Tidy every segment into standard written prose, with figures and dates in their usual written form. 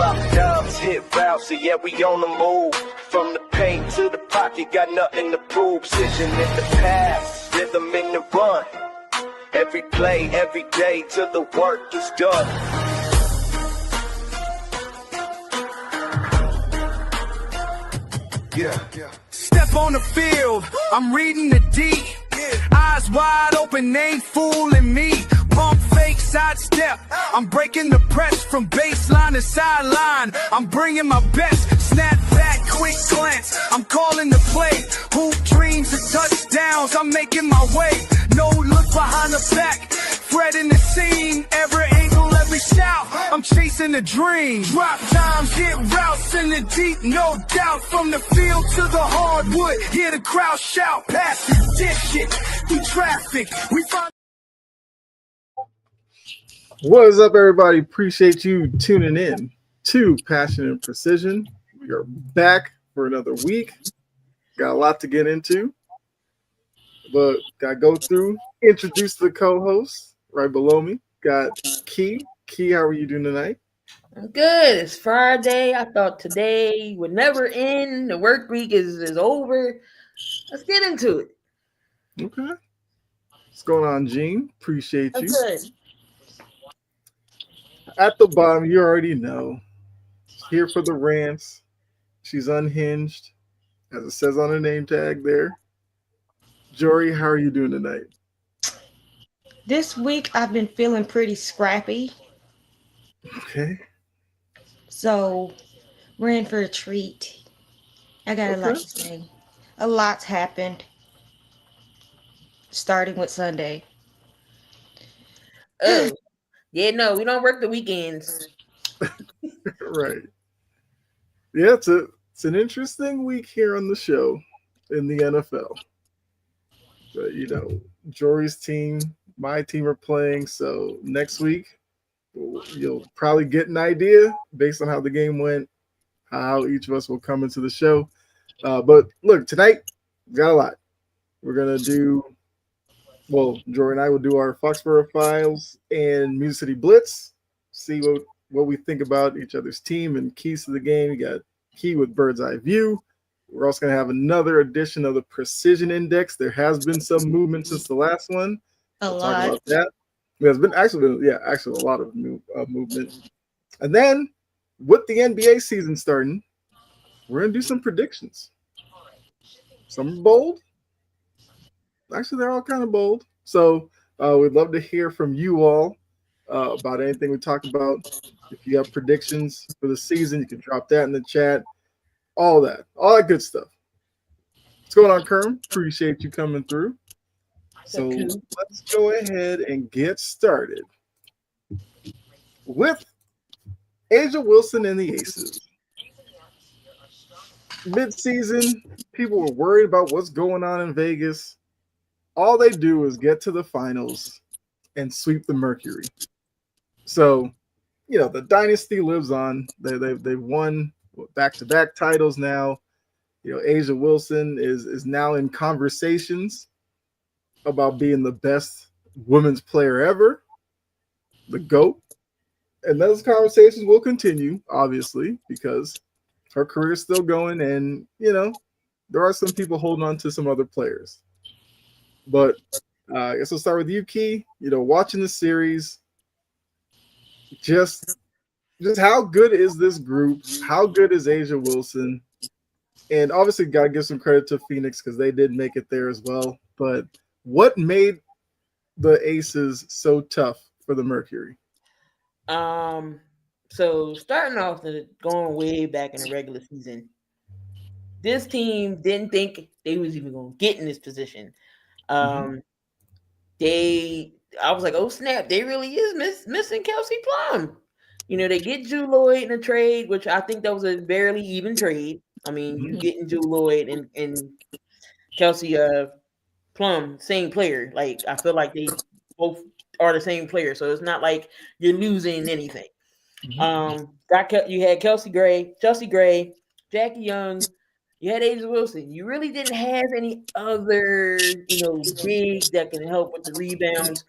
Drop dimes, hit routes, so yeah, we on the move. From the paint to the pocket, got nothing to prove. Precision in the pass, rhythm in the run. Every play, every day, till the work is done. Yeah. Step on the field, I'm reading the D. Eyes wide open, ain't fooling me. Pump fake side step, I'm breaking the press from baseline to sideline. I'm bringing my best, snap back, quick glance. I'm calling the play, hoop dreams and touchdowns. I'm making my way, no look behind the back. Fred in the scene, every angle, every shout. I'm chasing a dream. Drop times, hit routes in the deep, no doubt. From the field to the hardwood, hear the crowd shout. Passes, dish it, through traffic. We find. What is up, everybody? Appreciate you tuning in to Passion and Precision. We are back for another week. Got a lot to get into, but gotta go through, introduce the co-hosts. Right below me, got Key. Key, how are you doing tonight? I'm good. It's Friday. I thought today would never end. The work week is over. Let's get into it. Okay. What's going on, Gene? Appreciate I'm you. good. At the bottom, you already know. Here for the rants. She's unhinged, as it says on her name tag there. Jori, how are you doing tonight? This week I've been feeling pretty scrappy, Okay. so we're in for a treat. I got a lot to say. A lot's happened, starting with Sunday. Oh, yeah, no, we don't work the weekends. Right. Yeah, it's an interesting week here on the show in the NFL. But, Jory's team, my team are playing, so next week you'll probably get an idea based on how the game went, how each of us will come into the show. But look, tonight we got a lot. We're gonna do. Well, Jory and I will do our Foxborough Files and Music City Blitz. See what we think about each other's team and keys to the game. You got Key with Bird's Eye View. We're also going to have another edition of the Precision Index. There has been some movement since the last one. A We'll lot. talk about that. There's been actually a lot of movement. And then with the NBA season starting, we're going to do some predictions. Some bold. Actually, they're all kind of bold. So we'd love to hear from you all about anything we talk about. If you have predictions for the season, you can drop that in the chat. All that good stuff. What's going on, Kerm? Appreciate you coming through. So let's go ahead and get started with Asia Wilson and the Aces. Mid-season, people were worried about what's going on in Vegas. All they do is get to the finals and sweep the Mercury. So, the dynasty lives on. They've won back-to-back titles now. Asia Wilson is now in conversations about being the best women's player ever, the GOAT. And those conversations will continue, obviously, because her career is still going, and, there are some people holding on to some other players. But I guess we'll start with you, Key. Watching the series, just how good is this group? How good is Asia Wilson? And obviously, got to give some credit to Phoenix because they did make it there as well. But what made the Aces so tough for the Mercury? So starting off going way back in the regular season, this team didn't think they was even going to get in this position. I was like, oh snap, they really is missing Kelsey Plum. They get Drew Lloyd in a trade, which I think that was a barely even trade. I mean, you getting Drew Lloyd and Kelsey Plum, same player. Like, I feel like they both are the same player, so it's not like you're losing anything. You had Chelsea Gray, Jackie Young. You had Asia Wilson. You really didn't have any other, bigs that can help with the rebounds.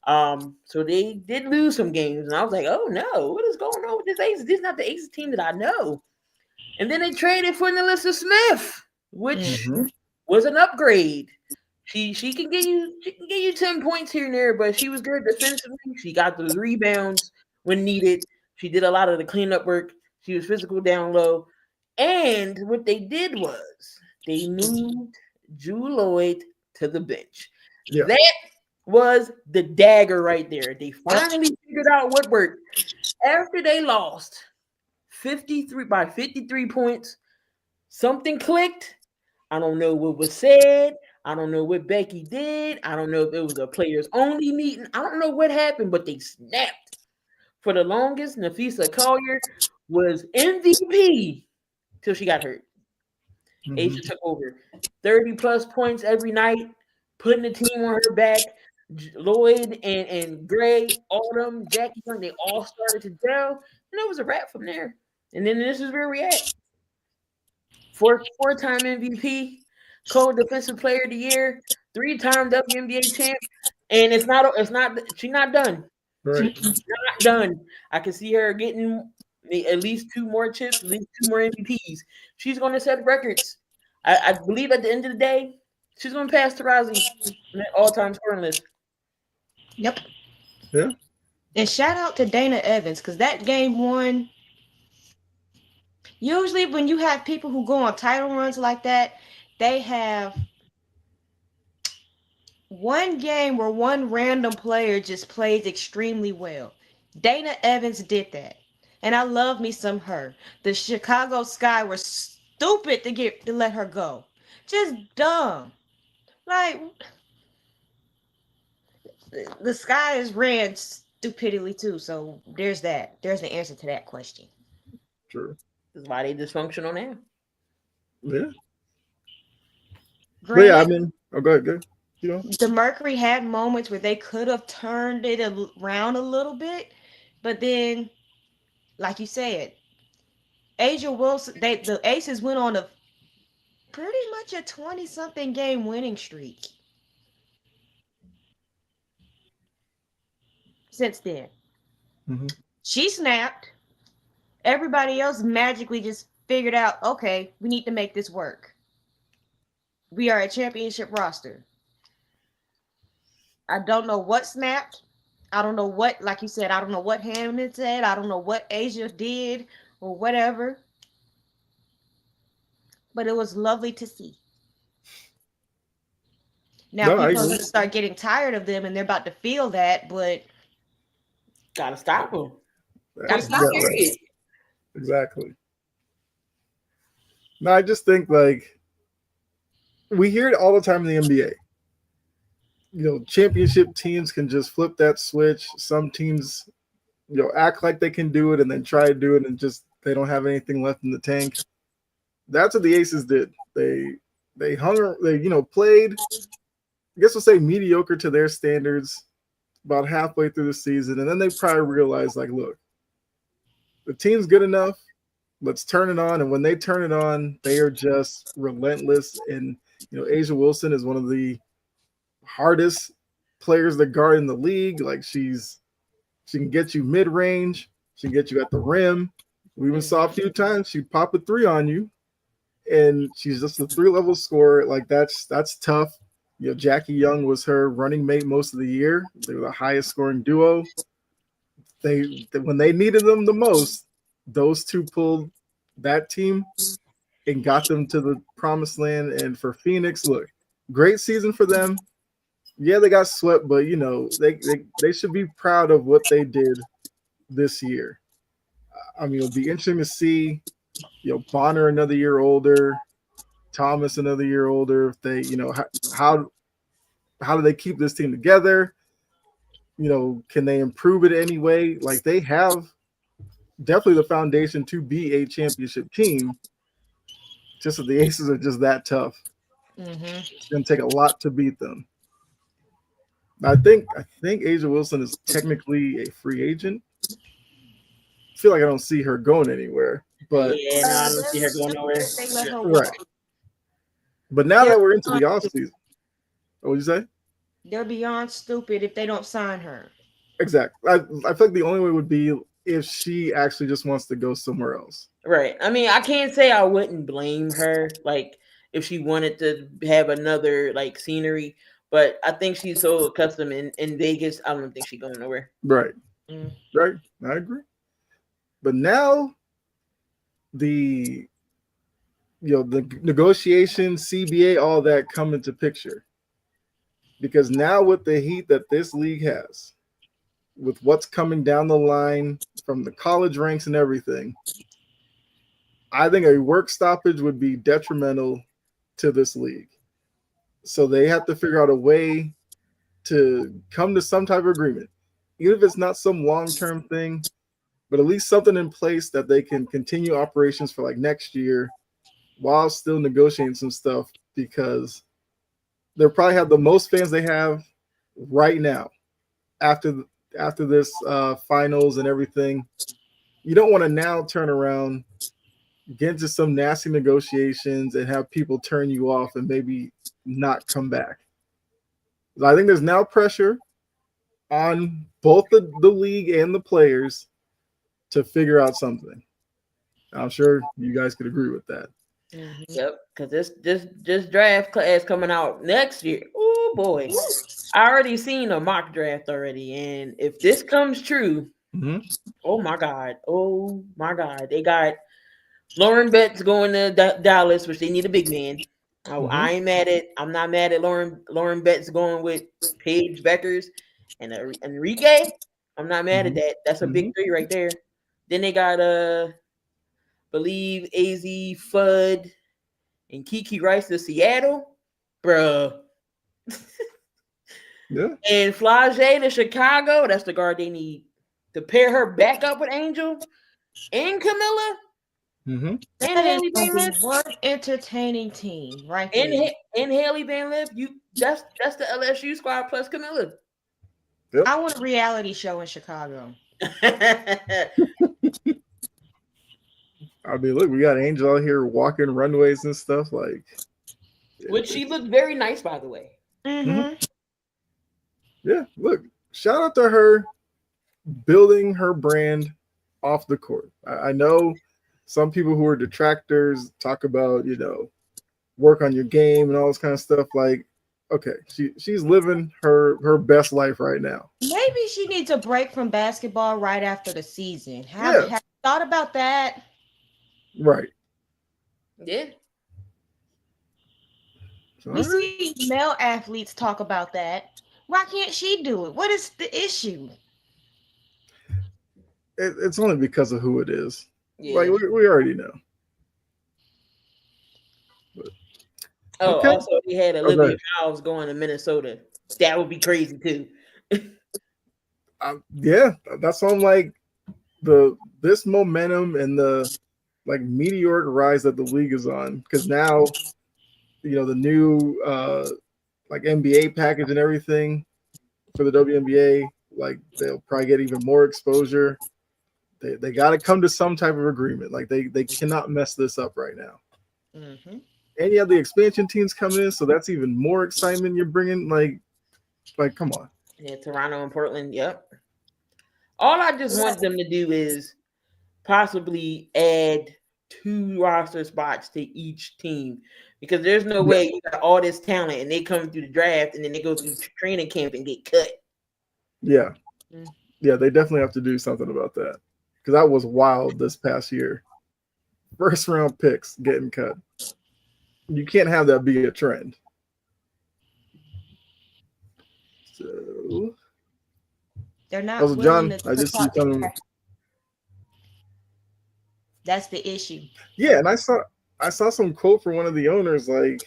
So they did lose some games, and I was like, oh no, what is going on with this Aces? This is not the Aces team that I know. And then they traded for Nalissa Smith, which was an upgrade. She can get you 10 points here and there, but she was good defensively. She got those rebounds when needed. She did a lot of the cleanup work. She was physical down low. And what they did was they moved Drew Lloyd to the bench. Yeah. That was the dagger right there. They finally figured out what worked. After they lost 53 points, something clicked. I don't know what was said. I don't know what Becky did. I don't know if it was a players only meeting. I don't know what happened, but they snapped. For the longest, Nafisa Collier was MVP till she got hurt. Asia took over. 30 plus points every night, putting the team on her back. Lloyd and Gray, Autumn, Jackie Young, they all started to gel, and it was a wrap from there. And then this is where we at. Four-time MVP, co-defensive player of the year, 3-time WNBA champ, and she's not done. Right. She's not done. I can see her getting at least 2 more chips, at least 2 more MVPs. She's going to set records. I believe at the end of the day, she's going to pass Taurasi on that all-time scoring list. Yep. Yeah. And shout out to Dana Evans, because that game 1. Usually when you have people who go on title runs like that, they have one game where one random player just plays extremely well. Dana Evans did that. And I love me some her. The Chicago Sky were stupid to let her go. Just dumb. Like, the Skies ran stupidly too. So there's that. There's the answer to that question. True. That's why they dysfunctional now. Yeah. Granted, I mean, go ahead. You know, the Mercury had moments where they could have turned it around a little bit, but then, like you said, Asia Wilson, the Aces went on a pretty much a 20-something game winning streak since then. She snapped. Everybody else magically just figured out, okay, we need to make this work. We are a championship roster. I don't know what snapped. I don't know what, like you said, I don't know what Hammond said. I don't know what Asia did or whatever. But it was lovely to see. Now people are going to start getting tired of them and they're about to feel that, but gotta stop them. Gotta stop them. Right. Exactly. No, I just think like we hear it all the time in the NBA. You know, championship teams can just flip that switch. Some teams, you know, act like they can do it and then try to do it and just they don't have anything left in the tank. That's what the Aces did. They played, I guess we'll say mediocre to their standards about halfway through the season, and then they probably realized, like, look, the team's good enough. Let's turn it on. And when they turn it on, they are just relentless. And, you know, Asia Wilson is one of the hardest players to guard in the league. Like, she can get you mid-range. She can get you at the rim. We even saw a few times she'd pop a 3 on you. And she's just a 3-level scorer. Like, that's tough. You know, Jackie Young was her running mate most of the year. They were the highest scoring duo. When they needed them the most, those two pulled that team and got them to the promised land. And for Phoenix, look, great season for them. Yeah, they got swept, but, you know, they should be proud of what they did this year. I mean, it'll be interesting to see, you know, Bonner another year older, Thomas another year older. If they, you know, how do they keep this team together? You know, can they improve it anyway? Like, they have definitely the foundation to be a championship team. Just that the Aces are just that tough. It's going to take a lot to beat them. I think Asia Wilson is technically a free agent. I feel like I don't see her going anywhere. But yeah, no, I don't see her going nowhere. Right. But now that we're into the off season, what would you say? They're beyond stupid if they don't sign her. Exactly. I feel like the only way would be if she actually just wants to go somewhere else. Right. I mean, I can't say I wouldn't blame her, like if she wanted to have another like scenery, but I think she's so accustomed in Vegas. I don't think she's going nowhere. Right. Mm. Right. I agree. But now the the negotiations, CBA, all that come into picture. Because now with the heat that this league has, with what's coming down the line from the college ranks and everything, I think a work stoppage would be detrimental to this league. So they have to figure out a way to come to some type of agreement, even if it's not some long-term thing, but at least something in place that they can continue operations for like next year while still negotiating some stuff, because they'll probably have the most fans they have right now after this finals and everything. You don't want to now turn around, get into some nasty negotiations, and have people turn you off and maybe not come back. I think there's now pressure on both the league and the players to figure out something. I'm sure you guys could agree with that. Mhm. Yep, because this draft class coming out next year. Oh boy, I already seen a mock draft already, and if this comes true, Mm-hmm. oh my god, they got Lauren Betts going to Dallas, which they need a big man. Oh, Mm-hmm. I ain't mad at. I'm not mad at Lauren Betts going with Paige Beckers and Enrique. I'm not mad at that. That's a big three right there. Then they got believe Az Fudd and Kiki Rice to Seattle, bruh. Yeah. And Flage to Chicago. That's the guard they need to pair her back up with Angel and Camilla Mm-hmm. and That Haley is gonna Van be one entertaining team right and there. and Haley Van Lith. That's the LSU squad plus Camilla. I want a reality show in Chicago. I mean, look, we got Angel out here walking runways and stuff. Like, Which she looked very nice, by the way. Mm-hmm. yeah, look, shout out to her building her brand off the court. I know some people who are detractors talk about, work on your game and all this kind of stuff. Like, okay, she's living her best life right now. Maybe she needs a break from basketball right after the season. Yeah. Have you thought about that? Right. Yeah. We see male athletes talk about that. Why can't she do it? What is the issue? It's only because of who it is. Yeah. Like, we already know. But, okay. Also, he had Olivia Miles going to Minnesota. That would be crazy too. Yeah, that's on like this momentum and the like meteoric rise that the league is on, because now the new like NBA package and everything for the WNBA, like they'll probably get even more exposure. They got to come to some type of agreement. Like they cannot mess this up right now. Mm-hmm. And you have the expansion teams coming in, so that's even more excitement you're bringing. Like come on. Yeah, Toronto and Portland. Yep. All I just want them to do is possibly add 2 roster spots to each team, because there's no way you got all this talent and they come through the draft and then they go through training camp and get cut. Yeah. Yeah, they definitely have to do something about that, because that was wild this past year. First round picks getting cut. You can't have that be a trend. So They're not also, John, willing to I just see talk to something. That's the issue. Yeah, and I saw some quote from one of the owners, like,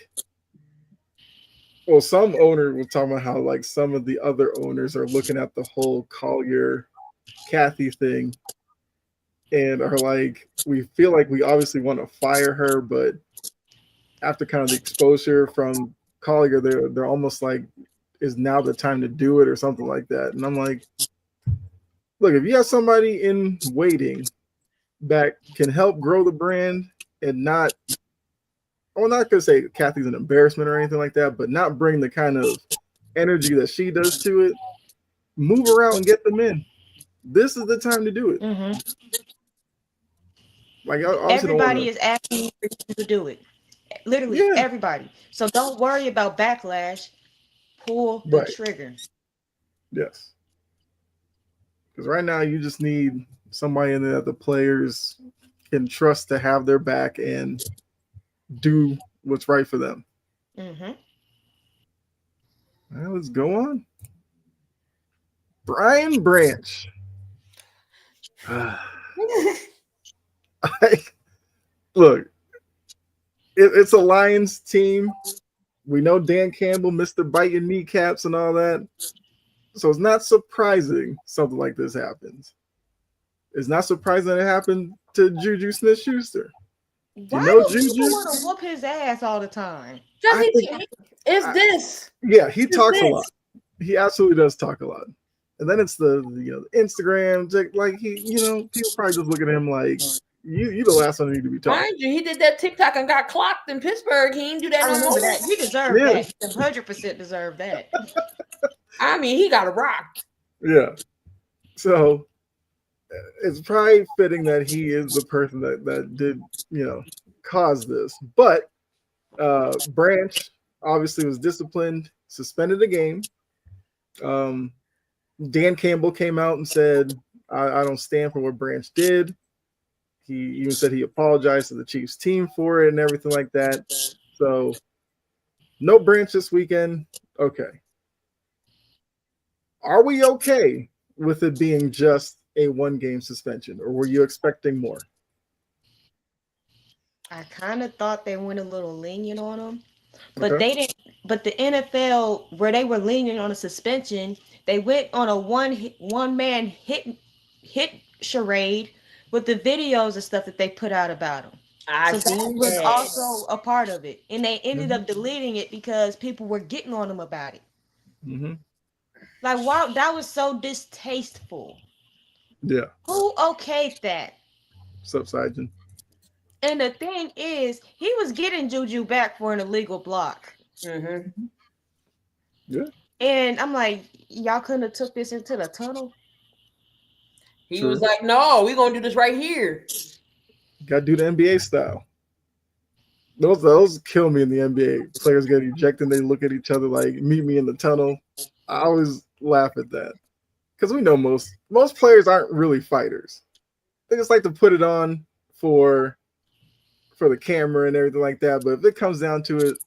well, some owner was talking about how like some of the other owners are looking at the whole Collier Kathy thing and are like, we feel like we obviously want to fire her, but after kind of the exposure from Collier, they're almost like, is now the time to do it or something like that. And I'm like, look, if you have somebody in waiting that can help grow the brand and not, I'm not going to say Kathy's an embarrassment or anything like that, but not bring the kind of energy that she does to it, move around and get them in. This is the time to do it. Mm-hmm. Like, I obviously don't want Everybody to. is asking you to do it. Literally Yeah, everybody. So don't worry about backlash. Pull the right. trigger. Yes. Because right now you just need somebody in there that the players can trust to have their back and do what's right for them. Mm-hmm. Well, let's go on. Brian Branch. Look, it's a Lions team. We know Dan Campbell, Mr. Bite Your Kneecaps, and all that. So it's not surprising something like this happens. It's not surprising it happened to Juju Smith-Schuster. You Why know do people Juju? want to whoop his ass all the time? I think, It's I, this. yeah, he It's talks a lot. this. He absolutely does talk a lot. And then it's the Instagram, like people probably just look at him like you the last one who need to be talking. Mind you, he did that TikTok and got clocked in Pittsburgh. He didn't do that I no remember more. that. He deserved Yeah. that. He 100% deserved that. I mean, he got a rock. Yeah. So it's probably fitting that he is the person that did, cause this. But Branch obviously was disciplined, suspended a game. Dan Campbell came out and said, I don't stand for what Branch did. He even said he apologized to the Chiefs team for it and everything like that. So no Branch this weekend. Okay. Are we okay with it being just a 1-game suspension, or were you expecting more? I kind of thought they went a little lenient on him, but Okay. they didn't. But the NFL, where they were lenient on a suspension, they went on a one man hit charade with the videos and stuff that they put out about him. I So that seen was that. also a part of it, and they ended up Mm-hmm. deleting it because people were getting on them about it. Mm-hmm. Like, wow, that was so distasteful. Yeah. Who okayed that? Subsiding. And the thing is, he was getting Juju back for an illegal block. Mm-hmm. Yeah. And I'm like, y'all couldn't have took this into the tunnel? He True. was like, "No, we're gonna do this right here." Got to do the NBA style. Those kill me in the NBA. Players get ejected and they look at each other like, meet me in the tunnel. I always laugh at that. Because we know most players aren't really fighters. They just like to put it on for the camera and everything like that. But if it comes down to it,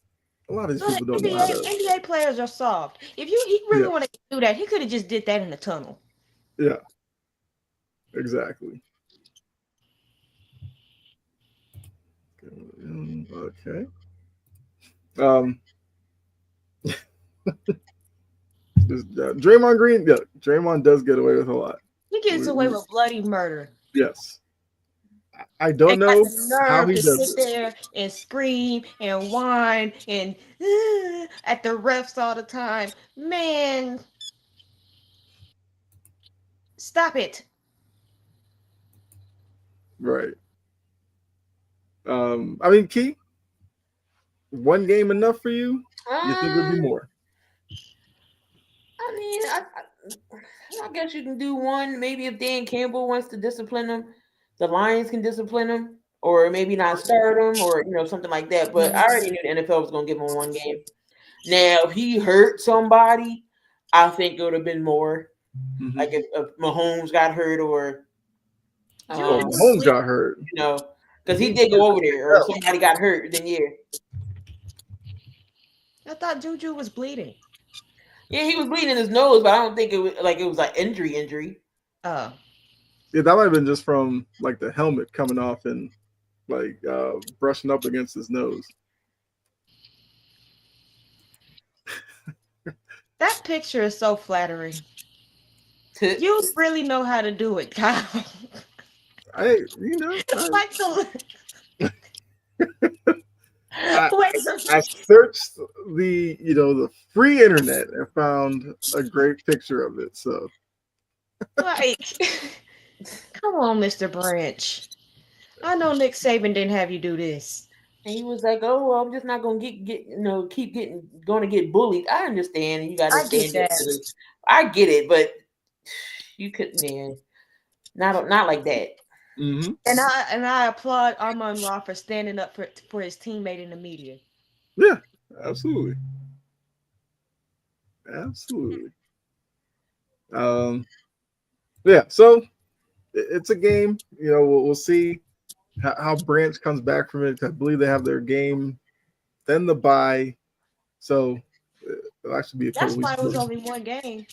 a lot of these No, people don't the know how NBA, to. NBA players are soft. If he really Yeah. wanted to do that, he could have just did that in the tunnel. Yeah. Exactly. Okay. Um, Draymond Green, yeah, Draymond does get away with a lot. He gets away with bloody murder. Yes. I don't And got know the how nerve he to does sit it. there and scream and whine and at the refs all the time. Man, stop it. Right. I mean, Key, 1 game enough for you? You think it would be more? I mean, I guess you can do one. Maybe if Dan Campbell wants to discipline him, the Lions can discipline him, or maybe not start him, or something like that. But I already knew the NFL was going to give him 1 game. Now, if he hurt somebody, I think it would have been more. Mm-hmm. Like if Mahomes got hurt, or Mahomes got hurt. because he did go over there, or somebody got hurt. Then yeah. I thought Juju was bleeding. Yeah, he was bleeding his nose, but I don't think it was like injury. Oh. Yeah, that might have been just from like the helmet coming off and like brushing up against his nose. That picture is so flattering. You really know how to do it, Kyle. I searched the free internet and found a great picture of it. So, like, come on, Mr. Branch. I know Nick Saban didn't have you do this. And he was like, "Oh, well, I'm just not gonna get keep gonna get bullied." I understand, you got to I get stand up that. to this. I get it, but you couldn't, man. Not like that. Mm-hmm. And I applaud Amon Ra for standing up for his teammate in the media. Yeah, absolutely, absolutely. Um, yeah. So it's a game. We'll see how Branch comes back from it. I believe they have their game, then the bye. So it'll actually be a couple That's weeks. why it was only one game.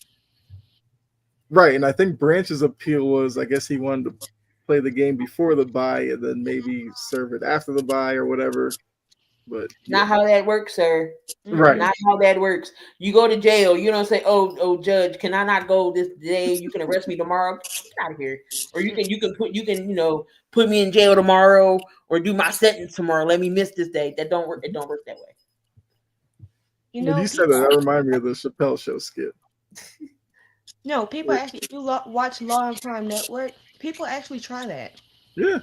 Right, and I think Branch's appeal was, I guess he wanted to play the game before the bye and then maybe serve it after the bye or whatever. But yeah, Not how that works, sir. right, Not how that works. You go to jail. You don't say, "Oh, judge, can I not go this day? You can arrest me tomorrow. Get out of here." Or put me in jail tomorrow, or do my sentence tomorrow. Let me miss this day. That don't work. It don't work that way. You when know, you said that, that reminded me of the Chappelle Show skit. people actually, if you watch Law and Crime Network, people actually try that. Yeah,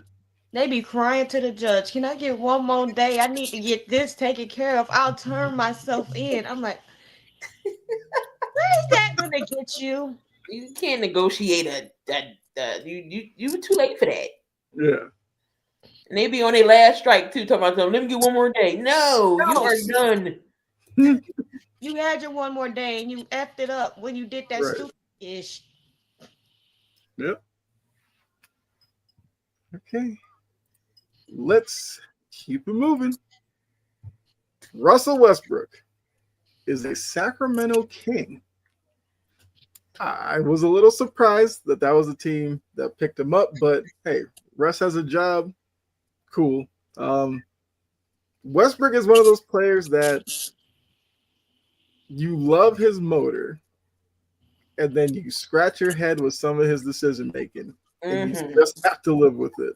They be crying to the judge, "Can I get one more day? I need to get this taken care of. I'll turn myself in." I'm like, where is that gonna get you? You can't negotiate you were too late for that. yeah. And they be on their last strike too, talking about, "Let me get one more day." No, you No, are done. you had your one more day and you effed it up when you did that Right. stupid ish. Yep. Okay. Let's keep it moving. Russell Westbrook is a Sacramento King. I was a little surprised that was the team that picked him up, but hey, Russ has a job. Cool. Westbrook is one of those players that you love his motor, and then you scratch your head with some of his decision making, and you just have to live with it.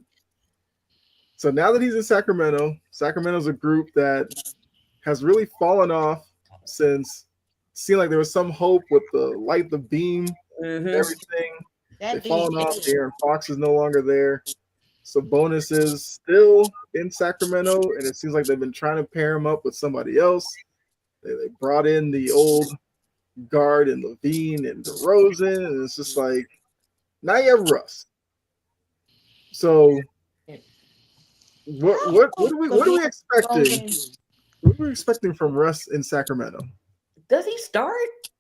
So now that he's in Sacramento, Sacramento's a group that has really fallen off since it seemed like there was some hope with the light, the beam, everything. They've fallen off. Aaron Fox is no longer there. Sabonis is still in Sacramento, and it seems like they've been trying to pair him up with somebody else. They brought in the old guard and Levine and DeRozan, and it's just like now you have Russ. So what are we expecting? What are we expecting from Russ in Sacramento? Does he start?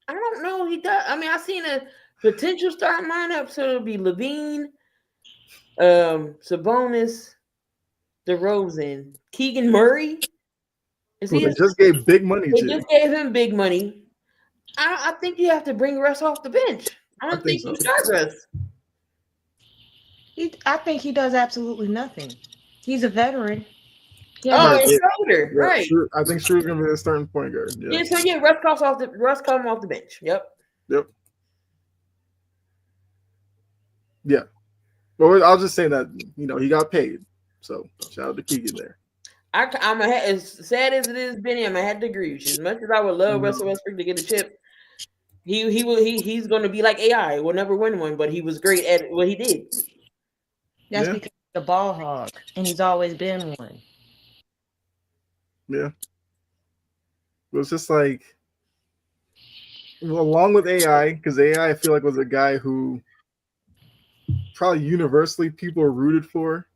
I don't know. He does. I mean, I've seen a potential start lineup, so it'll be Levine, Sabonis, DeRozan, Keegan Murray. They just gave big money They to. just gave him big money. I think you have to bring Russ off the bench. I don't think you start Russ. I think he does absolutely nothing. He's a veteran. Yeah, Schroeder, right? I think Schroeder's gonna be the starting point guard. Yeah, so Russ coming off the bench. Yep. Yeah. But I'll just say that he got paid. So shout out to Keegan there. I'm as sad as it is, Benny. I'm gonna have to agree with you. As much as I would love Russell Westbrook to get a chip, he's going to be like AI. Will never win one, but he was great at what he did. That's because he's a ball hog, and he's always been one. Yeah. It was just like, along with AI, because AI I feel like was a guy who probably universally people are rooted for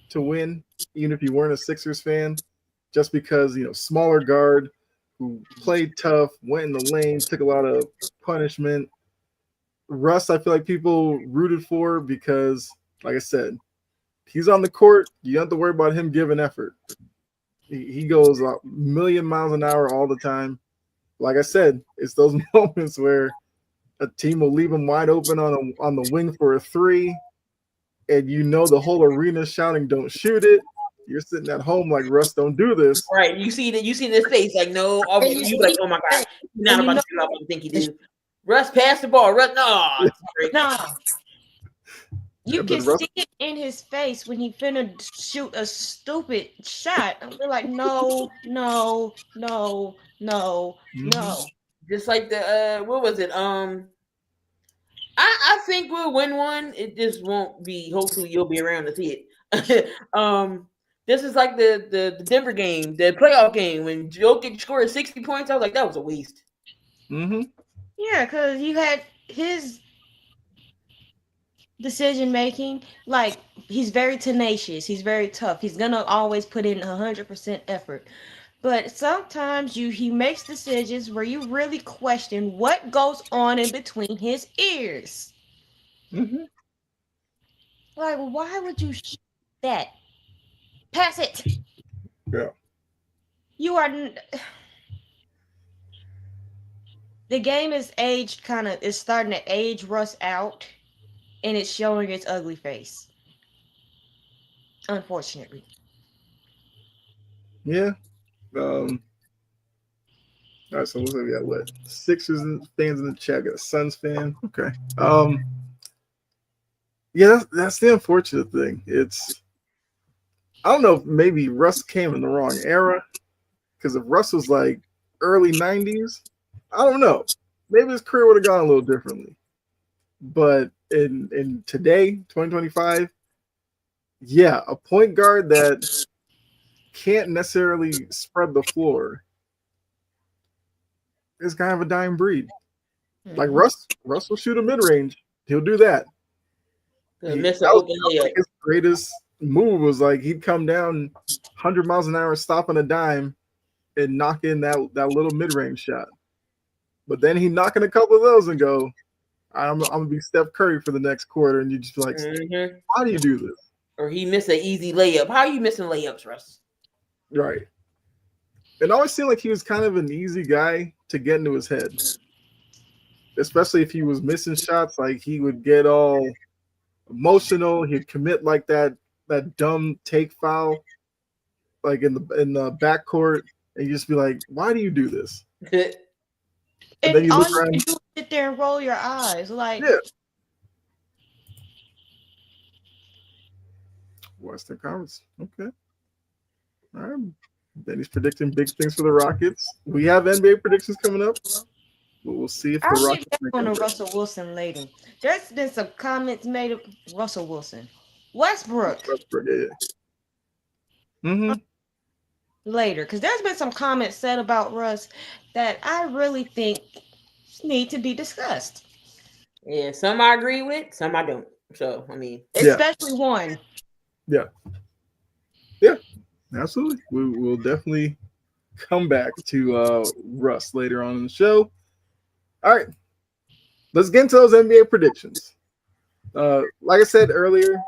to win, even if you weren't a Sixers fan, just because smaller guard who played tough, went in the lane, took a lot of punishment. Russ, I feel like people rooted for because, like I said, he's on the court. You don't have to worry about him giving effort. He goes a million miles an hour all the time. Like I said, it's those moments where a team will leave him wide open on the wing for a three, and the whole arena shouting, "Don't shoot it." You're sitting at home like, Russ, don't do this. Right. You see this face, like, no, you like, oh my God, he's not about to shoot up what I think he did. Russ, pass the ball. Russ, no. You can see it in his face when he finna shoot a stupid shot. I'm like, no. Just like the what was it? I think we'll win one. It just won't be. Hopefully, you'll be around to see it. This is like the Denver game, the playoff game when Jokic scored 60 points. I was like, that was a waste. Mm-hmm. Yeah, because you had his decision making. Like, he's very tenacious. He's very tough. He's gonna always put in 100% effort. But sometimes he makes decisions where you really question what goes on in between his ears. Mm-hmm. Like, why would you that? Pass it. Yeah. You are. The game is aged kind of. It's starting to age Russ out, and it's showing its ugly face. Unfortunately. Yeah. All right, so looks like we got what, Sixers fans in the chat. Got a Suns fan. Okay. Yeah, that's the unfortunate thing. It's, I don't know if maybe Russ came in the wrong era, because if Russ was like early '90s, I don't know. Maybe his career would have gone a little differently. But in today, 2025, yeah, a point guard that can't necessarily spread the floor is kind of a dying breed. Like Mhm. Russ will shoot a mid range. He'll do that. Miss an That was open like layup. his greatest move was like he'd come down 100 miles an hour, stop on a dime, and knock in that little mid range shot. But then he'd knock in a couple of those and go, I'm gonna be Steph Curry for the next quarter, and you just be like, Mm-hmm. how do you do this? Or he missed an easy layup. How are you missing layups, Russ? Right. It always seemed like he was kind of an easy guy to get into his head, especially if he was missing shots. Like he would get all emotional. He'd commit like that dumb take foul, like in the backcourt, and you just be like, why do you do this? And then And you all look you can around, do is sit there and roll your eyes. Like, yeah, Western Conference. Okay, all right. Then he's predicting big things for the Rockets. We have NBA predictions coming up, but we'll see if the I'll get Rockets back make on them to better. Russell Wilson later. There's been some comments made of Russell Wilson. Westbrook Westbrook, yeah. Mm-hmm. later. Because there's been some comments said about Russ that I really think need to be discussed. Yeah, some I agree with, some I don't. So I mean, Yeah, Especially one. yeah, yeah. Absolutely. We'll definitely come back to Russ later on in the show. All right, let's get into those NBA predictions. Like I said earlier,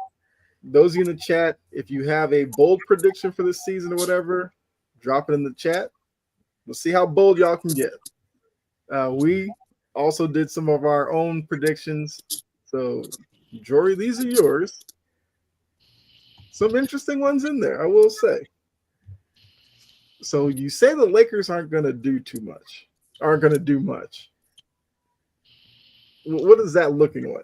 those of you in the chat, if you have a bold prediction for this season or whatever, drop it in the chat. We'll see how bold y'all can get. We also did some of our own predictions. So, Jori, these are yours. Some interesting ones in there, I will say. So, you say the Lakers aren't going to do too much, aren't going to do much. What is that looking like?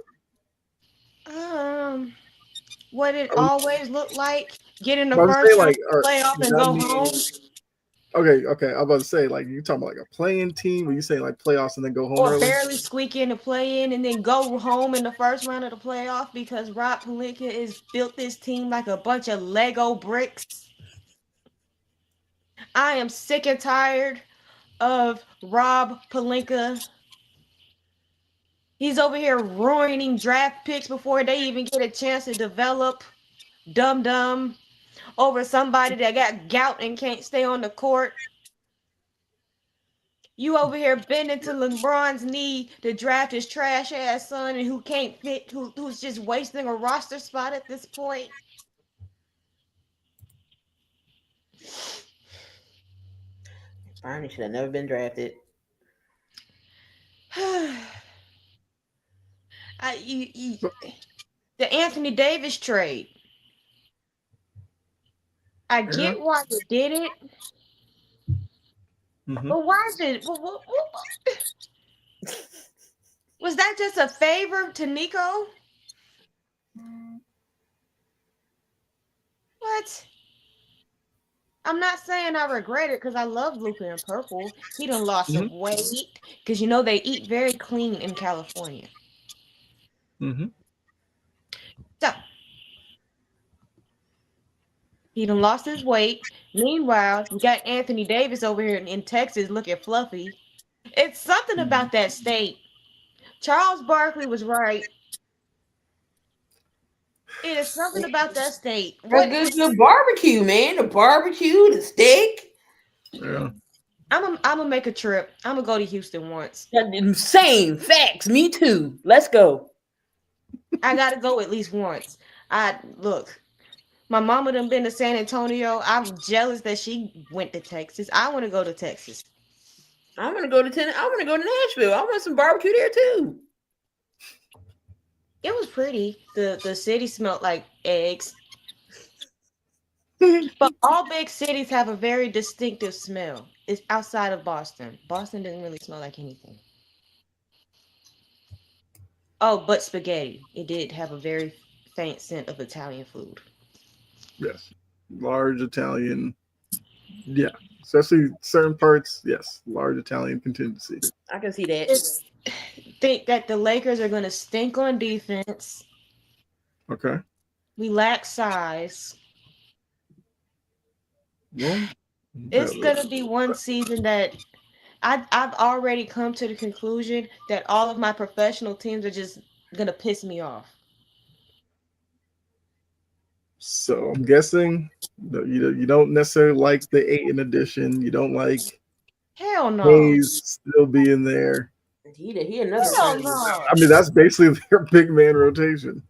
What it I was, always looked like. Get in the I was first saying, round like, of the playoff does and that go mean home. okay? I was about to say, like, you talking about like a playing team, or you saying like playoffs and then go home Or early? barely squeak in to play in and then go home in the first round of the playoff because Rob Pelinka has built this team like a bunch of Lego bricks. I am sick and tired of Rob Pelinka. He's over here ruining draft picks before they even get a chance to develop. Dum dum over somebody that got gout and can't stay on the court. You over here bending to LeBron's knee to draft his trash ass son and who can't fit, who's just wasting a roster spot at this point. Barney should have never been drafted. The Anthony Davis trade. I Yeah. get why you did it, Mm-hmm. but why is it? Was that just a favor to Nico? What? I'm not saying I regret it because I love blue and purple. He done lost Mm-hmm. some weight because you know they eat very clean in California. Mm-hmm. So He done lost his weight. Meanwhile, you got Anthony Davis over here in Texas looking fluffy. It's something about that state. Charles Barkley was right. It is something about that state. That good barbecue, man. The barbecue, the steak. Yeah. I'm gonna make a trip. I'm gonna go to Houston once. Same facts. Me too. Let's go. I gotta go at least once. Look. My mama done been to San Antonio. I'm jealous that she went to Texas. I want to go to Texas. I'm gonna go to I want to go to Nashville. I want some barbecue there too. It was pretty. The city smelled like eggs. But all big cities have a very distinctive smell. It's outside of Boston. Boston didn't really smell like anything. Oh, but spaghetti. It did have a very faint scent of Italian food. Yes. Large Italian. Yeah. Especially certain parts. Yes. Large Italian contingency. I can see that. Just think that the Lakers are going to stink on defense. Okay. We lack size. Well, It's gonna be one season that I've already come to the conclusion that all of my professional teams are just gonna piss me off. So I'm guessing that you don't necessarily like the 8 edition. You don't like Hell no. Hayes still being there. He another. Hell no. I mean, that's basically their big man rotation.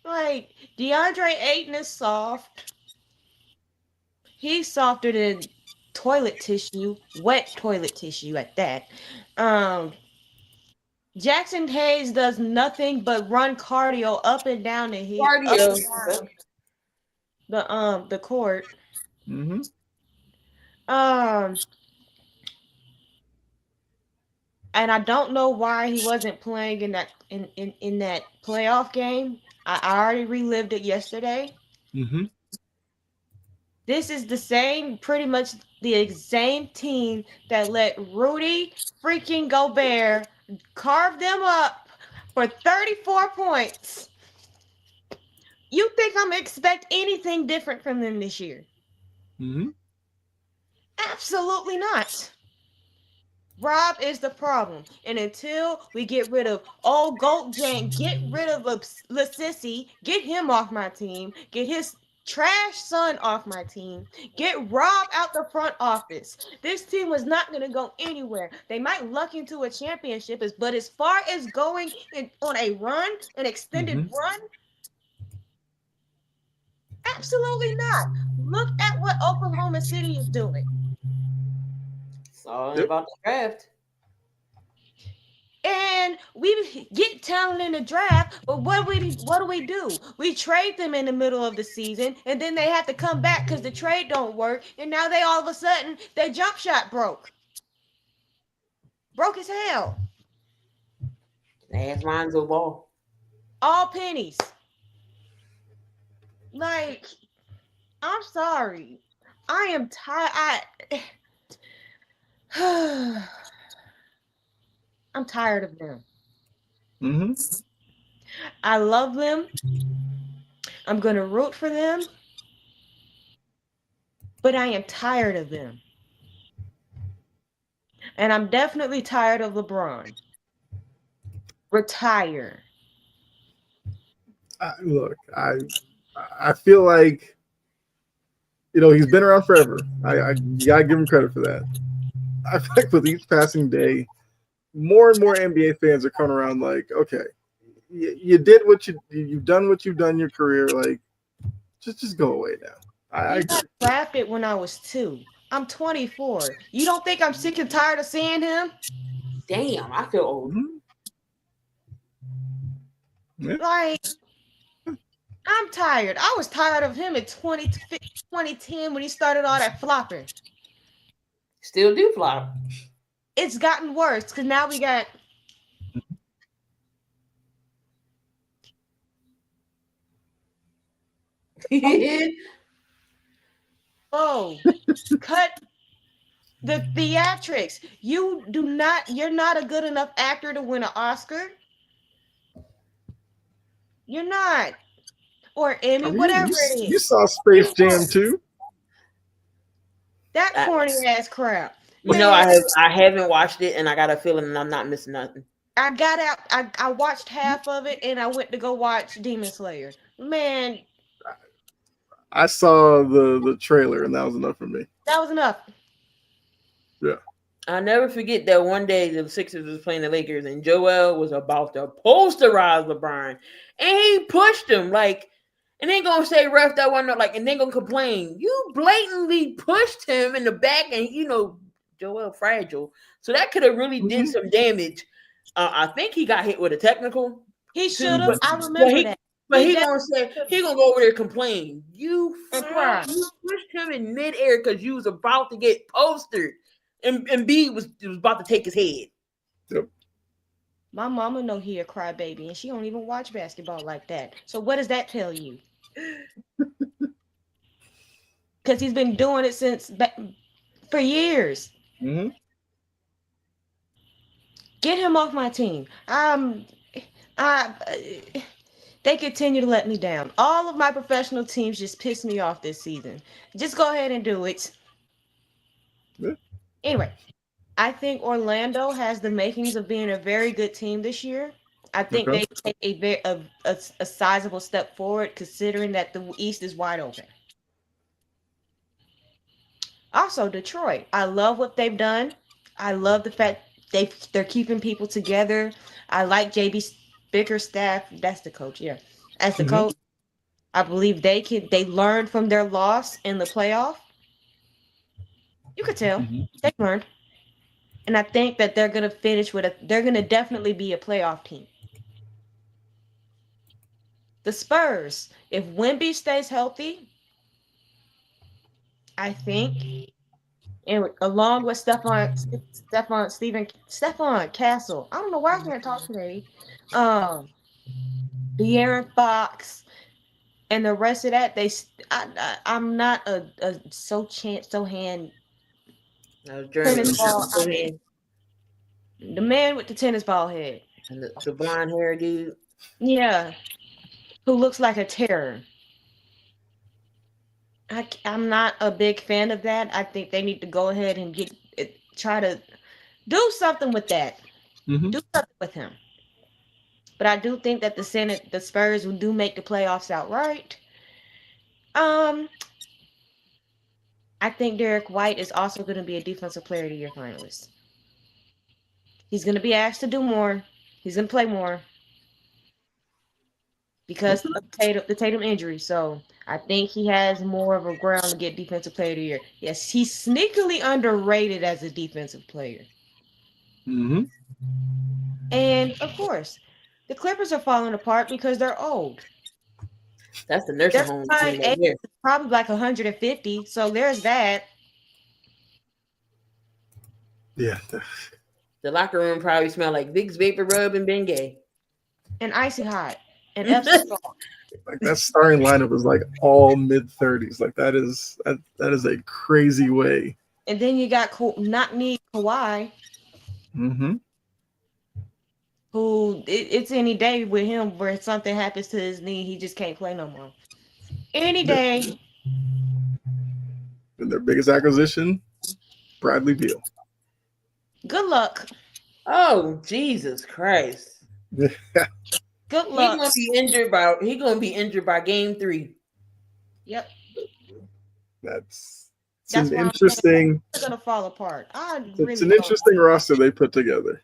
Like DeAndre Ayton is soft. He's softer than toilet tissue, wet toilet tissue at that. Jackson Hayes does nothing but run cardio up and down the hill, the court. Mm-hmm. And I don't know why he wasn't playing in that in that playoff game. I already relived it yesterday. Mm-hmm. This is pretty much the same team that let Rudy freaking Gobert carve them up for 34 points. You think I'm gonna expect anything different from them this year? Mm-hmm. Absolutely not. Rob is the problem. And until we get rid of old Goat Gang, get rid of LaSissy, get him off my team, get his trash son off my team, get Rob out the front office. This team was not going to go anywhere. They might luck into a championship, but as far as going on a run, an extended run, absolutely not. Look at what Oklahoma City is doing. It's all about the draft. And we get talent in the draft, but what do we do? We trade them in the middle of the season, and then they have to come back because the trade don't work, and now they all of a sudden their jump shot broke as hell. Ask Lonzo Ball. All pennies. Like, I'm sorry, I am tired. I'm tired of them. Mm-hmm. I love them. I'm going to root for them. But I am tired of them. And I'm definitely tired of LeBron. Retire. Look, I feel like, he's been around forever. I gotta give him credit for that. I feel like with each passing day, more and more NBA fans are coming around like, okay, you did what you've done what you've done in your career. Like, just go away now. I got drafted when I was 2. I'm 24. You don't think I'm sick and tired of seeing him? Damn, I feel old. Yeah. Like, I'm tired. I was tired of him in 2010 when he started all that flopping. Still do flop. It's gotten worse because now we got cut the theatrics. You're not a good enough actor to win an Oscar. You're not. or Emmy, I mean, whatever it you is. saw Space Jam too. That corny ass crap. You know, Man, I haven't watched it, and I got a feeling I'm not missing nothing. I got out. I watched half of it, and I went to go watch Demon Slayer. Man, I saw the trailer, and that was enough for me. that was enough. Yeah. I'll never forget that one day the Sixers was playing the Lakers, and Joel was about to posterize LeBron, and he pushed him like, and then gonna say ref that one like, and then gonna complain. You blatantly pushed him in the back, and you know Joel fragile, so that could have really did some damage. I think he got hit with a technical. He too, should have. but- I remember that. But He he gonna say he gonna go over there and complain. You cry. you pushed him in midair because you was about to get postered, and B was about to take his head. Yep. My mama know he a crybaby, and she don't even watch basketball like that. So what does that tell you? Because he's been doing it for years. Mm-hmm. Get him off my team. They continue to let me down. All of my professional teams just piss me off this season. Just go ahead and do it. Yeah. Anyway, I think Orlando has the makings of being a very good team this year. I think Okay. they take a sizable step forward, considering that the East is wide open. Also, Detroit. I love what they've done. I love the fact they're keeping people together. I like JB Bickerstaff. That's the coach, yeah. As the Mhm. coach, I believe they learned from their loss in the playoff. You could tell Mhm. they learned. And I think that they're gonna finish they're gonna definitely be a playoff team. The Spurs, if Wemby stays healthy, I think, and along with Stephon Castle. I don't know why I can't talk today. De'Aaron Fox and the rest of that. I'm not a Sohan I was tennis ball. journeyman. The man with the tennis ball head. And the blonde hair dude. Yeah, who looks like a terror. I'm not a big fan of that. I think they need to go ahead and try to do something with that. Mhm. Do something with him. But I do think that the Spurs do make the playoffs outright. I think Derek White is also going to be a Defensive Player of the Year finalist. He's going to be asked to do more. He's going to play more because of the Tatum injury. So I think he has more of a ground to get Defensive Player of the Year. Yes, he's sneakily underrated as a defensive player. Mhm. And of course, the Clippers are falling apart because they're old. That's the nursing Their home prime team age right there. is probably like 150. So there's that. Yeah. The locker room probably smelled like Vicks Vapor Rub and Bengay. And Icy Hot. And Epsom salt. Like that starting lineup is like all mid-30s. Like that is a crazy way. And then you got not me Kawhi, Mm-hmm. who it's any day with him where something happens to his knee, he just can't play no more. Any day. And their biggest acquisition, Bradley Beal. Good luck. Oh, Jesus Christ. Good He's luck. gonna be injured by game 3. Yep. That's That's an why interesting. It's gonna fall apart. It's an interesting roster they put together.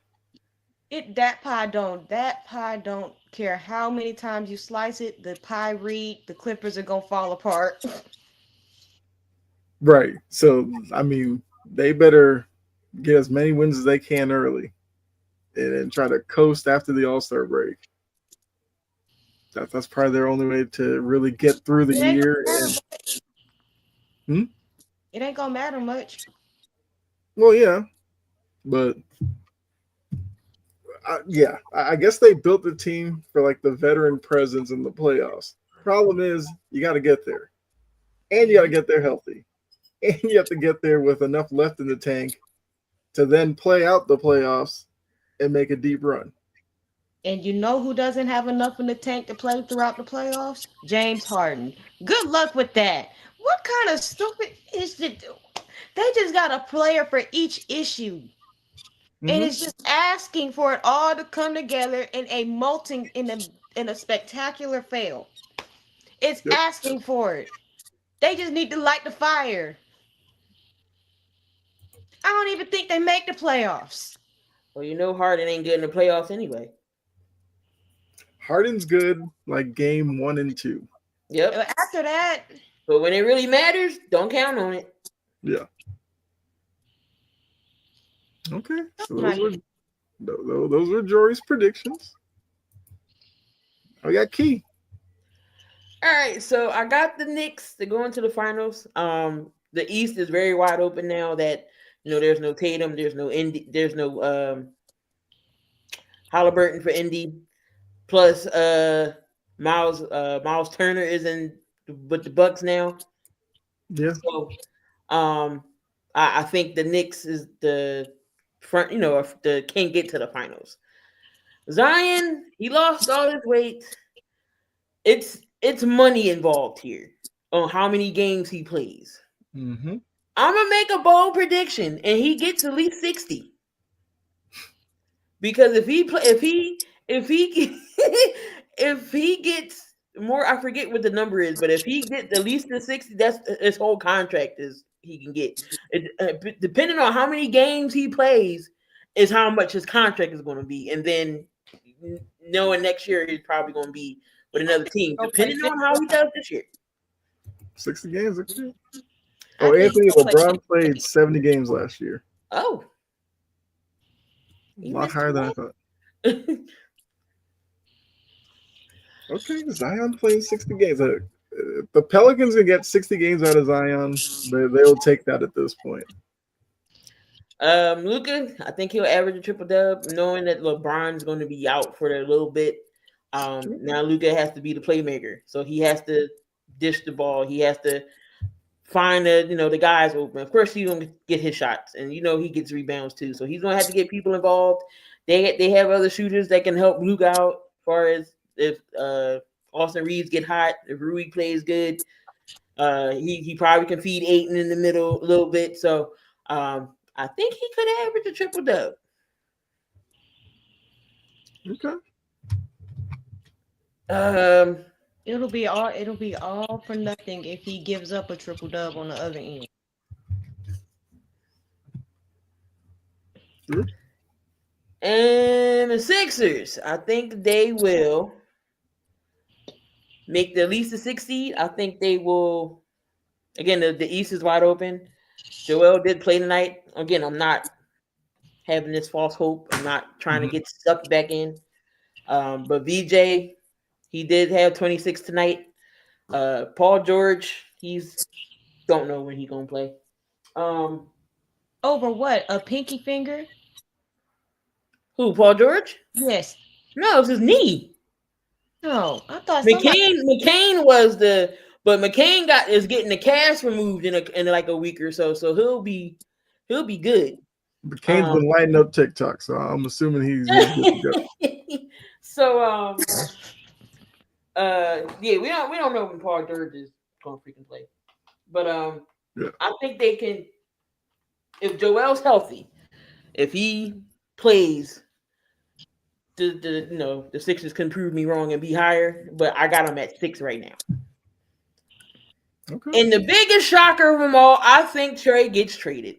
That pie don't care how many times you slice it. The Clippers are gonna fall apart. Right. So I mean, they better get as many wins as they can early, and then try to coast after the All-Star break. That's probably their only way to really get through the year. It ain't gonna matter much. Well, yeah, but I guess they built the team for like the veteran presence in the playoffs. Problem is, you got to get there, and you got to get there healthy, and you have to get there with enough left in the tank to then play out the playoffs and make a deep run. And you know who doesn't have enough in the tank to play throughout the playoffs? James Harden. Good luck with that. What kind of stupid is it? They just got a player for each issue. And Mm-hmm. it's just asking for it all to come together in a spectacular fail. It's Yep. asking for it. They just need to light the fire. I don't even think they make the playoffs. Well, you know Harden ain't good in the playoffs anyway. Harden's good like game 1 and 2. Yep. After that, But when it really matters, don't count on it. Yeah. Okay. So my- those were Jory's predictions. We got Key. All right, so I got the Knicks to go into the finals. The East is very wide open now that there's no Tatum, there's no Indy, there's no Halliburton for Indy. Plus Miles Turner is in with the Bucks now. Yeah. So I think the Knicks is the front, if the can't get to the finals. Zion, he lost all his weight. It's money involved here on how many games he plays. Mm-hmm. I'm gonna make a bold prediction, and he gets at least 60. Because if he if he gets more, I forget what the number is, but if he gets at least the 60, that's his whole contract is he can get. Depending on how many games he plays, is how much his contract is going to be, and then knowing next year he's probably going to be with another team, depending on how he does this year. 60 games. Okay. Oh, Anthony LeBron played 70 games last year. Oh, a lot higher than I thought. Okay, Zion playing 60 games. The Pelicans can get 60 games out of Zion, they'll take that at this point. Luka, I think he'll average a triple dub, knowing that LeBron's going to be out for a little bit. Now Luka has to be the playmaker, so he has to dish the ball. He has to find the guys open. Of course, he's gonna get his shots, and he gets rebounds too. So he's gonna have to get people involved. They have other shooters that can help Luka out. As far as if Austin Reeves get hot, if Rui plays good, he probably can feed Ayton in the middle a little bit. So I think he could average a triple dub. Okay. It'll be all for nothing if he gives up a triple dub on the other end. Sure. And the Sixers, I think they will make at least the 6 seed. I think they will. Again, the East is wide open. Joel did play tonight. Again, I'm not having this false hope. I'm not trying to get stuck back in. But VJ, he did have 26 tonight. Paul George, he's don't know when he's gonna play. Over what? A pinky finger? Who? Paul George? Yes. No, it's his knee. No, I thought McCain was but McCain is getting the cast removed in like a week or so. So he'll be good. But Kane's been lighting up TikTok, so I'm assuming he's good to go. So yeah, we don't know when Paul George is gonna freaking play. But yeah. I think they can, if Joel's healthy, if he plays, the Sixers can prove me wrong and be higher, but I got them at 6 right now. Okay. And the biggest shocker of them all, I think Trey gets traded.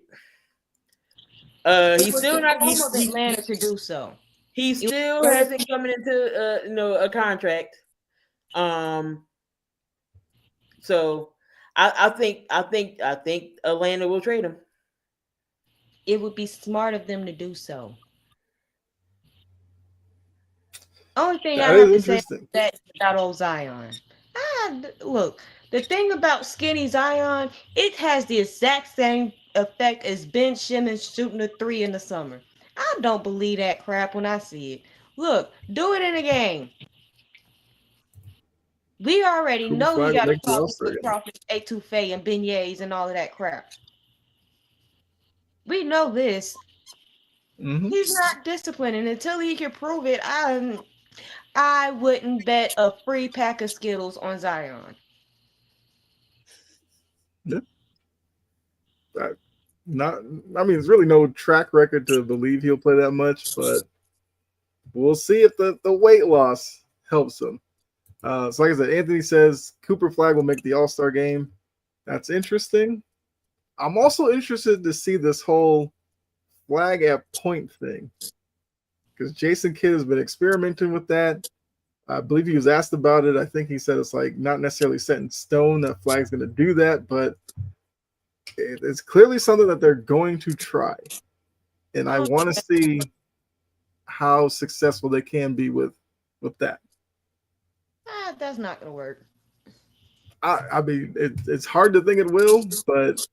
He's still not. He's Atlanta to do so. He still hasn't come into a contract. So I think Atlanta will trade him. It would be smart of them to do so. Only thing I have to say is that about old Zion. Look, the thing about skinny Zion, it has the exact same effect as Ben Simmons shooting a 3 in the summer. I don't believe that crap when I see it. Look, do it in a game. We already know he got to talk to Crawford, Etouffee, and beignets and all of that crap. We know this. Mm-hmm. He's not disciplined, and until he can prove it, I wouldn't bet a free pack of Skittles on Zion. Yeah. Not, I mean, there's really no track record to believe he'll play that much, but we'll see if the weight loss helps him. So, like I said, Anthony says Cooper Flag will make the All Star game. That's interesting. I'm also interested to see this whole flag at point thing because Jason Kidd has been experimenting with that. I believe he was asked about it. I think he said it's like not necessarily set in stone that Flag's going to do that, but it's clearly something that they're going to try. And I want to see how successful they can be with that. That's not gonna work. I mean, it's hard to think it will, but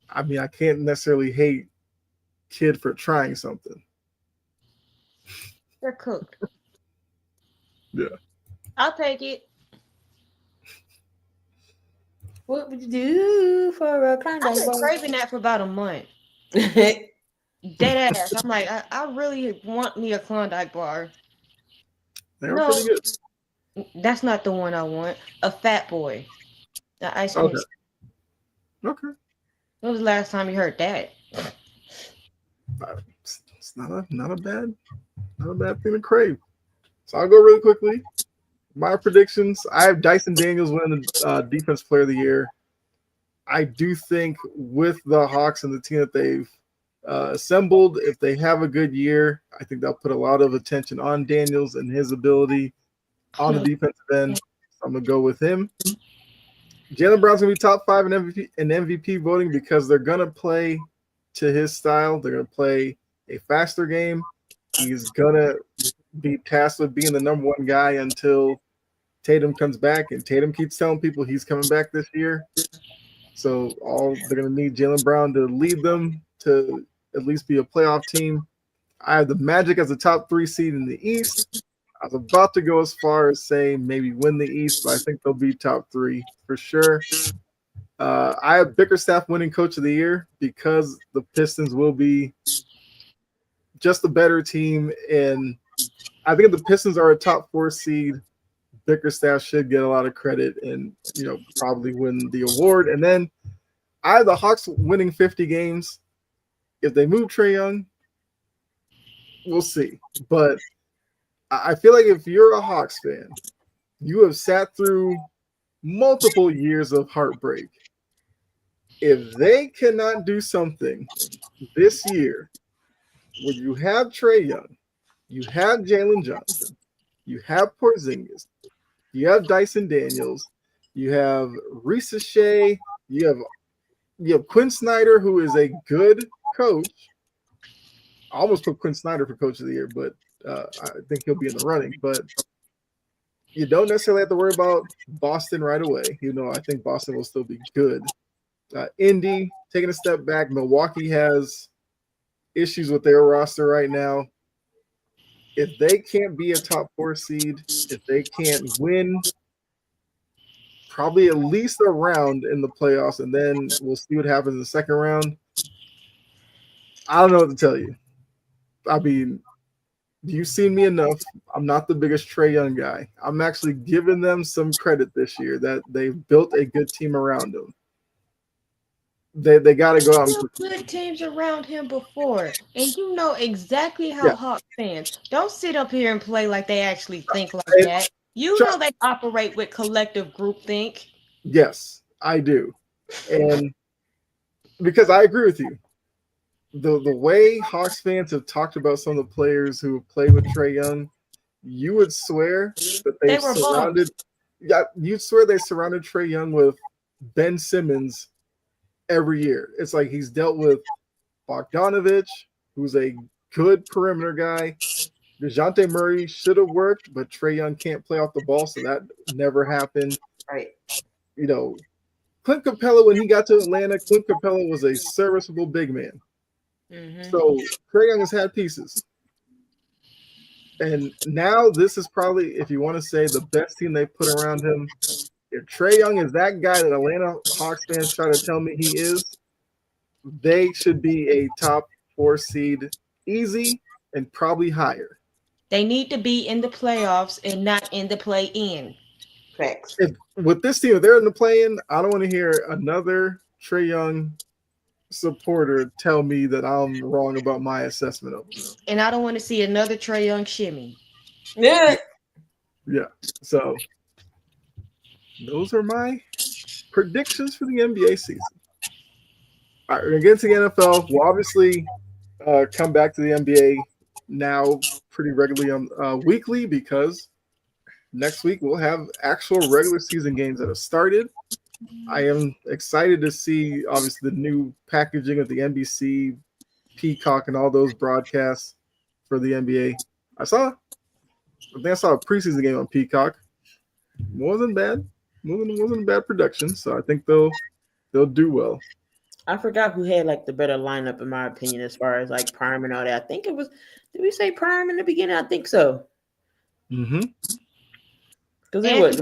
I mean, I can't necessarily hate Kid for trying something. They're cooked. Yeah. I'll take it. What would you do for a Klondike I've been bar? craving that for about a month. Dead ass. I'm like, I really want me a Klondike bar. They were pretty good. That's not the one I want. A Fat Boy. The ice cream. Okay. When was the last time you heard that? It's not a bad thing to crave. So I'll go really quickly. My predictions: I have Dyson Daniels winning the Defense Player of the Year. I do think with the Hawks and the team that they've assembled, if they have a good year, I think they'll put a lot of attention on Daniels and his ability on the defensive end. So I'm gonna go with him. Jaylen Brown's gonna be top 5 in MVP voting because they're gonna play to his style. They're gonna play a faster game. He's gonna be tasked with being the number 1 guy until Tatum comes back, and Tatum keeps telling people he's coming back this year. So they're gonna need Jaylen Brown to lead them to at least be a playoff team. I have the Magic as a top 3 seed in the East. I was about to go as far as saying maybe win the East, but I think they'll be top 3 for sure. I have Bickerstaff winning Coach of the Year because the Pistons will be just a better team, and I think if the Pistons are a top 4 seed, Bickerstaff should get a lot of credit and probably win the award. And then I have the Hawks winning 50 games. If they move Trae Young, we'll see. But I feel like if you're a Hawks fan, you have sat through multiple years of heartbreak. If they cannot do something this year where you have Trae Young, you have Jalen Johnson, you have Porzingis, you have Dyson Daniels, you have Risa Shea, you have Quinn Snyder, who is a good coach. I almost put Quinn Snyder for Coach of the Year, but I think he'll be in the running. But you don't necessarily have to worry about Boston right away, even though I think Boston will still be good. Indy taking a step back. Milwaukee has issues with their roster right now. If they can't be a top 4 seed, if they can't win probably at least a round in the playoffs, and then we'll see what happens in the second round, I don't know what to tell you. I mean, you've seen me enough. I'm not the biggest Trae Young guy. I'm actually giving them some credit this year that they've built a good team around him. They got to go out and good teams around him before, and you know exactly how Hawks fans don't sit up here and play like they actually think like that. You know they operate with collective groupthink. Yes, I do, and because I agree with you. The way Hawks fans have talked about some of the players who have played with Trae Young, you would swear that they were surrounded. Yeah, you'd swear they surrounded Trae Young with Ben Simmons every year. It's like he's dealt with Bogdanovich, who's a good perimeter guy. DeJounte Murray should have worked, but Trae Young can't play off the ball, so that never happened. Right. Clint Capella, when he got to Atlanta, Clint Capella was a serviceable big man. Mm-hmm. So Trae Young has had pieces. And now this is probably, if you want to say, the best team they put around him. If Trae Young is that guy that Atlanta Hawks fans try to tell me he is, they should be a top 4 seed easy and probably higher. They need to be in the playoffs and not in the play-in. Facts. With this team, if they're in the play-in, I don't want to hear another Trae Young supporter tell me that I'm wrong about my assessment of him. And I don't want to see another Trae Young shimmy. Yeah. Yeah. So those are my predictions for the NBA season. All right, against the NFL, we'll obviously come back to the NBA now pretty regularly on weekly because next week we'll have actual regular season games that have started. I am excited to see obviously the new packaging of the NBC, Peacock, and all those broadcasts for the NBA. I think I saw a preseason game on Peacock. Wasn't bad. Wasn't a bad production. So I think they'll do well. I forgot who had like the better lineup in my opinion as far as like Prime and all that. I think it was. Did we say Prime in the beginning? I think so. Mm-hmm. Because it was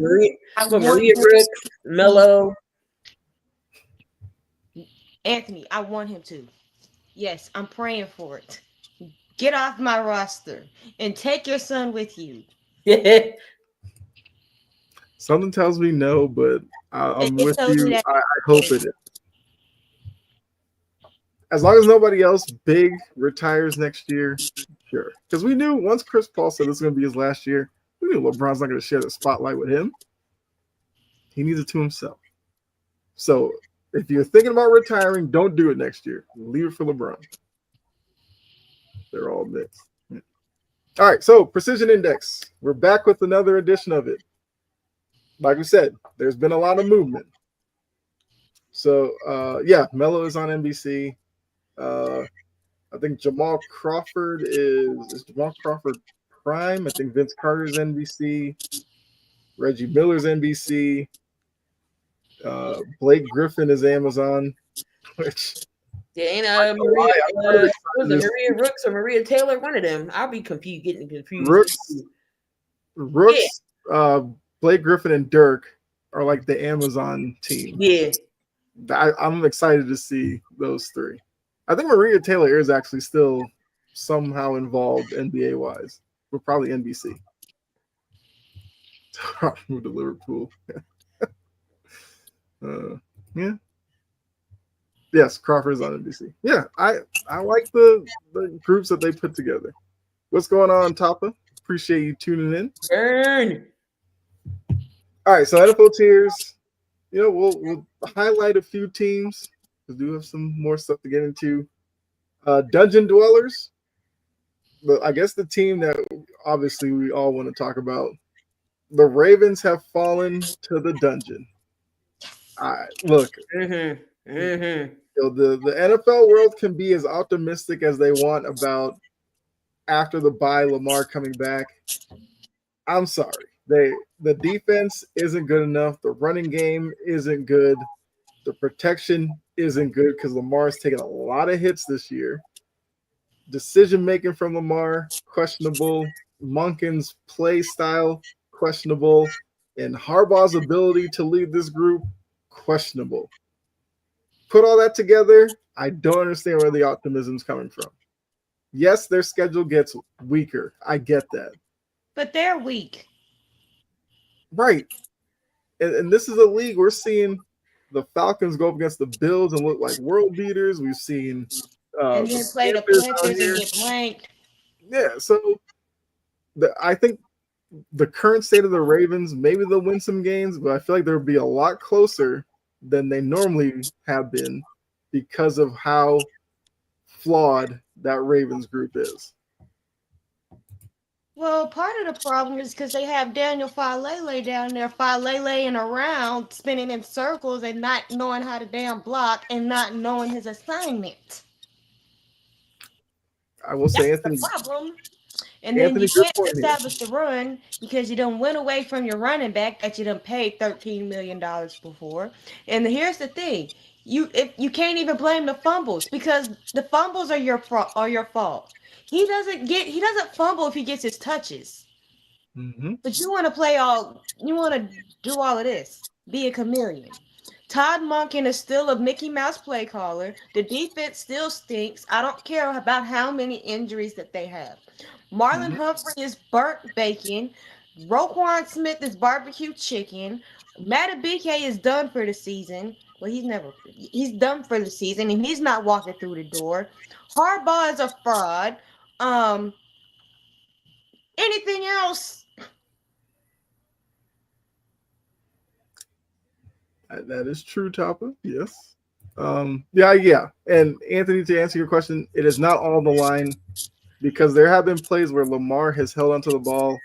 Anthony, Maria Brooks, Melo. Anthony, I want him to. Yes, I'm praying for it. Get off my roster and take your son with you. Something tells me no, but I'm It with tells me you. that I hope it is. As long as nobody else big retires next year, sure. Because we knew once Chris Paul said this is going to be his last year, we knew LeBron's not going to share the spotlight with him. He needs it to himself. So if you're thinking about retiring, don't do it next year. Leave it for LeBron. They're all mixed. Yeah. All right, so Precision Index. We're back with another edition of it. Like we said, there's been a lot of movement. So, Melo is on NBC. I think Jamal Crawford is Jamal Crawford Prime. I think Vince Carter's NBC. Reggie Miller's NBC. Blake Griffin is Amazon. Which Ain't Maria Rooks or Maria Taylor? One of them. I'll be getting confused. Rooks, Blake Griffin, and Dirk are like the Amazon team. Yeah. I'm excited to see those three. I think Maria Taylor is actually still somehow involved NBA wise. We're probably NBC. Move to Liverpool. Yeah. Yes, Crawford's on NBC. Yeah, I like the groups that they put together. What's going on, Tapa? Appreciate you tuning in. Burn. All right, so NFL tiers. We'll highlight a few teams. We do have some more stuff to get into. Dungeon Dwellers. But I guess the team that obviously we all want to talk about. The Ravens have fallen to the dungeon. Look. The NFL world can be as optimistic as they want about after the bye Lamar coming back. I'm sorry. The defense isn't good enough. The running game isn't good. The protection isn't good because Lamar's taken a lot of hits this year. Decision making from Lamar, questionable. Monken's play style, questionable. And Harbaugh's ability to lead this group, questionable. Put all that together, I don't understand where the optimism's coming from. Yes, their schedule gets weaker. I get that. But they're weak. Right. And this is a league we're seeing the Falcons go up against the Bills and look like world beaters. We've seen and then play the Panthers and get blanked. Yeah, so I think the current state of the Ravens, maybe they'll win some games, but I feel like they'll be a lot closer than they normally have been because of how flawed that Ravens group is. Well, part of the problem is because they have Daniel Falele down there, Faleleing around, spinning in circles and not knowing how to damn block and not knowing his assignment. I will say, That's Anthony. The problem. And then you can't establish the run because you done went away from your running back that you done paid $13 million before. And here's the thing. You can't even blame the fumbles because the fumbles are your fault. He doesn't fumble if he gets his touches. Mm-hmm. But you want to do all of this. Be a chameleon. Todd Monken is still a Mickey Mouse play caller. The defense still stinks. I don't care about how many injuries that they have. Marlon Mhm. Humphrey is burnt bacon. Roquan Smith is barbecue chicken. Matabike is done for the season. Well, he's done for the season and he's not walking through the door. Harbaugh is a fraud. Um, anything else? That is true, Tapa. Yes. Yeah. And Anthony, to answer your question, it is not all on the line because there have been plays where Lamar has held onto the ball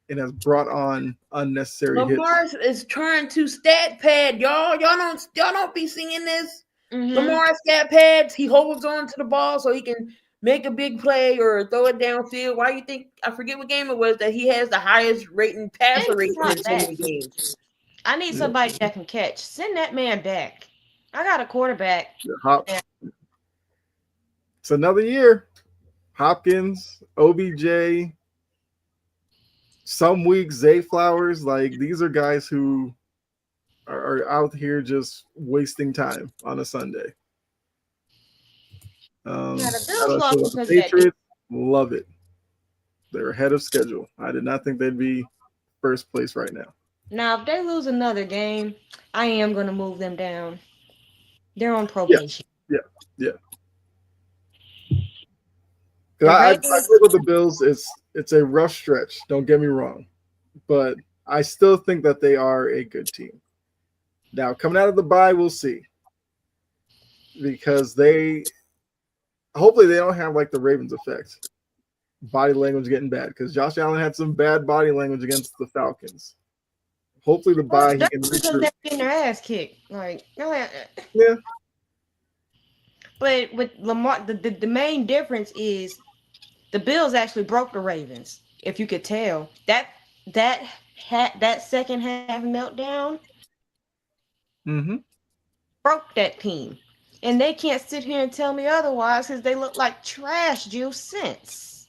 and has brought on unnecessary hits. Lamar is trying to stat pad, y'all. Y'all don't be seeing this. Mm-hmm. Lamar stat pads. He holds on to the ball so he can make a big play or throw it downfield. Why you think? I forget what game it was that he has the highest rating passer rating in so many games. I need somebody that can catch. Send that man back. I got a quarterback. It's another year. Hopkins, OBJ, some weeks Zay Flowers. Like these are guys who are out here just wasting time on a Sunday. The Bills lost the because of that. Patriots love it. They're ahead of schedule. I did not think they'd be first place right now. Now, if they lose another game, I am going to move them down. They're on probation. Yeah. I think with the Bills, it's a rough stretch. Don't get me wrong, but I still think that they are a good team. Now, coming out of the bye, we'll see, because hopefully they don't have like the Ravens effect, body language getting bad. Because Josh Allen had some bad body language against the Falcons. Hopefully the bye he can because they're getting their ass kicked. Yeah. But with Lamar, the main difference is the Bills actually broke the Ravens. If you could tell that second half meltdown broke that team, and they can't sit here and tell me otherwise because they look like trash juice since.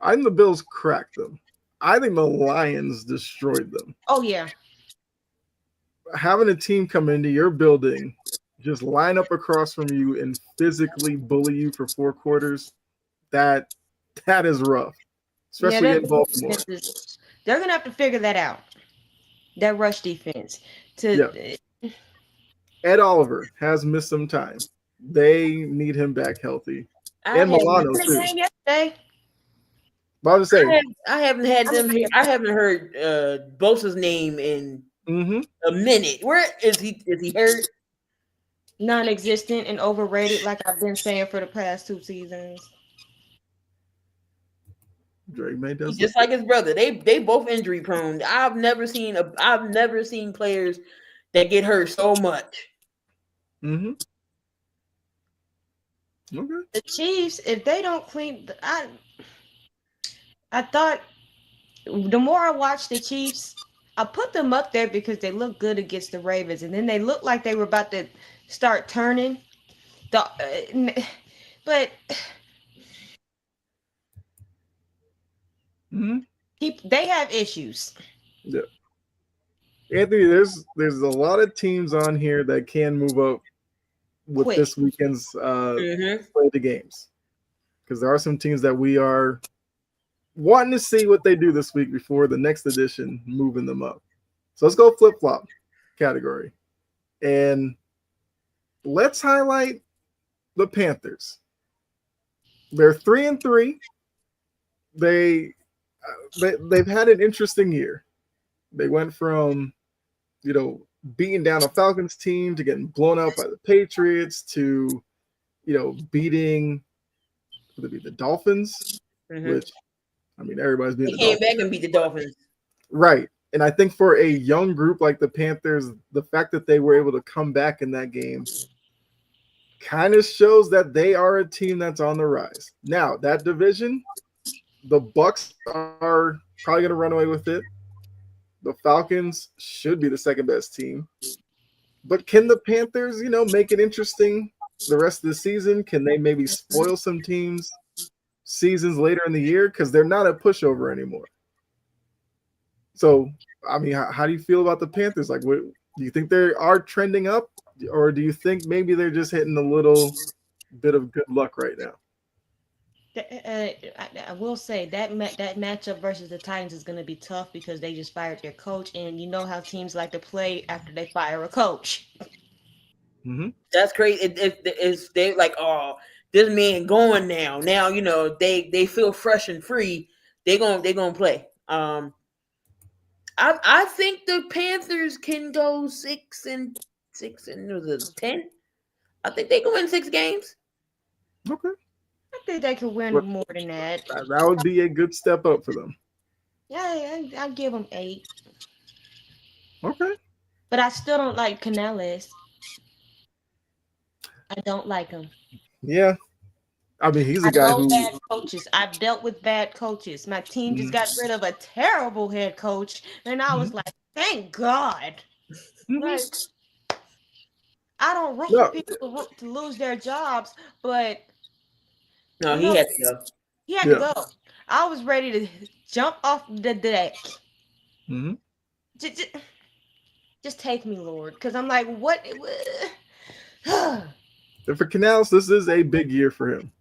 I think the Bills cracked them. I think the Lions destroyed them. Oh yeah. Having a team come into your building, just line up across from you and physically bully you for 4 quarters, that is rough, especially in Baltimore. They're gonna have to figure that out. That rush defense. Ed Oliver has missed some time. They need him back healthy, and Milano too. Yesterday. But I was saying, I haven't had them here. I haven't heard Bosa's name in a minute. Where is he? Is he hurt? Non-existent and overrated, like I've been saying for the past 2 seasons. Drake May does just like his brother. They both injury prone. I've never seen players that get hurt so much. Okay. The Chiefs, if they don't clean, I thought the more I watch the Chiefs, I put them up there because they look good against the Ravens, and then they looked like they were about to start turning. But they have issues. Yeah, Anthony, there's a lot of teams on here that can move up with this weekend's play the games, because there are some teams that we are wanting to see what they do this week before the next edition, moving them up. So let's go flip-flop category. And let's highlight the Panthers. They're 3-3. They've had an interesting year. They went from, beating down a Falcons team to getting blown out by the Patriots to, beating the Dolphins, which, everybody's beating the Dolphins. They came back and beat the Dolphins. Right. And I think for a young group like the Panthers, the fact that they were able to come back in that game kind of shows that they are a team that's on the rise. Now, that division, the Bucs are probably going to run away with it. The Falcons should be the second best team. But can the Panthers, make it interesting the rest of the season? Can they maybe spoil some teams seasons later in the year? Because they're not a pushover anymore. So, how do you feel about the Panthers? Like, do you think they are trending up? Or do you think maybe they're just hitting a little bit of good luck right now? I will say that matchup versus the Titans is going to be tough because they just fired their coach, and you know how teams like to play after they fire a coach. Mm-hmm. That's crazy. It's they like, oh, this man going now. Now they feel fresh and free. They gonna play. I think the Panthers can go 6-6 and was it 10? I think they can win 6 games. Okay. I think they could win But more than that. that would be a good step up for them. Yeah, I'll give them 8. Okay. But I still don't like Canales. I don't like him. Yeah. I mean, he's I a guy know who. bad coaches. I've dealt with bad coaches. My team just Mhm. got rid of a terrible head coach, and I was like, "Thank God!" Mhm. Like, I don't root for No. people to lose their jobs, but No, you he know, had to go. he had to Yeah. go. I was ready to jump off the deck. Mm-hmm. Just take me, Lord, because I'm like, what? And for Canals, this is a big year for him.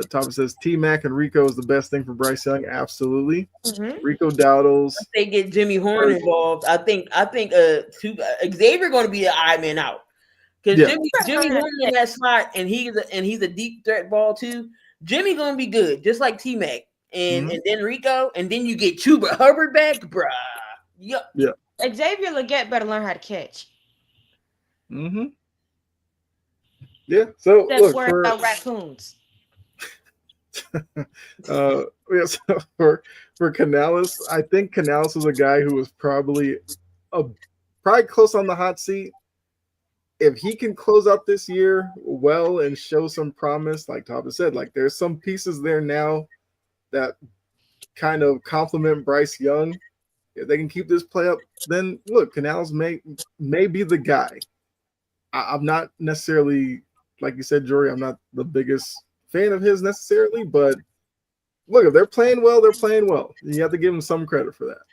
Thomas says T Mac and Rico is the best thing for Bryce Young. Absolutely. Mhm. Rico Dowdles. They get Jimmy Horn involved. I think Xavier going to be the eye man out because Yeah. Jimmy Horn in that slot, and he's a deep threat ball too. Jimmy going to be good, just like T Mac, and Mhm. and then Rico, and then you get Chuba Hubbard back, bruh. Yup. Yeah. Xavier Legette better learn how to catch. Mm-hmm. Yeah. So That's look worry about raccoons. yeah, so for Canales, I think Canales was a guy who was probably close on the hot seat. If he can close out this year well and show some promise, like Thomas said, like there's some pieces there now that kind of complement Bryce Young. If they can keep this play up, then look, Canales may be the guy. I'm not necessarily, like you said, Jory, I'm not the biggest fan of his necessarily, but look, if they're playing well, they're playing well. You have to give them some credit for that,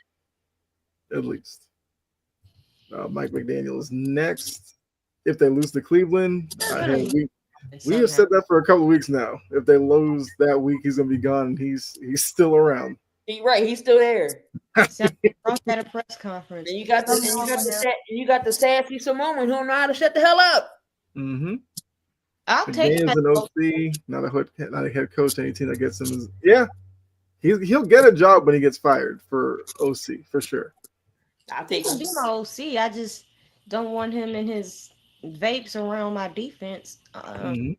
at least. Mike McDaniel is next. If they lose to Cleveland, we have said that for a couple of weeks now. If they lose that week, he's gonna be gone. He's still around. He's still there. Drunk at a press conference. And you got the sassy Samoan who don't know how to shut the hell up. Mm-hmm. I'll take McDaniel's that. an OC, not a head coach. Any team that gets him is he'll get a job when he gets fired for OC for sure. I'll take him. Be my OC. I just don't want him and his vapes around my defense. Mm-hmm.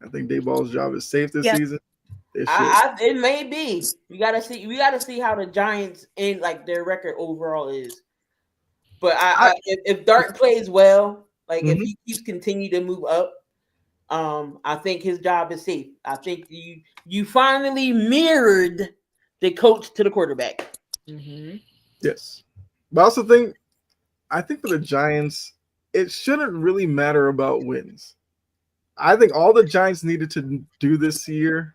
I think Dayball's job is safe this season. It may be. We gotta see how the Giants in like their record overall is. But if Dart plays well, like if he keeps continue to move up, I think his job is safe. I think you finally mirrored the coach to the quarterback. Mm-hmm. Yes, but I also think for the Giants, it shouldn't really matter about wins. I think all the Giants needed to do this year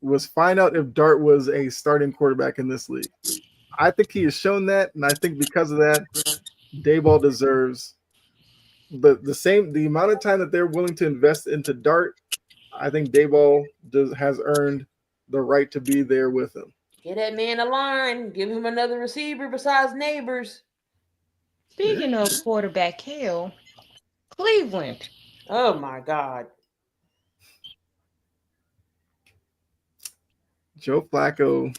was find out if Dart was a starting quarterback in this league. I think he has shown that, and I think because of that, Dayball deserves the amount of time that they're willing to invest into Dart. I think Dayball has earned the right to be there with him. Get that man a line. Give him another receiver besides Neighbors. Speaking of quarterback hell, Cleveland. Oh my God. Joe Flacco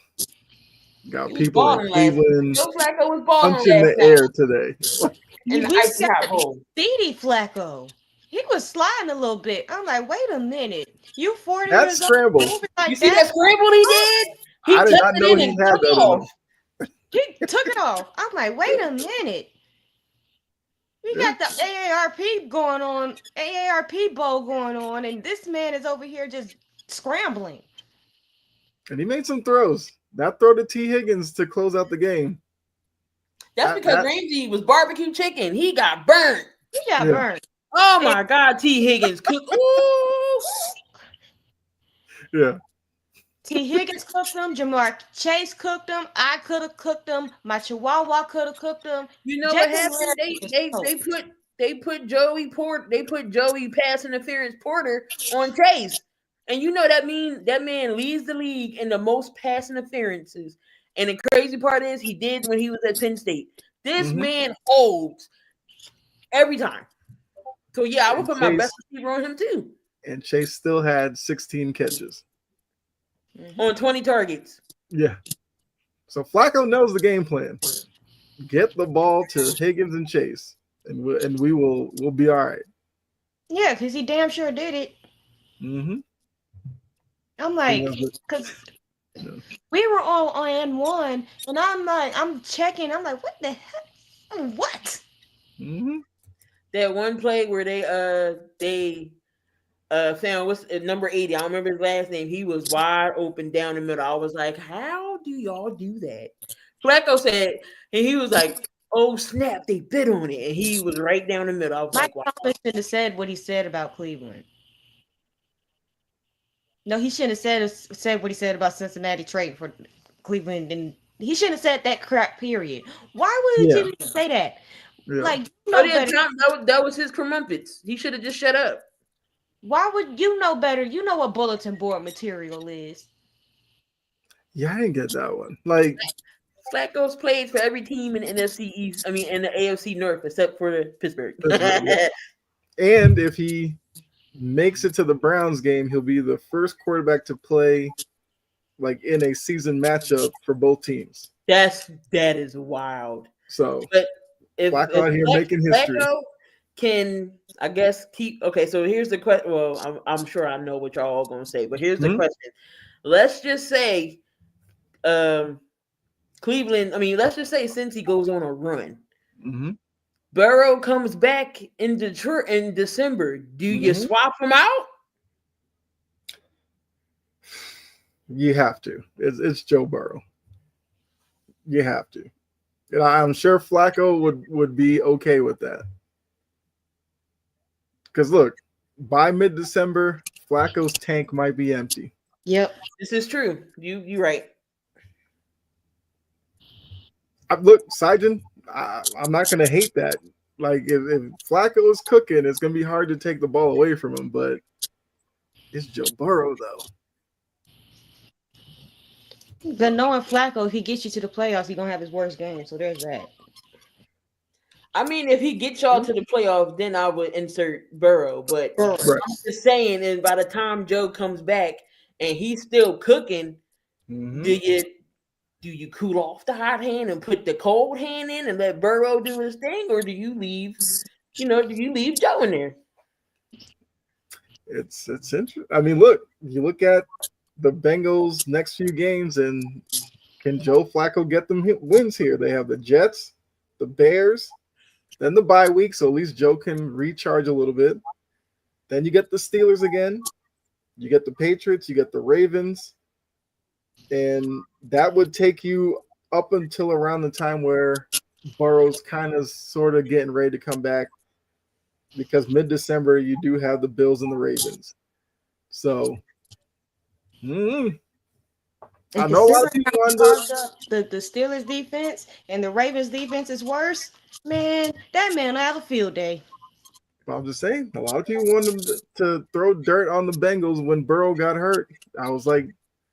got people in Cleveland Joe Flacco was balling punching the air today. In the icy hot bowl. Speedy Flacco. He was sliding a little bit. I'm like, wait a minute. You 40 that years scramble. old. Like you see that scramble he did? I did not know he had that. He took it off. I'm like, wait a minute. We got the AARP going on, AARP bowl going on, and this man is over here just scrambling. And he made some throws. That throw to T. Higgins to close out the game. That's because Ramsey was barbecue chicken. He got burnt. He got burnt. Oh my God, T. Higgins cooked. Ooh. Yeah. T. Higgins cooked them. Jamar Chase cooked them. I could have cooked them. My Chihuahua could have cooked them. You know what happened? They put Joey pass interference Porter on Chase. And you know that man leads the league in the most pass interferences. And the crazy part is he did when he was at Penn State. This man holds every time. So yeah, I would put my best receiver on him too. And Chase still had 16 catches on 20 targets. Yeah. So Flacco knows the game plan. Get the ball to Higgins and Chase, and we'll be all right. Yeah, because he damn sure did it. Mm-hmm. I'm like, because we were all on one, and I'm checking. I'm like, what the heck? What? Mm-hmm. That one play where they found what's number 80. I don't remember his last name. He was wide open down the middle. I was like, how do y'all do that? Flacco said, and he was like, oh snap, they bit on it, and he was right down the middle. I was Mike like, wow. should have said what he said about Cleveland. No, he shouldn't have said what he said about Cincinnati trading for Cleveland, and he shouldn't have said that crap. Period. Why would you say that? Yeah. Like, that was his crumpets. He should have just shut up. Why would you know better? You know what bulletin board material is. Yeah, I didn't get that one. Like, Flacco's played for every team in the NFC East. I mean, in the AFC North, except for the Pittsburgh. Yeah. And if he makes it to the Browns game, he'll be the first quarterback to play like in a season matchup for both teams. That is wild. So, but if Flacco out here making history. Flacco can, I guess, keep. Okay, so here's the question. Well, I'm sure I know what y'all all gonna say, but here's the question. Let's just say, Cleveland. I mean, let's just say since he goes on a run, Burrow comes back in Detroit in December. Do you swap him out? You have to. It's Joe Burrow. You have to. And I'm sure Flacco would be okay with that. Because look, by mid-December, Flacco's tank might be empty. Yep, this is true. You're right. Look, Sijin, I'm not going to hate that. Like, if Flacco is cooking, it's going to be hard to take the ball away from him. But it's Joe Burrow, though. But knowing Flacco, if he gets you to the playoffs, he's going to have his worst game. So there's that. I mean, if he gets y'all to the playoffs, then I would insert Burrow. But I'm just saying, and by the time Joe comes back and he's still cooking, do you cool off the hot hand and put the cold hand in and let Burrow do his thing, or do you leave Joe in there? It's interesting. I mean, look, you look at the Bengals' next few games, and can Joe Flacco get them wins here? They have the Jets, the Bears, then the bye week, so at least Joe can recharge a little bit. Then you get the Steelers again. You get the Patriots. You get the Ravens. And that would take you up until around the time where Burrow's kind of sort of getting ready to come back, because mid-December you do have the Bills and the Ravens. So, I know a lot of people the Steelers defense and the Ravens defense is worse. Man, that man will have a field day. I'm just saying, a lot of people want them to throw dirt on the Bengals when Burrow got hurt. I was like,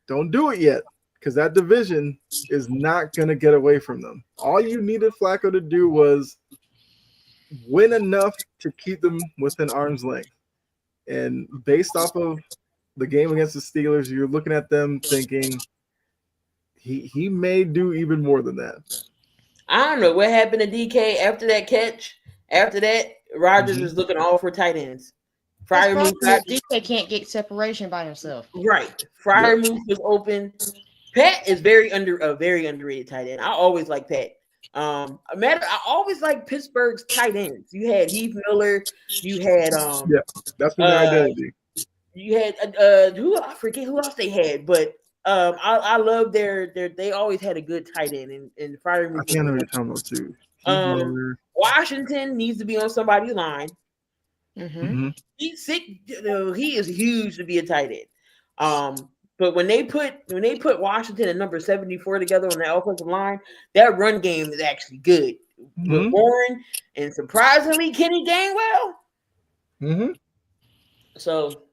don't do it yet, because that division is not going to get away from them. All you needed Flacco to do was win enough to keep them within arm's length. And based off of the game against the Steelers, you're looking at them thinking he may do even more than that. I don't know what happened to DK after that catch. After that, Rodgers was looking all for tight ends. DK can't get separation by himself. Right. Freiermuth was open. Pat is very underrated tight end. I always like Pat. I always like Pittsburgh's tight ends. You had Heath Miller. You had that's been their identity. You had I forget who else they had, but I love they always had a good tight end and Freiermuth. I can't remember talking about too. Washington needs to be on somebody's line. He's sick. He is huge to be a tight end. But when they put Washington and number 74 together on the offensive line, that run game is actually good. With Warren and surprisingly Kenny Gainwell. So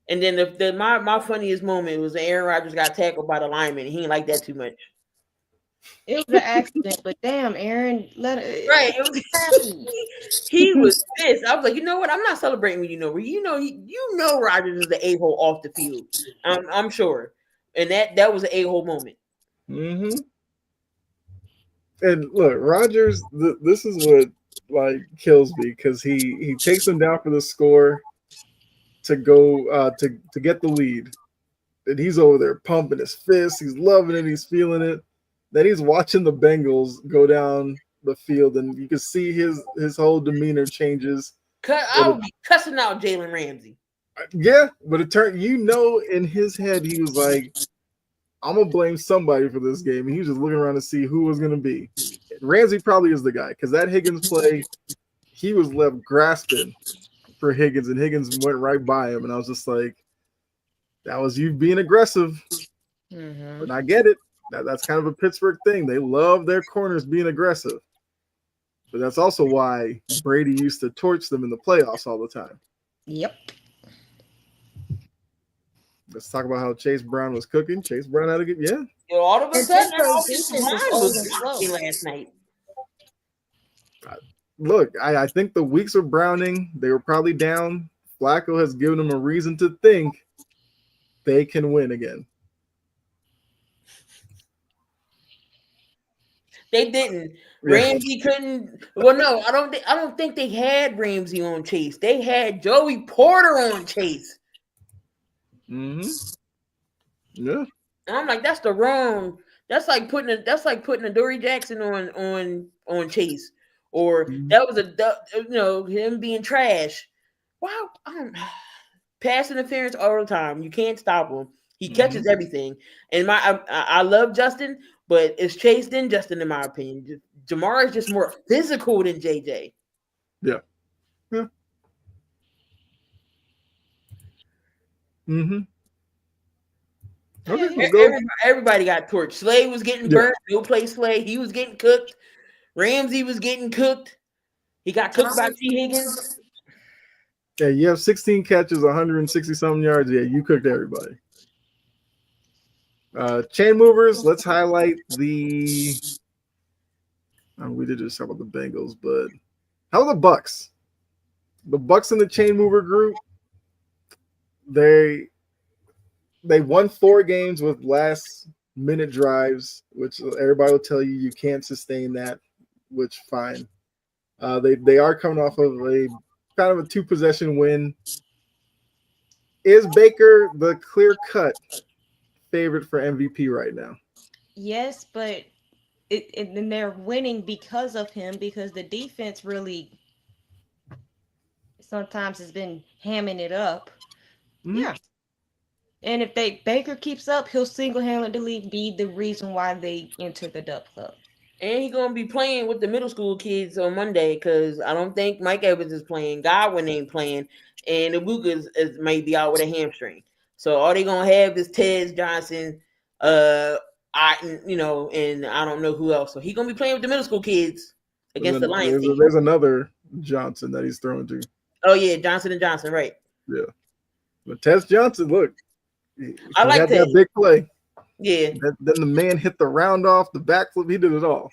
And then my funniest moment was Aaron Rodgers got tackled by the lineman. He didn't like that too much. It was an accident, but damn, Aaron, let it. Right. He was pissed. I was like, you know what? I'm not celebrating with you no more. You know Rodgers is the a-hole off the field. I'm sure. And that was an a-hole moment. Mm-hmm. And look, Rodgers, this is what like kills me because he takes him down for the score to go to get the lead. And he's over there pumping his fists. He's loving it. He's feeling it. Then he's watching the Bengals go down the field, and you can see his whole demeanor changes. I would be cussing out Jalen Ramsey. Yeah, but it turned, in his head, he was like, I'm going to blame somebody for this game. And he was just looking around to see who was going to be. Ramsey probably is the guy because that Higgins play, he was left grasping for Higgins, and Higgins went right by him. And I was just like, that was you being aggressive. Mm-hmm. And I get it. That's kind of a Pittsburgh thing. They love their corners being aggressive. But that's also why Brady used to torch them in the playoffs all the time. Yep. Let's talk about how Chase Brown was cooking. Chase Brown had a good, yeah. All of a sudden, Pittsburgh that defense offensive is line old was and slow. shocking last night. Look, I think the weeks of Browning, they were probably down. Flacco has given them a reason to think they can win again. They didn't. Yeah. Ramsey couldn't. Well, no, I don't think they had Ramsey on Chase. They had Joey Porter on Chase. Mm-hmm. Yeah. And I'm like, that's the wrong. That's like putting a Dory Jackson on Chase, or that was him being trash. Wow, pass interference all the time. You can't stop him. He catches everything. And I love Justin, but it's Chase then Justin in my opinion. Jamar is just more physical than JJ. Yeah. Yeah. Mm-hmm. Okay, everybody got torched. Slay was getting burnt. No play Slay. He was getting cooked. Ramsey was getting cooked. He got cooked by T. Higgins. Yeah, you have 16 catches, 160-something yards. Yeah, you cooked everybody. Chain movers, let's highlight the we did just talk about the Bengals, but how are the Bucks? The Bucks in the chain mover group, they won 4 games with last minute drives, which everybody will tell you can't sustain that, which fine. They are coming off of a kind of a 2-possession win. Is Baker the clear-cut favorite for MVP right now? Yes, but and they're winning because of him, because the defense really sometimes has been hamming it up. Mm-hmm. Yeah. And if Baker keeps up, he'll single-handedly be the reason why they enter the Dub Club. And he's going to be playing with the middle school kids on Monday because I don't think Mike Evans is playing. Godwin ain't playing. And Ibuka is maybe out with a hamstring. So all they're going to have is Tez Johnson, and I don't know who else. So he's going to be playing with the middle school kids against the Lions team. There's another Johnson that he's throwing to. Oh, yeah, Johnson & Johnson, right. Yeah. But Tez Johnson, look. I like that big play. Yeah. Then the man hit the round off, the backflip. He did it all.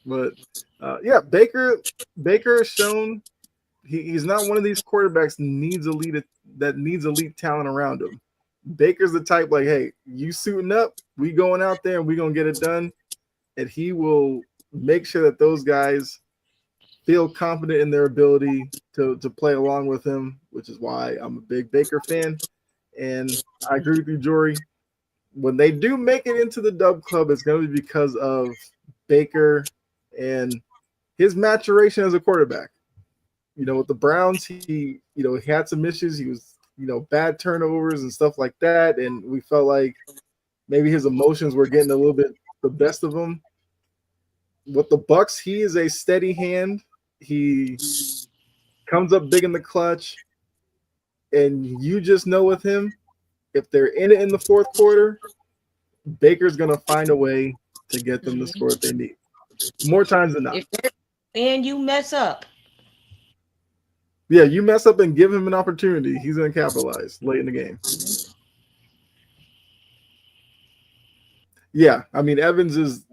But, Baker has shown he's not one of these quarterbacks that needs elite talent around him. Baker's the type like, hey, you suiting up, we going out there and we going to get it done. And he will make sure that those guys feel confident in their ability to play along with him, which is why I'm a big Baker fan. And I agree with you, Jori. When they do make it into the Dub Club, it's going to be because of Baker and his maturation as a quarterback. With the Browns, he had some issues. He was, bad turnovers and stuff like that. And we felt like maybe his emotions were getting a little bit the best of him. With the Bucks, he is a steady hand. He comes up big in the clutch. And you just know with him, if they're in it in the fourth quarter, Baker's going to find a way to get them the score that they need. More times than not. And you mess up. Yeah, you mess up and give him an opportunity, he's gonna capitalize late in the game. Yeah, I mean Evans'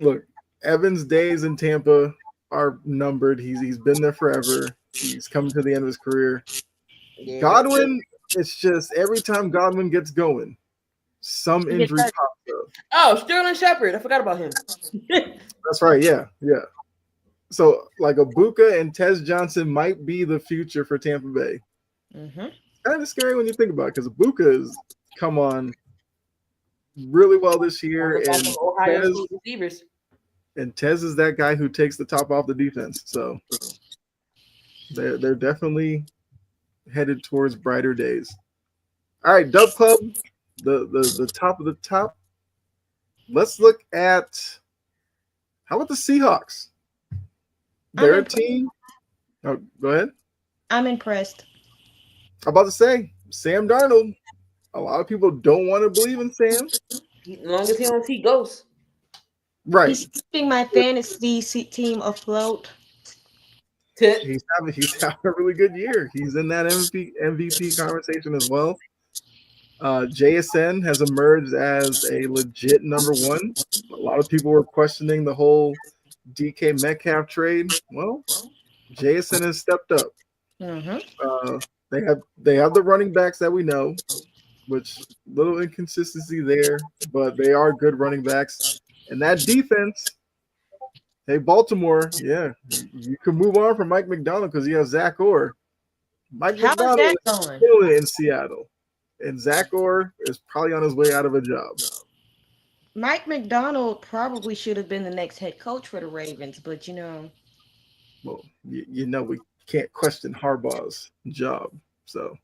days in Tampa are numbered. He's been there forever. He's coming to the end of his career. Yeah, Godwin, it's just every time Godwin gets going, some He gets injury hurt. pops up. Oh, Sterling Shepard. I forgot about him. That's right. Yeah, yeah. So like Ibuka and Tez Johnson might be the future for Tampa Bay. Mm-hmm. Kind of scary when you think about it, because Ibuka has come on really well this year, One of and the Ohio Tez, State receivers. and Tez is that guy who takes the top off the defense. So they're definitely headed towards brighter days. All right, Dub Club, the top of the top. Let's look at how about the Seahawks? They're a team. Oh, go ahead. I'm impressed. I'm about to say Sam Darnold. A lot of people don't want to believe in Sam. As long as he don't see ghosts. Right. He's keeping my fantasy team afloat. He's having a really good year. He's in that MVP conversation as well. JSN has emerged as a legit number one. A lot of people were questioning the whole DK Metcalf trade. Well, JSN has stepped up. Mm-hmm. They have the running backs that we know, which little inconsistency there, but they are good running backs. And that defense, hey, Baltimore, yeah, you can move on from Mike McDonald because you have Zach Orr. Mike How is McDonald that is going? killing it in Seattle. And Zach Orr is probably on his way out of a job. Mike McDonald probably should have been the next head coach for the Ravens, but Well, you know we can't question Harbaugh's job. So,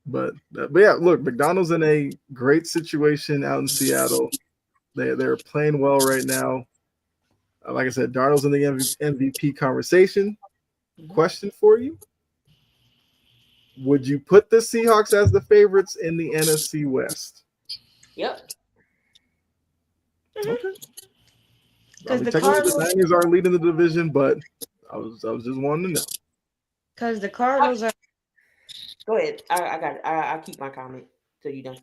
but yeah, look, McDonald's in a great situation out in Seattle. They're playing well right now. Like I said, Darnold's in the MVP conversation. Question for you: would you put the Seahawks as the favorites in the NFC West? Yep. Okay. because the Technically, Cardinals, the Niners are leading the division, but I was just wanting to know. because the Cardinals are Go ahead. I got it. I'll keep my comment till you done.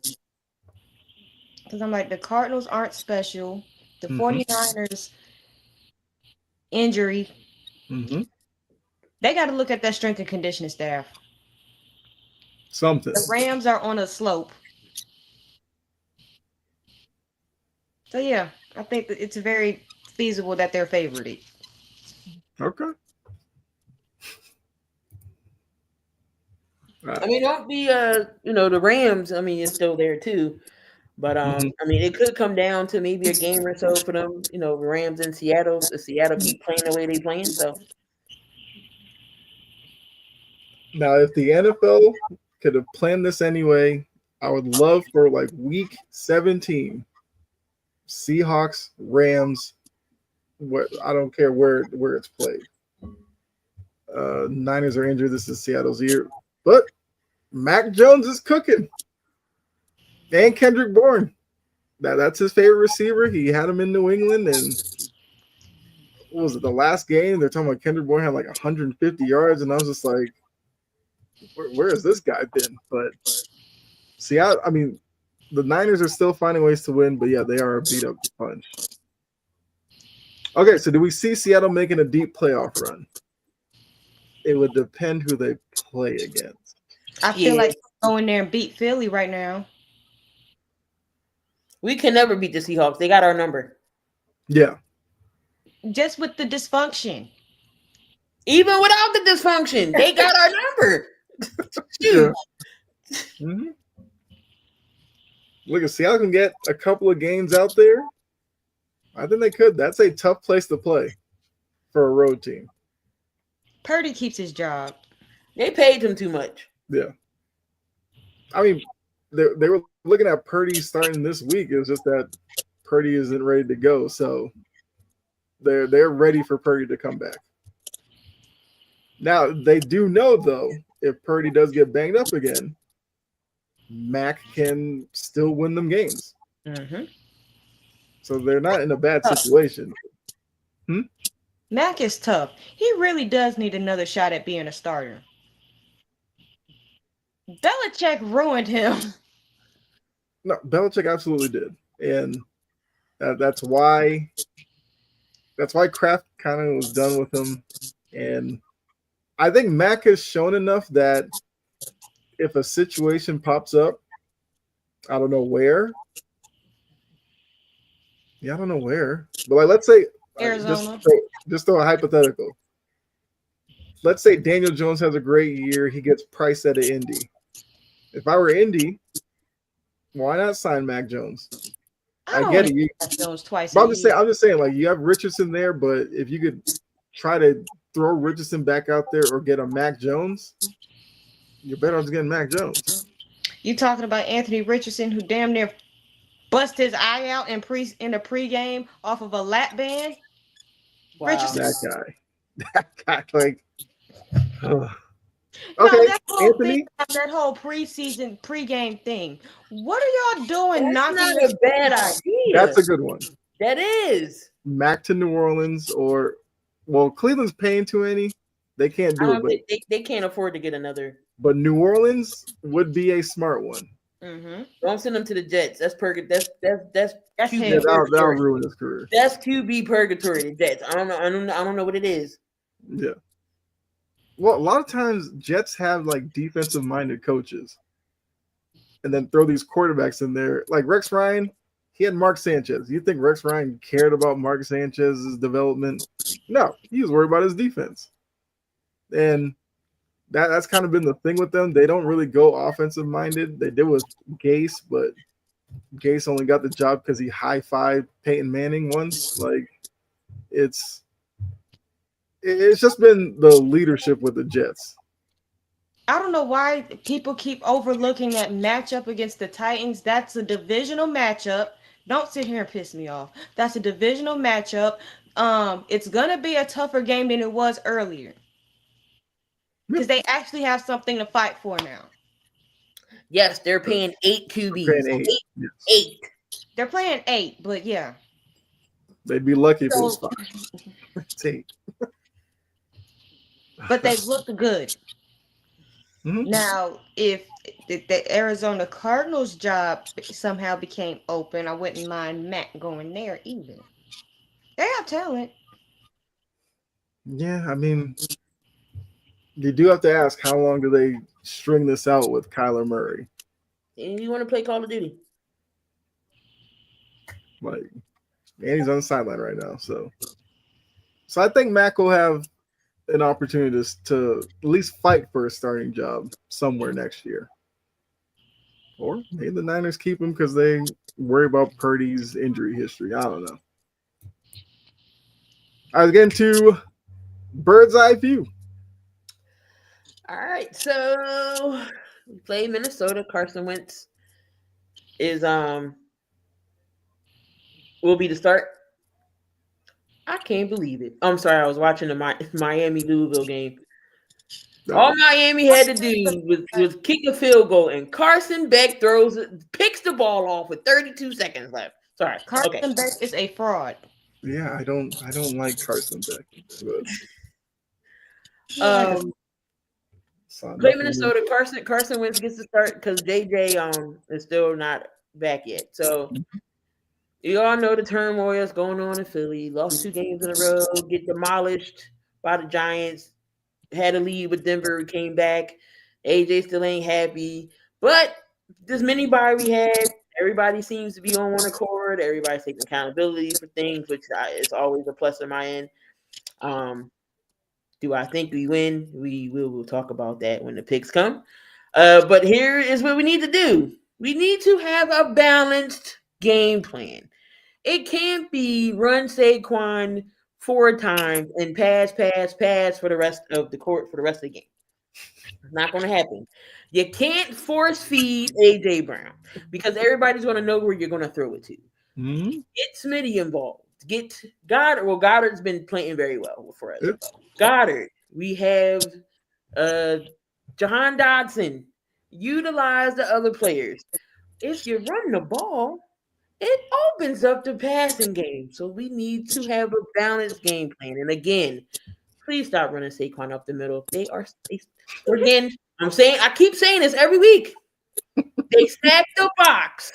because I'm like the Cardinals aren't special. The Mhm. 49ers injury, Mm-hmm. they got to look at that strength and conditioning staff. Something. The Rams are on a slope. So yeah, I think that it's very feasible that they're favored. Okay. I mean, don't be the Rams. I mean, it's still there too. But Mhm. I mean, it could come down to maybe a game or so for them. Rams in Seattle. If Seattle keep playing the way they playing, so Now, if the NFL could have planned this anyway, I would love for like week 17, Seahawks, Rams. I don't care where it's played. Niners are injured. This is Seattle's year, but Mac Jones is cooking, and Kendrick Bourne. That's his favorite receiver. He had him in New England, and what was it, the last game? They're talking about Kendrick Bourne had like 150 yards, and I was just like, where has this guy been? But Seattle, I mean, the Niners are still finding ways to win, but yeah, they are a beat up punch. Okay, so do we see Seattle making a deep playoff run? It would depend who they play against. I feel like go in there and beat Philly right now. we can never beat the Seahawks. They got our number. Yeah. Just with the dysfunction. Even without the dysfunction, they got our number. Yeah. Mm-hmm. Look, if Seattle can get a couple of games out there, I think they could. That's a tough place to play for a road team. Purdy keeps his job. They paid him too much. Yeah. I mean, they were looking at Purdy starting this week. It was just that Purdy isn't ready to go. So they're ready for Purdy to come back. Now, they do know, though, if Purdy does get banged up again, Mac can still win them games. Mm-hmm. So they're not in a bad situation. Mac is tough. He really does need another shot at being a starter. Belichick ruined him. No, Belichick absolutely did, and that's why Kraft kind of was done with him. And I think Mac has shown enough that if a situation pops up, I don't know where. Yeah, I don't know where, but like, let's say Arizona. just throw a hypothetical. Let's say Daniel Jones has a great year. He gets priced at an Indy. If I were Indy, why not sign Mac Jones? I don't get want it. Mac Jones twice But a I'm just year. saying, like, you have Richardson there, but if you could try to throw Richardson back out there or get a Mac Jones, you're better off just getting Mac Jones. You talking about Anthony Richardson, who damn near bust his eye out in the pregame off of a lap band? Wow. Richardson. That guy, like, ugh. No, Okay, that whole thing, Anthony. that whole preseason pregame thing. What are y'all doing? That's Knocking not a bad idea. That's a good one. That is. Mac to New Orleans, or well, Cleveland's paying too many. They can't do it, but they can't afford to get another. but New Orleans would be a smart one. Mm-hmm. Don't send them to the Jets. That's QB That's Yeah, hell. that'll ruin his career. That's QB purgatory. The Jets. I don't know what it is. Yeah. Well, a lot of times Jets have like defensive minded coaches and then throw these quarterbacks in there. Like Rex Ryan, he had Mark Sanchez. You think Rex Ryan cared about Mark Sanchez's development? No, he was worried about his defense. And that's kind of been the thing with them. They don't really go offensive minded. They did with Gase, but Gase only got the job because he high-fived Peyton Manning once. Like, it's just been the leadership with the Jets. I don't know why people keep overlooking that matchup against the Titans. That's a divisional matchup. Don't sit here and piss me off. That's a divisional matchup. It's gonna be a tougher game than it was earlier because they actually have something to fight for now. Yes, they're paying 8 QBs. Paying 8. Yes. 8. They're playing 8, but yeah. They'd be lucky if it was 5. It's 8. But they look good. Mm-hmm. Now, if the Arizona Cardinals job somehow became open, I wouldn't mind Matt going there either. They have talent. Yeah, I mean, you do have to ask, how long do they string this out with Kyler Murray? And you want to play Call of Duty? Like, and he's on the sideline right now, so I think Mac will have an opportunity to at least fight for a starting job somewhere next year. Or maybe the Niners keep him because they worry about Purdy's injury history. I don't know. I was getting to bird's eye view. All right, so we play Minnesota. Carson Wentz is will be the start. I can't believe it. I'm sorry, I was watching the Miami Louisville game. All Miami had to do was kick a field goal, and Carson Beck picks the ball off with 32 seconds left. Sorry, Carson Beck is a fraud. Yeah, I don't like Carson Beck. But, play Minnesota. Carson Wentz gets to start because JJ is still not back yet. So you all know the turmoil that's going on in Philly. Lost 2 games in a row, get demolished by the Giants. Had a lead with Denver, came back. AJ still ain't happy. But this mini bye we had, everybody seems to be on one accord. Everybody's taking accountability for things, which is always a plus on my end. Do I think we win? We will talk about that when the picks come. But here is what we need to do. We need to have a balanced game plan. It can't be run Saquon 4 times and pass for the rest of the court for the rest of the game. It's not going to happen. You can't force feed AJ Brown because everybody's going to know where you're going to throw it to. Mm-hmm. Get Smitty involved. Get Goddard. Well, Goddard's been playing very well for us. Yep. Goddard. We have Jahan Dodson. Utilize the other players. If you run the ball, it opens up the passing game. So we need to have a balanced game plan. And again, please stop running Saquon up the middle. Again, I keep saying this every week. They stacked the box.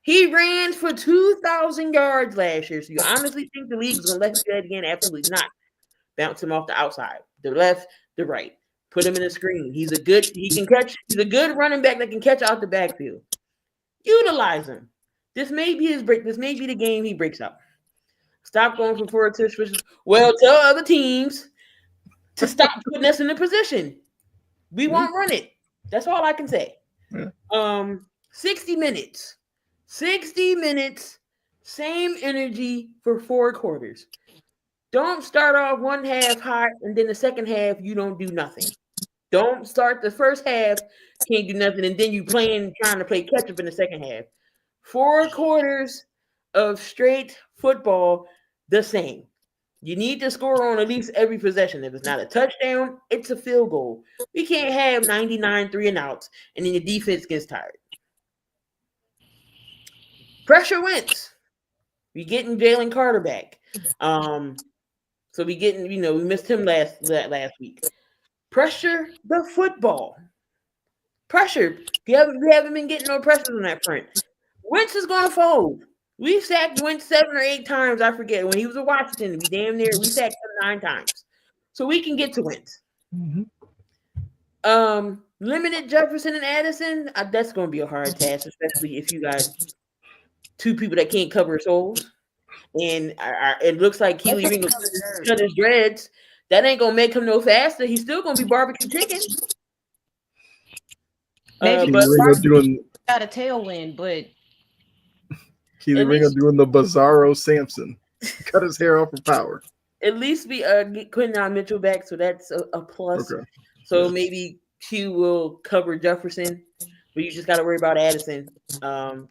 He ran for 2,000 yards last year. So you honestly think the league is going to let him do that again? Absolutely not. Bounce him off the outside, the left, the right. Put him in the screen. He can catch. He's a good running back that can catch out the backfield. Utilize him. This may be his break. This may be the game he breaks out. Stop going for forward switches. Well, tell other teams to stop putting us in a position. We won't run it. That's all I can say. 60 minutes. 60 minutes. Same energy for 4 quarters. Don't start off one half hot and then the second half you don't do nothing. Don't start the first half, can't do nothing, and then you trying to play catch up in the second half. 4 quarters of straight football, the same. You need to score on at least every possession. If it's not a touchdown, it's a field goal. We can't have 99 3-and-outs, and then your defense gets tired. Pressure wins. We getting Jalen Carter back. So we getting, we missed him last week. Pressure the football. Pressure. We haven't been getting no pressure on that front. Wentz is going to fold. We've sacked Wentz 7 or 8 times. I forget. When he was in Washington, we sacked him 9 times. So we can get to Wentz. Mm-hmm. Limited Jefferson and Addison. That's going to be a hard task, especially if you got 2 people that can't cover souls. And it looks like Keely Ringo cut his dreads. That ain't gonna make him no faster. He's still gonna be barbecue chicken. Maybe but Ringo got a tailwind, but Keely Ringo doing the Bizarro Samson, cut his hair off for power. At least we get Quinton Mitchell back, so that's a plus. Okay. So maybe Q will cover Jefferson. But you just got to worry about Addison.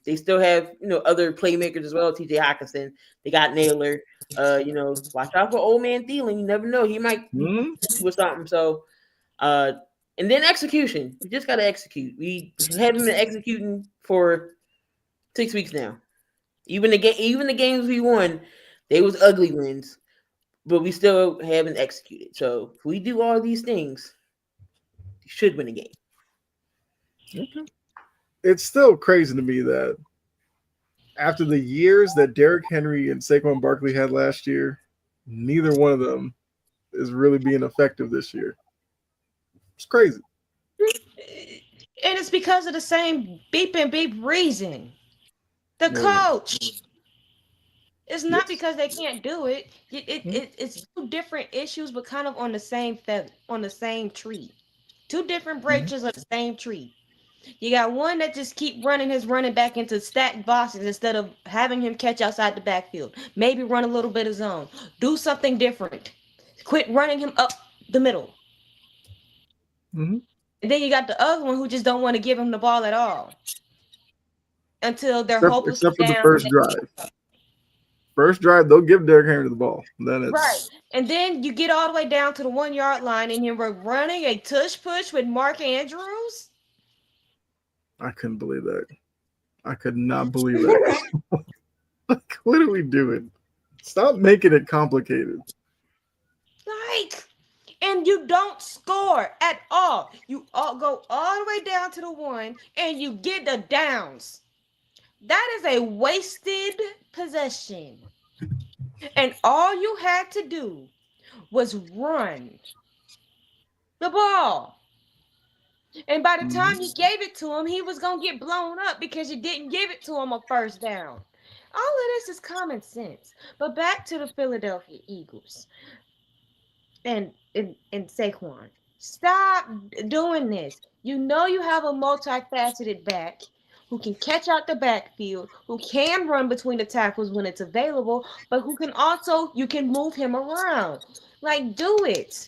They still have, other playmakers as well. T.J. Hockenson. They got Naylor. Watch out for old man Thielen. You never know. He might do something. So, and then execution. We just got to execute. We haven't been executing for 6 weeks now. Even the games we won, they was ugly wins. But we still haven't executed. So if we do all these things, we should win a game. Okay. It's still crazy to me that after the years that Derrick Henry and Saquon Barkley had last year, neither one of them is really being effective this year. It's crazy. And it's because of the same beep and beep reason. The coach. It's not because they can't do it. It's 2 different issues, but kind of on the same tree. 2 different branches of the same tree. You got one that just keep running his running back into stacked boxes instead of having him catch outside the backfield. Maybe run a little bit of zone. Do something different. Quit running him up the middle. Mm-hmm. And then you got the other one who just don't want to give him the ball at all. Until they're hopelessly except for down. The first drive. First drive, they'll give Derrick Henry the ball. Then it's right. And then you get all the way down to the 1-yard line and you're running a tush push with Mark Andrews. I couldn't believe that. I could not believe that. Like, what are we doing? Stop making it complicated. And you don't score at all. You all go all the way down to the 1 and you get the downs. That is a wasted possession. And all you had to do was run the ball. And by the time you gave it to him, he was going to get blown up because you didn't give it to him on first down. All of this is common sense. But back to the Philadelphia Eagles and Saquon. Stop doing this. You know you have a multifaceted back who can catch out the backfield, who can run between the tackles when it's available, but who can also, you can move him around. Do it.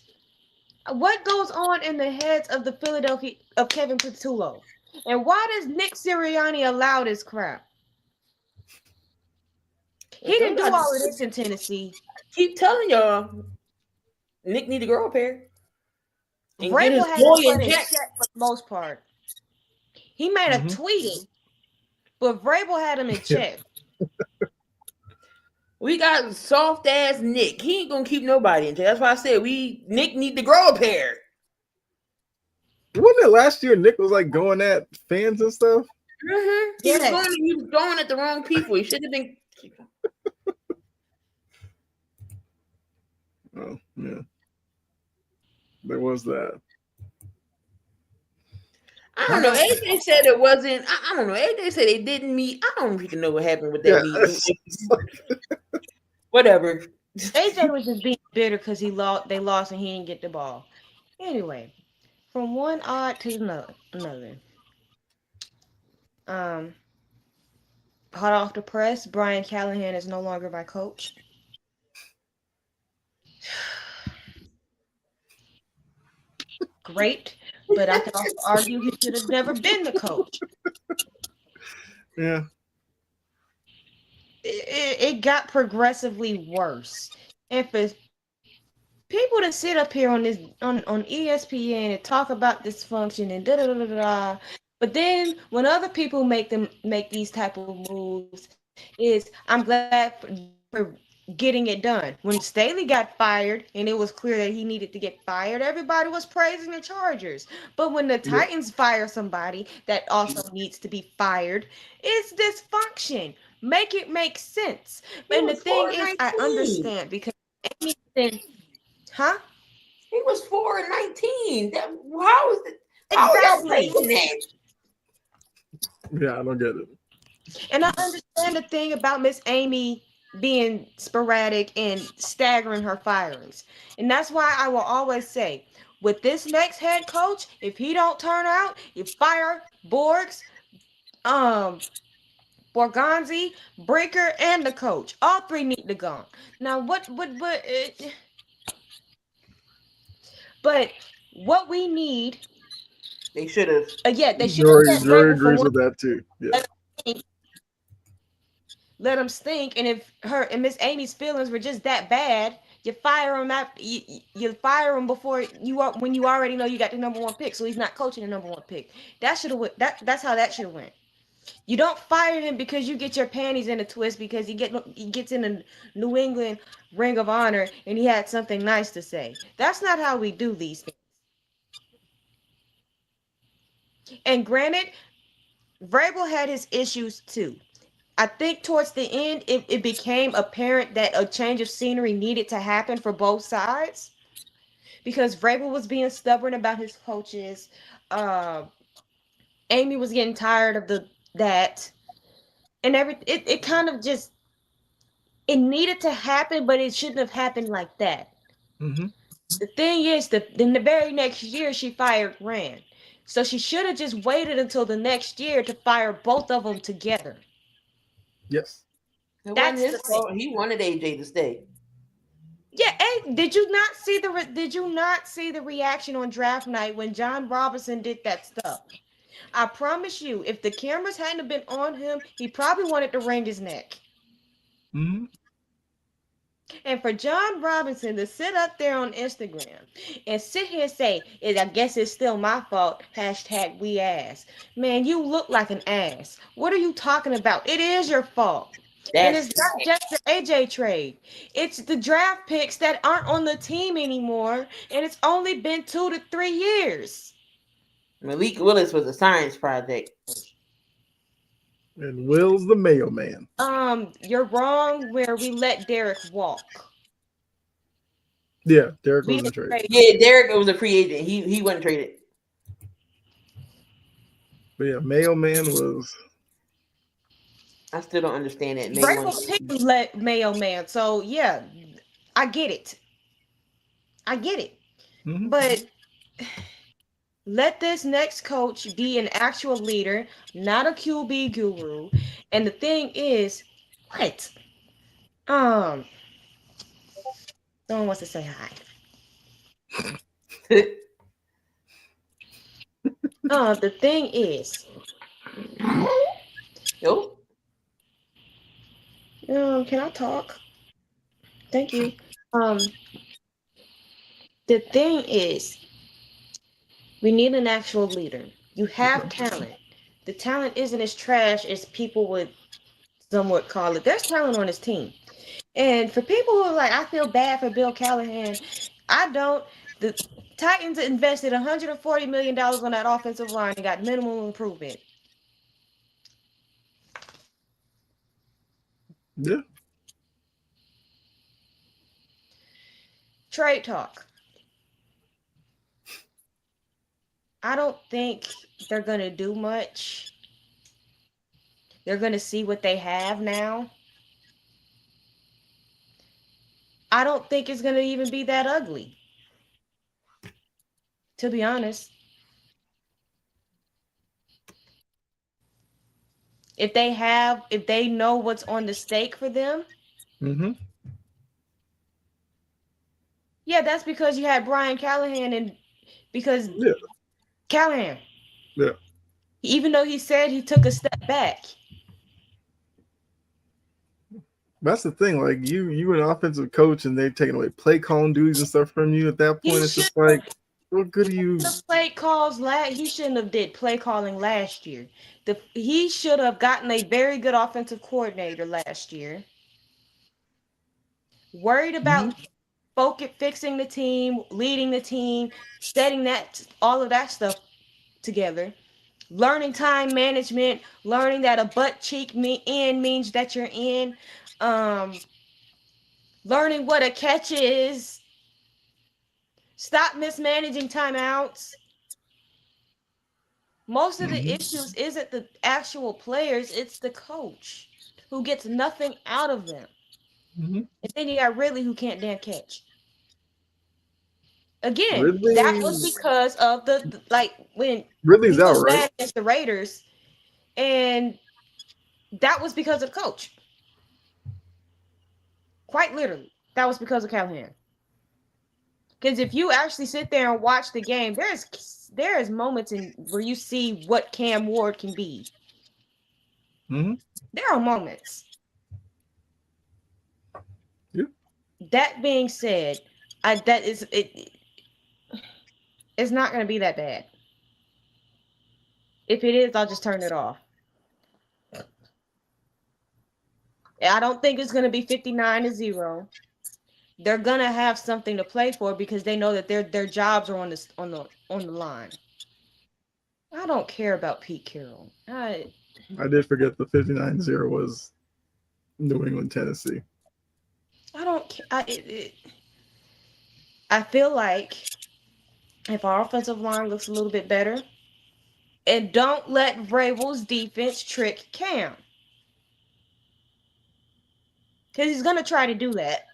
What goes on in the heads of the Philadelphia of Kevin Patullo? And why does Nick Sirianni allow this crap? He didn't do all of this in Tennessee. Keep telling y'all, Nick need to grow up here. Vrabel had to put in check for the most part. He made a tweet, but Vrabel had him in check. We got soft ass Nick. He ain't gonna keep nobody in check. That's why I said Nick need to grow a pair. Wasn't it last year Nick was like going at fans and stuff? Mm-hmm. Yes. He was going at the wrong people. He should have been. Oh, yeah. There was that. I don't know. AJ said it wasn't. I don't know. AJ said they didn't meet. I don't even know what happened with that Yeah. meeting. Whatever. AJ was just being bitter because they lost and he didn't get the ball. Anyway, from one odd to another. Um, hot off the press, Brian Callahan is no longer my coach. Great, but I can also argue he should have never been the coach. Yeah. It got progressively worse. And for people to sit up here on on ESPN and talk about dysfunction and da da da da da, but then when other people make these type of moves, is I'm glad for getting it done. When Staley got fired and it was clear that he needed to get fired, everybody was praising the Chargers. But when the Yep. Titans fire somebody that also needs to be fired, it's dysfunction. Make it make sense. He And the was thing is, I 4-19. understand because anything, huh? He was 4-19. How is it? How are y'all Exactly. playing that? Yeah, I don't get it. And I understand the thing about Miss Amy being sporadic and staggering her firings. And that's why I will always say, with this next head coach, if he don't turn out, you fire Borgs, um, Borgonzi, Breaker, and the coach. All three need to go. Now, but what we need, They should have. yeah, they should Jory, have kept Jory Vrabel for agrees one. with that too. Yeah. Let him stink, and if her and Miss Amy's feelings were just that bad, you fire him after you fire him before you are when you already know you got the number one pick, so he's not coaching the number one pick. That should have that's how that should have went. You don't fire him because you get your panties in a twist because he gets in the New England Ring of Honor and he had something nice to say. That's not how we do these things. And granted, Vrabel had his issues too. I think towards the end, it became apparent that a change of scenery needed to happen for both sides because Vrabel was being stubborn about his coaches. Uh, Amy was getting tired of that, and it kind of just it needed to happen, but it shouldn't have happened like that. Mm-hmm. The thing is that in the very next year, she fired Rand, so she should have just waited until the next year to fire both of them together. Yes. It wasn't That's his the thing. fault. He wanted AJ to stay. Yeah, hey, did you not see the reaction on draft night when John Robinson did that stuff? I promise you, if the cameras hadn't been on him, he probably wanted to wring his neck. Mm-hmm. And for John Robinson to sit up there on Instagram and sit here and say, I guess it's still my fault, hashtag we ass. Man, you look like an ass. What are you talking about? It is your fault. And That's it's not just the AJ trade. It's the draft picks that aren't on the team anymore. And it's only been 2 to 3 years. Malik Willis was a science project. And Will's the mailman. You're wrong where we let Derek walk. Yeah, Derek We wasn't didn't traded. trade Yeah, Derek was a free agent. He wasn't traded. But yeah, mailman was. I still don't understand that. Vrabel picked let Mayo Man. So yeah, I get it. I get it. Mm-hmm. But let this next coach be an actual leader, not a QB guru. And the thing is, what? Someone wants to say hi. The thing is, Nope. can I talk? Thank you. The thing is, we need an actual leader. You have talent. The talent isn't as trash as people would somewhat call it. There's talent on his team. And for people who are like, I feel bad for Bill Callahan, I don't. The Titans invested $140 million on that offensive line and got minimal improvement. Yeah. Trade talk. I don't think they're going to do much. They're going to see what they have now. I don't think it's going to even be that ugly, to be honest. If they know what's on the stake for them, Mm-hmm. yeah, that's because you had Brian Callahan and because Yeah. Callahan, Yeah. even though he said he took a step back, That's the thing. Like you an offensive coach, and they've taken away play calling duties and stuff from you. At that he point, it's should just like, what good are you? have played calls he shouldn't have did play calling last year. He should have gotten a very good offensive coordinator last year. Worried Mm-hmm. about fixing the team, leading the team, setting that all of that stuff together. Learning time management, learning that a butt cheek in means that you're in, learning what a catch is, stop mismanaging timeouts. Most of the Mm-hmm. issues isn't the actual players, it's the coach who gets nothing out of them. Mm-hmm. And then you got Ridley who can't damn catch. Again, that was Ridley's because of the like when he Ridley's out, was right? bad against the Raiders, and that was because of coach. Quite literally, that was because of Callahan. Because if you actually sit there and watch the game, there's moments in where you see what Cam Ward can be. Mm-hmm. There are moments. Yeah. That being said, that is it. It's not going to be that bad. If it is, I'll just turn it off. I don't think it's going to be 59-0. They're going to have something to play for because they know that their jobs are on the line. I don't care about Pete Carroll. I did forget the 59-0 was New England, Tennessee. I don't. I feel like if our offensive line looks a little bit better, and don't let Vrabel's defense trick Cam, because he's gonna try to do that.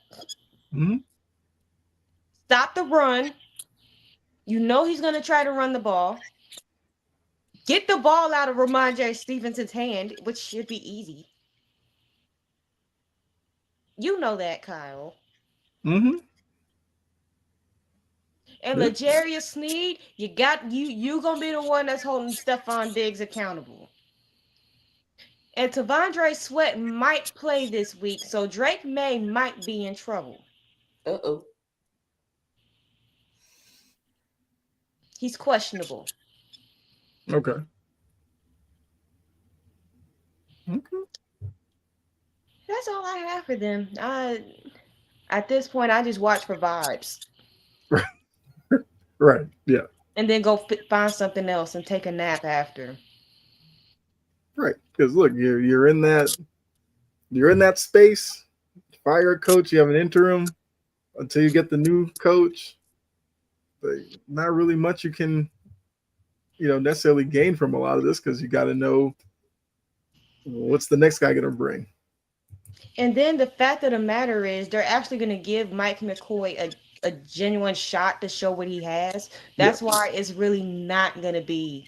Mm-hmm. Stop the run. You know he's gonna try to run the ball. Get the ball out of Ramondre Stevenson's hand, which should be easy. You know that, Kyle. Mm-hmm. And Yeah. L'Jarius Sneed, you gonna be the one that's holding Stephon Diggs accountable. And Tavondre Sweat might play this week, so Drake May might be in trouble. Uh-oh. He's questionable. Okay. Okay. That's all I have for them. At this point, I just watch for vibes. Right. Yeah. And then go find something else and take a nap after. Right. Because look, you're in that space. Fire a coach. You have an interim until you get the new coach. But not really much you can, necessarily gain from a lot of this because you got to know what's the next guy going to bring. And then the fact of the matter is, they're actually going to give Mike McCoy a genuine shot to show what he has. That's why it's really not going to be.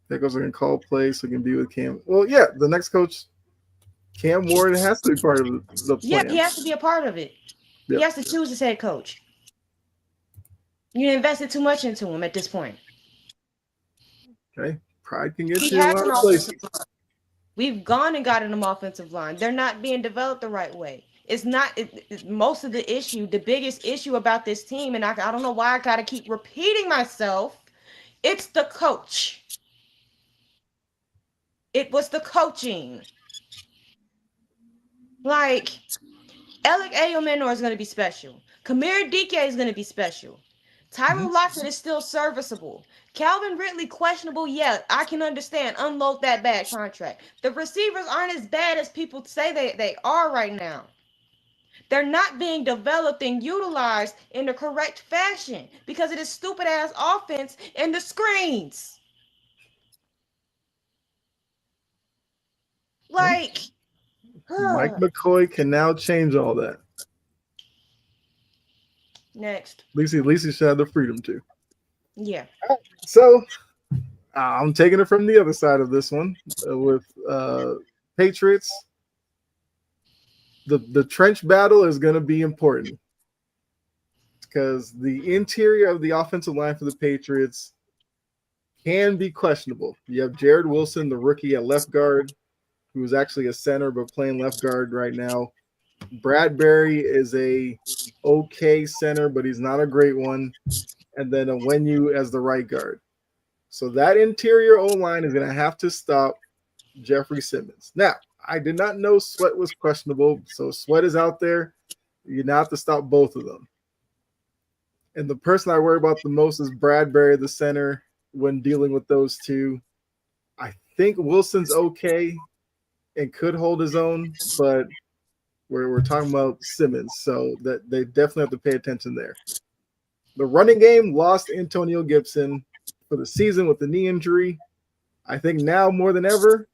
That goes and call plays so he can be with Cam. Well, yeah, the next coach, Cam Ward, has to be part of the plan. Yeah, he has to be a part of it. Yep. He has to choose his head coach. You invested too much into him at this point. Okay. Pride can get He you a has lot an of offensive places. line. We've gone and gotten an offensive line. They're not being developed the right way. It's not most of the issue. The biggest issue about this team, and I don't know why I got to keep repeating myself, it's the coach. It was the coaching. Like, Alec Ayomenor is going to be special. Kamir Dike is going to be special. Tyler Lockett is still serviceable. Calvin Ridley, questionable. Yeah, I can understand. Unload that bad contract. The receivers aren't as bad as people say they are right now. They're not being developed and utilized in the correct fashion because it is stupid ass offense and the screens. Like, Mike McCoy can now change all that. Next. At least he should have the freedom to. Yeah. So I'm taking it from the other side of this one with Patriots. The trench battle is going to be important because the interior of the offensive line for the Patriots can be questionable. You have Jared Wilson, the rookie at left guard, who is actually a center but playing left guard right now. Bradbury is a okay center, but he's not a great one. And then Onwenu as the right guard. So that interior O-line is going to have to stop Jeffrey Simmons. Now, I did not know Sweat was questionable, so Sweat is out there. You now have to stop both of them. And the person I worry about the most is Bradbury, the center, when dealing with those two. I think Wilson's okay and could hold his own, but we're talking about Simmons, so that they definitely have to pay attention there. The running game lost Antonio Gibson for the season with the knee injury. I think now more than ever,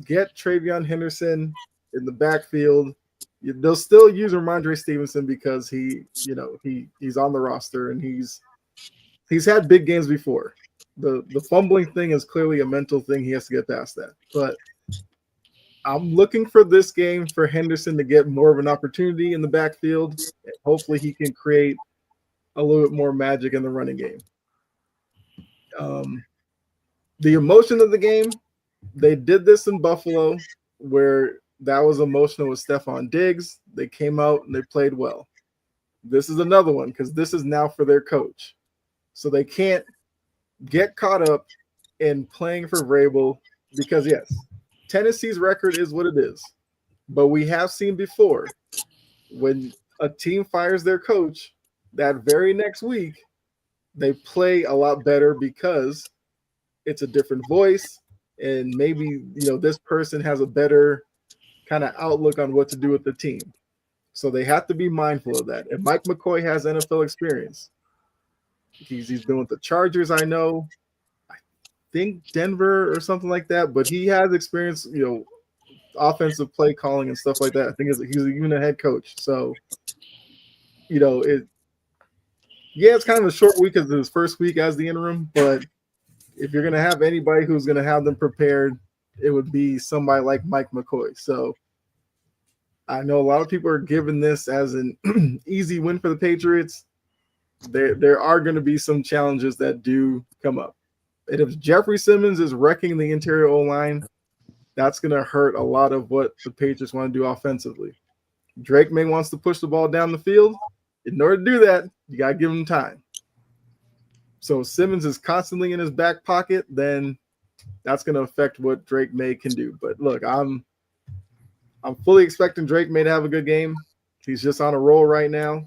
get Travion Henderson in the backfield. They'll still use Ramondre Stevenson because he's on the roster and he's had big games before. The fumbling thing is clearly a mental thing. He has to get past that. But I'm looking for this game for Henderson to get more of an opportunity in the backfield. Hopefully he can create a little bit more magic in the running game. The emotion of the game, they did this in Buffalo where that was emotional with Stephon Diggs. They came out and they played well. This is another one because this is now for their coach. So they can't get caught up in playing for Vrabel because, yes, Tennessee's record is what it is. But we have seen before when a team fires their coach, that very next week, they play a lot better because it's a different voice and maybe, this person has a better kind of outlook on what to do with the team. So they have to be mindful of that. And Mike McCoy has NFL experience. He's been with the Chargers, I know. I think Denver or something like that, but he has experience, offensive play calling and stuff like that. I think he's even a head coach. So, it's kind of a short week as his first week as the interim, but if you're going to have anybody who's going to have them prepared, it would be somebody like Mike McCoy. So I know a lot of people are giving this as an easy win for the Patriots. There are going to be some challenges that do come up. And if Jeffrey Simmons is wrecking the interior O-line, that's going to hurt a lot of what the Patriots want to do offensively. Drake May wants to push the ball down the field. In order to do that, you got to give him time. So if Simmons is constantly in his back pocket, then that's going to affect what Drake May can do. But look, I'm fully expecting Drake May to have a good game. He's just on a roll right now.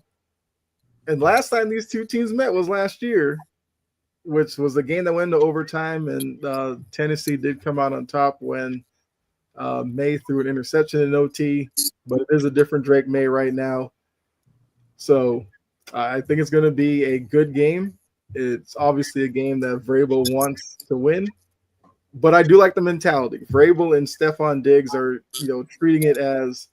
And last time these two teams met was last year, which was a game that went into overtime, and Tennessee did come out on top when May threw an interception in OT, but it is a different Drake May right now. So I think it's going to be a good game. It's obviously a game that Vrabel wants to win, but I do like the mentality. Vrabel and Stephon Diggs are, treating it as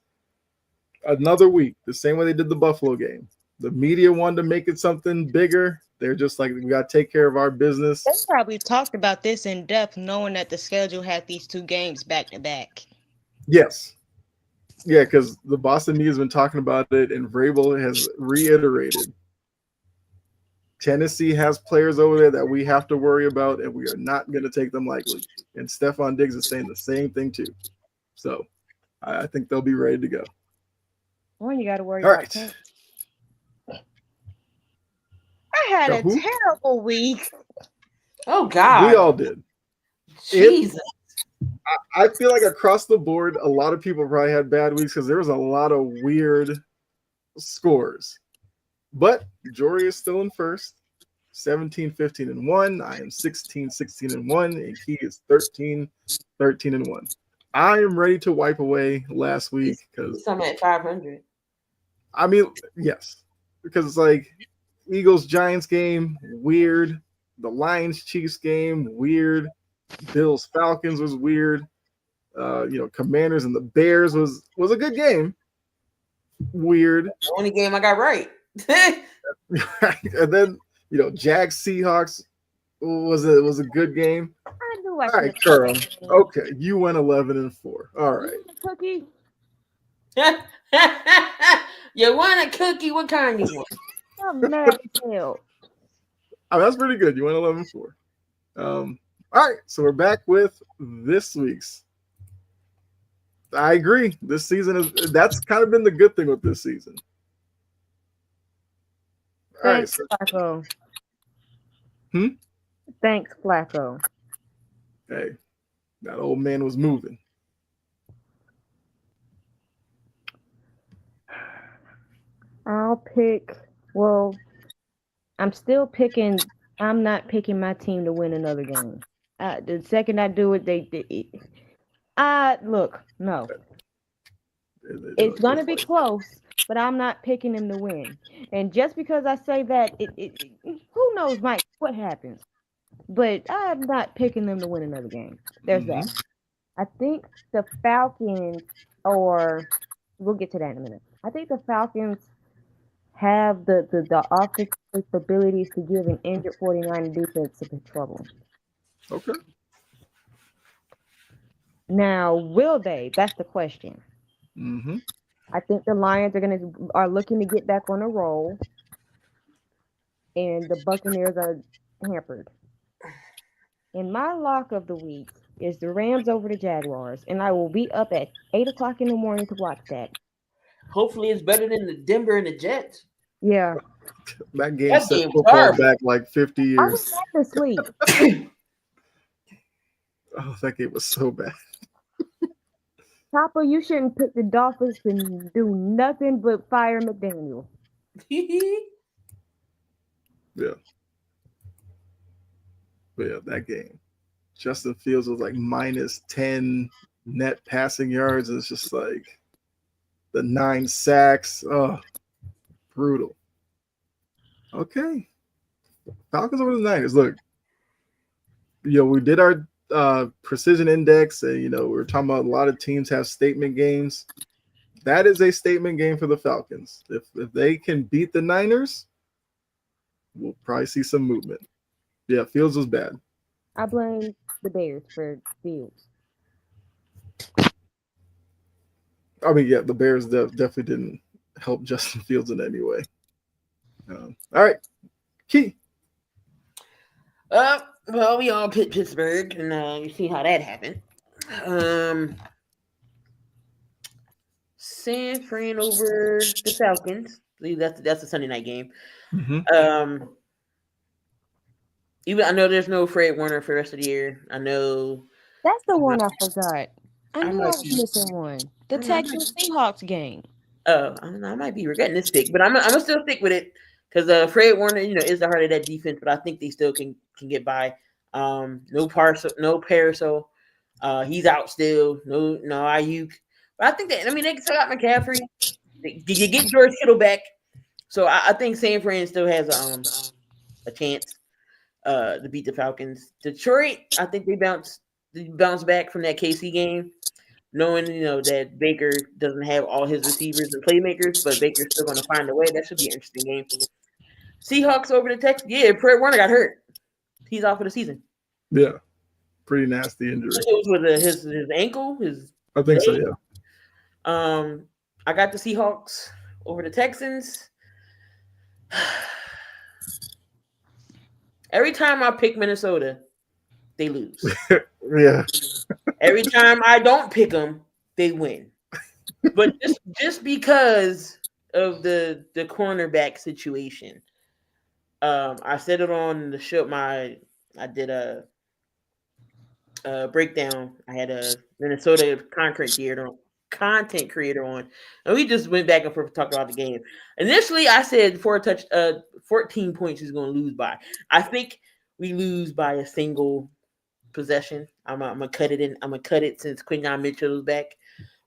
another week, the same way they did the Buffalo game. The media wanted to make it something bigger. They're just like, we got to take care of our business. They probably talked about this in depth, knowing that the schedule had these two games back to back. Yes. Yeah, because the Boston media has been talking about it, and Vrabel has reiterated. Tennessee has players over there that we have to worry about, and we are not going to take them lightly. And Stephon Diggs is saying the same thing, too. So I think they'll be ready to go. Well, you got to worry All about right. that. I had a terrible week. Oh, God. We all did. Jesus. I feel like across the board, a lot of people probably had bad weeks because there was a lot of weird scores. But Jori is still in first, 17, 15, and 1. I am 16, 16, and 1, and he is 13, 13, and 1. I am ready to wipe away last week because I'm at 500. I mean, yes, because it's like Eagles Giants game, weird. The Lions Chiefs game, weird. Bills Falcons was weird. Commanders and the Bears was a good game. Weird. The only game I got right. And then Jags Seahawks was a good game. I knew All right, Carl. Okay, you went 11-4. All right. Cookie. You want a cookie? What kind you want? I'm mad as hell. I mean, that's pretty good. You went 11-4. All right, so we're back with this week's. I agree. This season that's kind of been the good thing with this season. All right, Thanks, Flacco. Hmm? Thanks, Flacco. Hey, that old man was moving. I'll pick. Well, I'm still picking. I'm not picking my team to win another game. The second I do it, look. No, it's gonna be close, but I'm not picking them to win. And just because I say that, who knows, Mike, what happens? But I'm not picking them to win another game. There's that. I think the Falcons, or we'll get to that in a minute. I think the Falcons have the offensive capabilities to give an injured 49 defense some trouble. Okay. Now, will they? That's the question. Mm-hmm. I think the Lions are looking to get back on a roll, and the Buccaneers are hampered. And my lock of the week is the Rams over the Jaguars, and I will be up at 8:00 in the morning to watch that. Hopefully, it's better than the Denver and the Jets. Yeah. That game set football back like 50 years. I was half asleep. Oh, that game was so bad. Papa, you shouldn't pick the Dolphins to do nothing but fire McDaniel. Yeah. But yeah, that game. Justin Fields was like minus 10 net passing yards. And it's just like the 9 sacks. Oh, brutal. Okay. Falcons over the Niners. Look, we did our precision index, and we were talking about a lot of teams have statement games. That is a statement game for the Falcons. If they can beat the Niners, we'll probably see some movement. Yeah, Fields was bad. I blame the Bears for Fields. I mean, yeah, the Bears definitely didn't help Justin Fields in any way. All right, Key. Well, we all picked Pittsburgh, and you see how that happened. San Fran over the Falcons. I believe that's a Sunday night game. Mm-hmm. Even I know there's no Fred Warner for the rest of the year. I know that's the one I forgot. I knew I was missing one. The Texans Seahawks game. I don't know. I might be regretting this pick, but I'm gonna still stick with it because Fred Warner, is the heart of that defense. But I think they still can get by. No Parasol. He's out still. No Ayuk. But I think they can still got McCaffrey. You get George Kittle back, so I think San Fran still has a chance to beat the Falcons. Detroit, I think they bounce back from that KC game, knowing that Baker doesn't have all his receivers and playmakers, but Baker's still going to find a way. That should be an interesting game. Seahawks over the Texans. Yeah, Fred Warner got hurt. He's out for the season. Yeah, pretty nasty injury. It was with his ankle. I think so. Yeah. I got the Seahawks over the Texans. Every time I pick Minnesota, they lose. Yeah. Every time I don't pick them, they win. But just because of the cornerback situation, I said it on the show. I did breakdown. I had a Minnesota content creator on, and we just went back and forth talking about the game. Initially, I said 14 points is going to lose by. I think we lose by a single possession. I'm gonna cut it in. I'm gonna cut it since Quinyon Mitchell is back.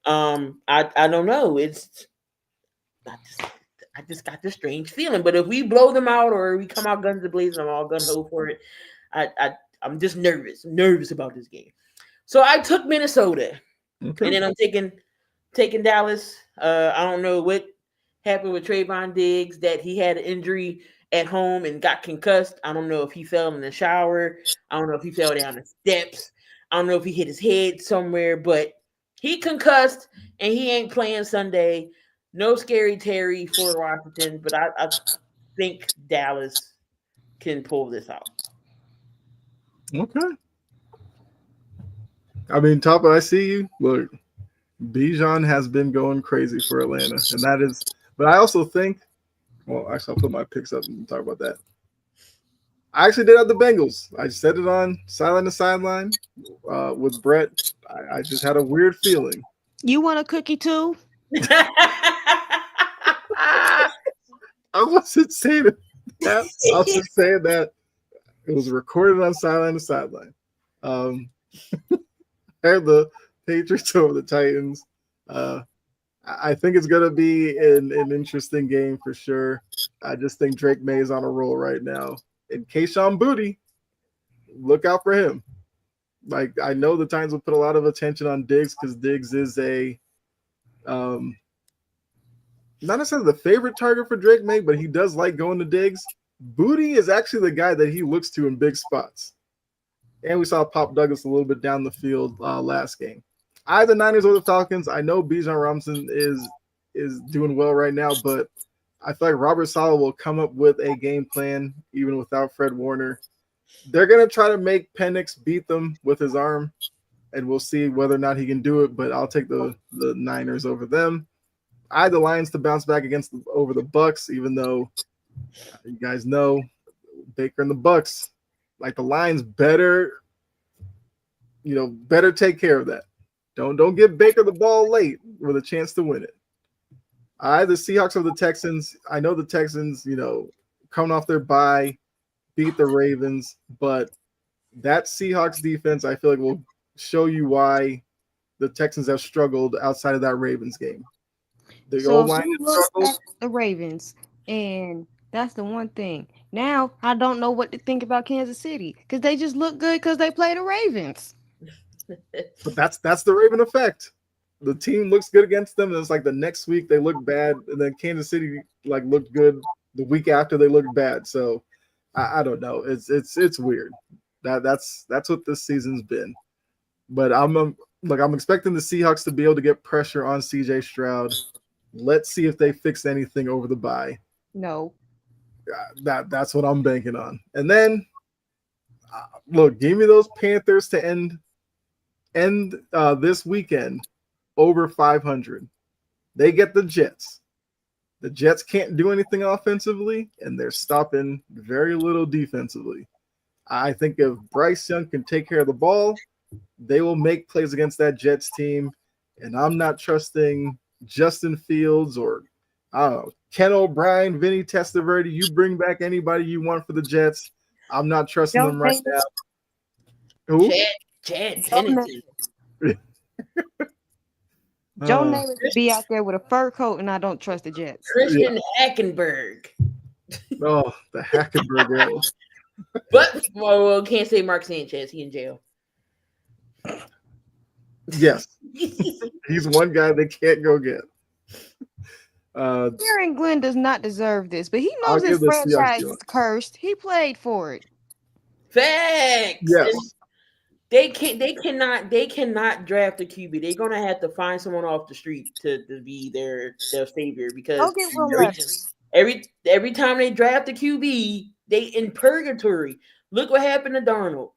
I don't know. I just got this strange feeling. But if we blow them out or we come out guns blazing, I'm all gun ho for it. I'm just nervous. I'm nervous about this game. So I took Minnesota, Okay. and then I'm taking Dallas. I don't know what happened with Trayvon Diggs, that he had an injury at home and got concussed. I don't know if he fell in the shower. I don't know if he fell down the steps. I don't know if he hit his head somewhere, but he concussed and he ain't playing Sunday. No scary Terry for Washington, but I think Dallas can pull this out. Okay. I mean, Tapa, I see you. Look, Bijan has been going crazy for Atlanta, and that is. But I also think. Well, actually, I'll put my picks up and talk about that. I actually did have the Bengals. I said it on Sideline to Sideline with Brett. I just had a weird feeling. You want a cookie too? I wasn't saying that. I was just saying that it was recorded on Sideline to Sideline. I had the Patriots over the Titans. I think it's going to be an interesting game for sure. I just think Drake May is on a roll right now. And Kayshon Boutte, look out for him. Like, I know the Titans will put a lot of attention on Diggs because Diggs is a not necessarily the favorite target for Drake May, but he does like going to Diggs. Boutte is actually the guy that he looks to in big spots. And we saw Pop Douglas a little bit down the field last game. Either Niners or the Falcons. I know Bijan Robinson is doing well right now, but I feel like Robert Saleh will come up with a game plan even without Fred Warner. They're going to try to make Penix beat them with his arm, and we'll see whether or not he can do it, but I'll take the Niners over them. I had the Lions to bounce back over the Bucks, even though you guys know Baker and the Bucks, like the Lions better take care of that. Don't give Baker the ball late with a chance to win it. I had the Seahawks over the Texans. I know the Texans, coming off their bye, beat the Ravens, but that Seahawks defense, I feel like, will show you why the Texans have struggled outside of that Ravens game. The O-line at the Ravens, and that's the one thing. Now I don't know what to think about Kansas City because they just look good because they play the Ravens. But that's the Raven effect. The team looks good against them, and it's like the next week they look bad, and then Kansas City looked good the week after they looked bad. So I don't know. It's weird. That's what this season's been. But I'm expecting the Seahawks to be able to get pressure on CJ Stroud. Let's see if they fix anything over the bye. No. That's what I'm banking on. And then look, give me those Panthers to end this weekend over 500. They get the Jets. The Jets can't do anything offensively, and they're stopping very little defensively. I think if Bryce Young can take care of the ball, they will make plays against that Jets team. And I'm not trusting Justin Fields or Ken O'Brien, Vinny Testaverde. You bring back anybody you want for the Jets. I'm not trusting them right now. Who? Chad Pennington. Joe Namath would be out there with a fur coat, and I don't trust the Jets. Christian Hackenberg. Oh, the Hackenberg era. But can't say Mark Sanchez. He in jail. Yes, he's one guy they can't go get. Aaron Glenn does not deserve this, but he knows his franchise is cursed. He played for it. Facts. Yes. They cannot draft a QB. They're gonna have to find someone off the street to be their savior because every time they draft a QB, they in purgatory. Look what happened to Darnold.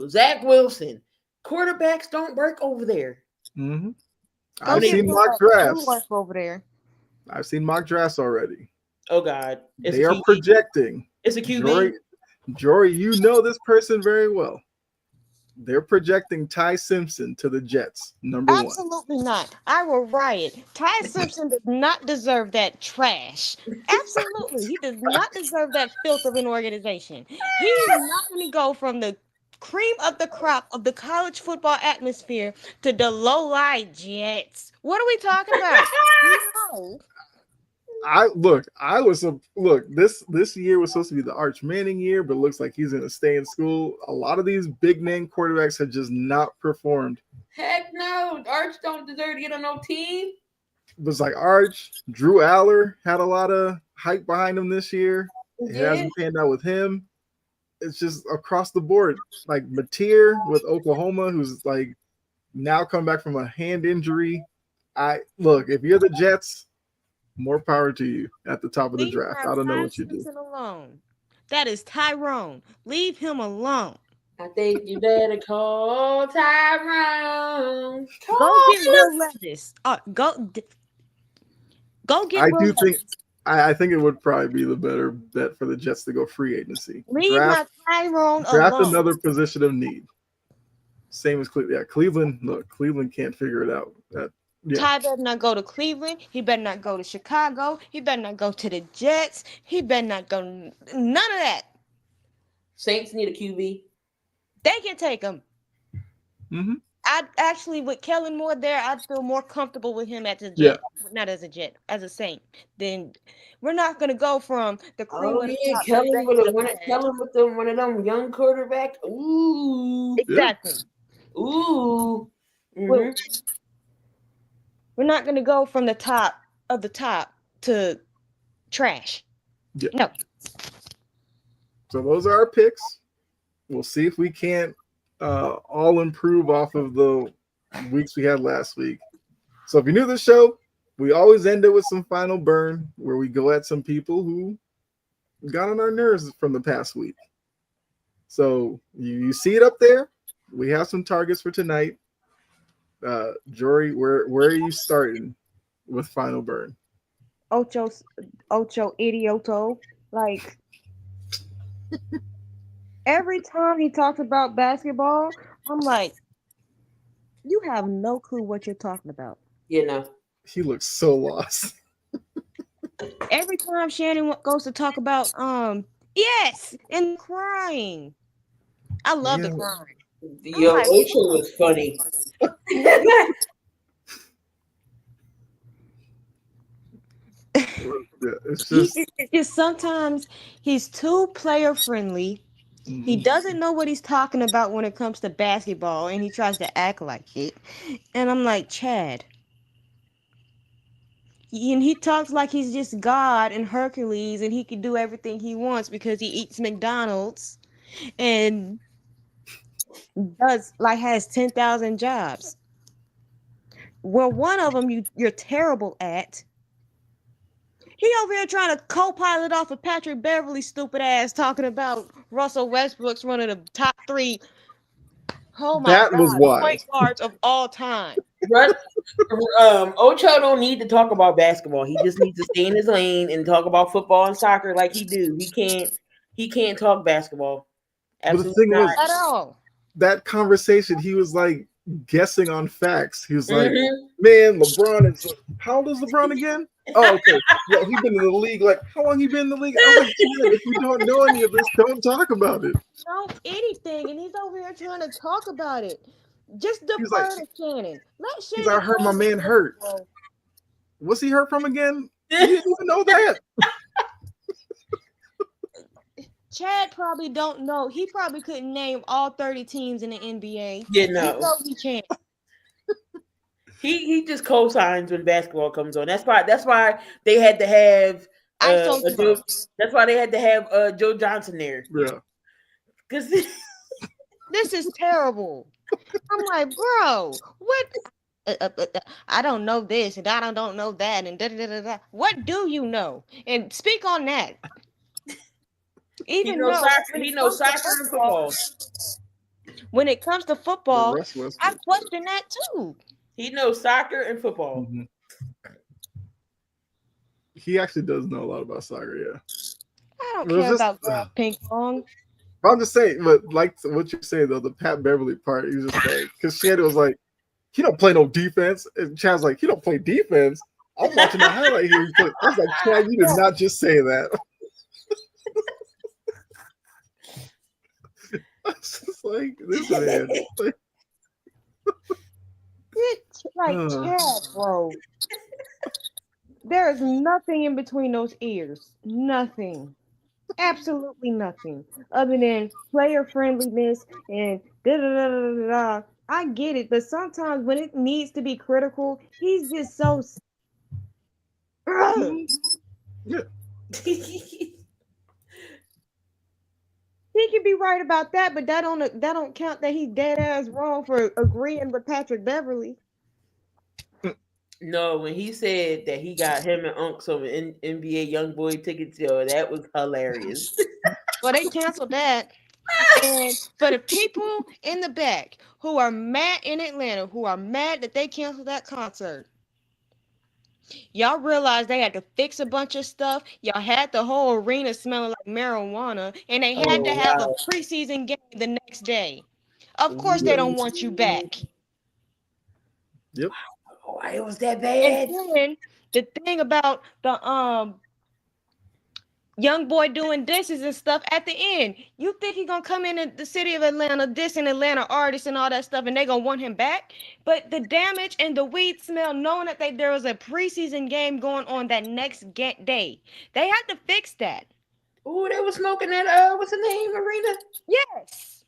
Zach Wilson. Quarterbacks don't work over there. Mm-hmm. I've seen mock drafts over there. I've seen mock drafts already. Oh God, they are projecting. It's a QB. Jori, you know this person very well. They're projecting Ty Simpson to the Jets, number one. Absolutely not. I will riot. Ty Simpson does not deserve that trash. Absolutely. He does not deserve that filth of an organization. He's not going to go from the cream of the crop of the college football atmosphere to the low light Jets. What are we talking about? No. This year was supposed to be the Arch Manning year, but it looks like he's gonna stay in school. A lot of these big name quarterbacks have just not performed. Heck no. Arch don't deserve to get on no team. It was like Arch, Drew Aller had a lot of hype behind him this year. It hasn't panned out with him. It's just across the board. Like Mateer with Oklahoma, who's like now come back from a hand injury. If you're the Jets, more power to you at the top of the draft. I don't know what you do. Alone. That is Tyrone. Leave him alone. I think you better call Tyrone. Go get Will Levis. Go get I Will do Levis. think I think it would probably be the better bet for the Jets to go free agency. Leave my Tyrone draft alone. another position of need. Same as Cleveland. Yeah, Cleveland. Look, Cleveland can't figure it out. Ty better not go to Cleveland. He better not go to Chicago. He better not go to the Jets. He better not go. None of that. Saints need a QB. They can take him. Mm-hmm. I'd actually, with Kellen Moore there, I'd feel more comfortable with him as a Jet, not as a Jet, as a Saint. Then we're not gonna go from the cream of the top. Kellen with one of them young quarterbacks. Ooh, exactly. Yeah. Ooh. Mm-hmm. We're not gonna go from the top of the top to trash. Yeah. No. So those are our picks. We'll see if we can't all improve off of the weeks we had last week. So if you're new to the show, we always end it with some final burn where we go at some people who got on our nerves from the past week. So you see it up there. We have some targets for tonight. Jori, where are you starting with final burn? Ocho idioto. Like every time he talks about basketball, I'm like, you have no clue what you're talking about. You know. He looks so lost. Every time Shannon goes to talk about yes, and crying. I love the crying. Yo, Ocho was funny. It's just sometimes he's too player friendly. Mm-hmm. He doesn't know what he's talking about when it comes to basketball, and he tries to act like it. And I'm like, Chad. And he talks like he's just God and Hercules, and he can do everything he wants because he eats McDonald's and has 10,000 jobs. Well, one of them you're terrible at. He over here trying to co-pilot off of Patrick Beverly's stupid ass talking about Russell Westbrook's one of the top 3. Oh my God, was wild. Point guards of all time. Ocho don't need to talk about basketball. He just needs to stay in his lane and talk about football and soccer like he do. He can't talk basketball. Absolutely but the thing not. was, at all. That conversation, he was like guessing on facts. He was like, man, LeBron is how old is LeBron again? Oh, okay. Well, he's been in the league. Like, how long he been in the league? I was like, if you don't know any of this, don't talk about it. Know anything, and he's over here trying to talk about it. Just defer to Shannon. Let Shannon. I heard my man hurt. What's he hurt from again? You didn't even know that. Chad probably don't know. He probably couldn't name all 30 teams in the NBA. Yeah, no. He can't. He just co-signs when basketball comes on. That's why they had to have that's why they had to have Joe Johnson there. Yeah. Because this is terrible. I'm like, bro, what? I don't know this and I don't know that and da da da da. What do you know? And speak on that. Even he knows soccer and football. When it comes to football, I question that too. He knows soccer and football. Mm-hmm. He actually does know a lot about soccer, yeah. I don't care about ping pong. I'm just saying, but like what you're saying though, the Pat Beverly part, you just like, because Shannon was like, he don't play no defense, and Chad's like, he don't play defense. I'm watching the highlight here. I was like, Chad, you did not just say that. I was just like, this man. Like Chad, bro. There is nothing in between those ears. Nothing. Absolutely nothing. Other than player friendliness and da da da da da. Da. I get it, but sometimes when it needs to be critical, he's just so. Yeah. He can be right about that, but that don't count that he's dead ass wrong for agreeing with Patrick Beverly. No, when he said that he got him and Unc some NBA YoungBoy tickets, yo, that was hilarious. Well, they canceled that. And for the people in the back who are mad in Atlanta, who are mad that they canceled that concert, y'all realize they had to fix a bunch of stuff. Y'all had the whole arena smelling like marijuana, and they had to Oh have a wow! preseason game the next day. Of course, they Yeah. don't want you back. Yep. Oh, it was that And bad. then the thing about the young boy doing disses and stuff at the end. You think he gonna come in the city of Atlanta, dissing Atlanta artists and all that stuff, and they gonna want him back? But the damage and the weed smell, knowing that there was a preseason game going on that next day, they had to fix that. Oh, they were smoking at what's the name arena? Yes,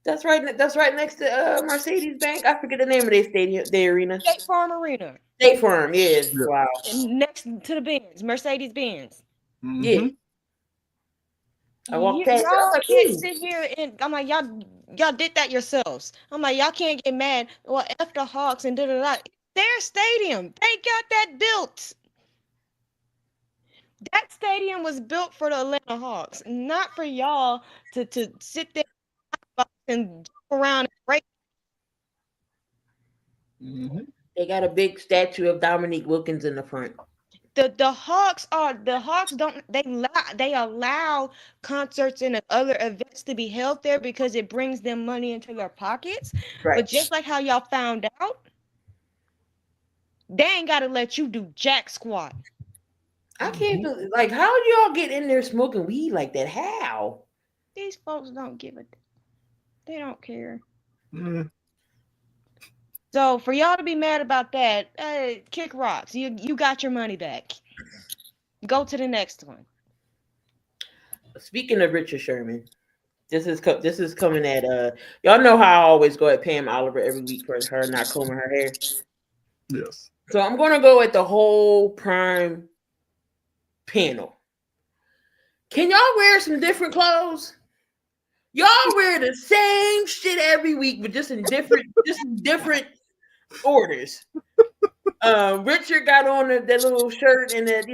That's right. That's right next to Mercedes Bank. I forget the name of their stadium, their arena. State Farm Arena, State Farm. Yes. Yeah. Wow. and next to the Benz, Mercedes Benz. Yeah. I walked past it. I was Y'all like, can't "Ooh." sit here and I'm like, y'all did that yourselves. I'm like, y'all can't get mad. Well, F the Hawks and da da da. Their stadium, they got that built. That stadium was built for the Atlanta Hawks, not for y'all to sit there and jump around and break. They got a big statue of Dominique Wilkins in the front. The Hawks don't they allow concerts and other events to be held there because it brings them money into their pockets. Right. But just like how y'all found out, they ain't gotta let you do jack squat. I can't believe, like, how do y'all get in there smoking weed like that? How? These folks don't give a they don't care. Mm. So for y'all to be mad about that, kick rocks. You got your money back. Go to the next one. Speaking of Richard Sherman, this is coming at y'all know how I always go at Pam Oliver every week for her not combing her hair. Yes. So I'm gonna go at the whole prime panel. Can y'all wear some different clothes? Y'all wear the same shit every week, but just in different orders. Richard got on that little shirt and that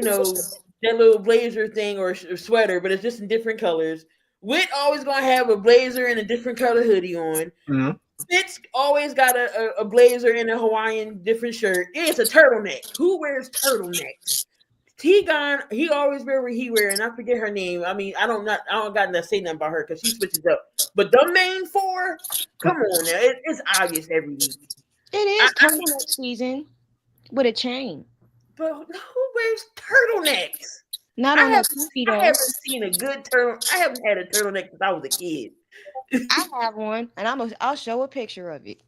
that little blazer thing or sweater, but it's just in different colors. Whit always gonna have a blazer and a different color hoodie on. Mm-hmm. Fitz always got a blazer and a Hawaiian different shirt. It's a turtleneck. Who wears turtlenecks? T-Gon, he always wear what he wear, and I forget her name. I mean, I don't got to say nothing about her because she switches up. But the main four, come on now, it's obvious every week. It is turtleneck season with a chain. But who wears turtlenecks? Not on a TV I though. haven't seen a good turtle. I haven't had a turtleneck since I was a kid. I have one, and I'll show a picture of it.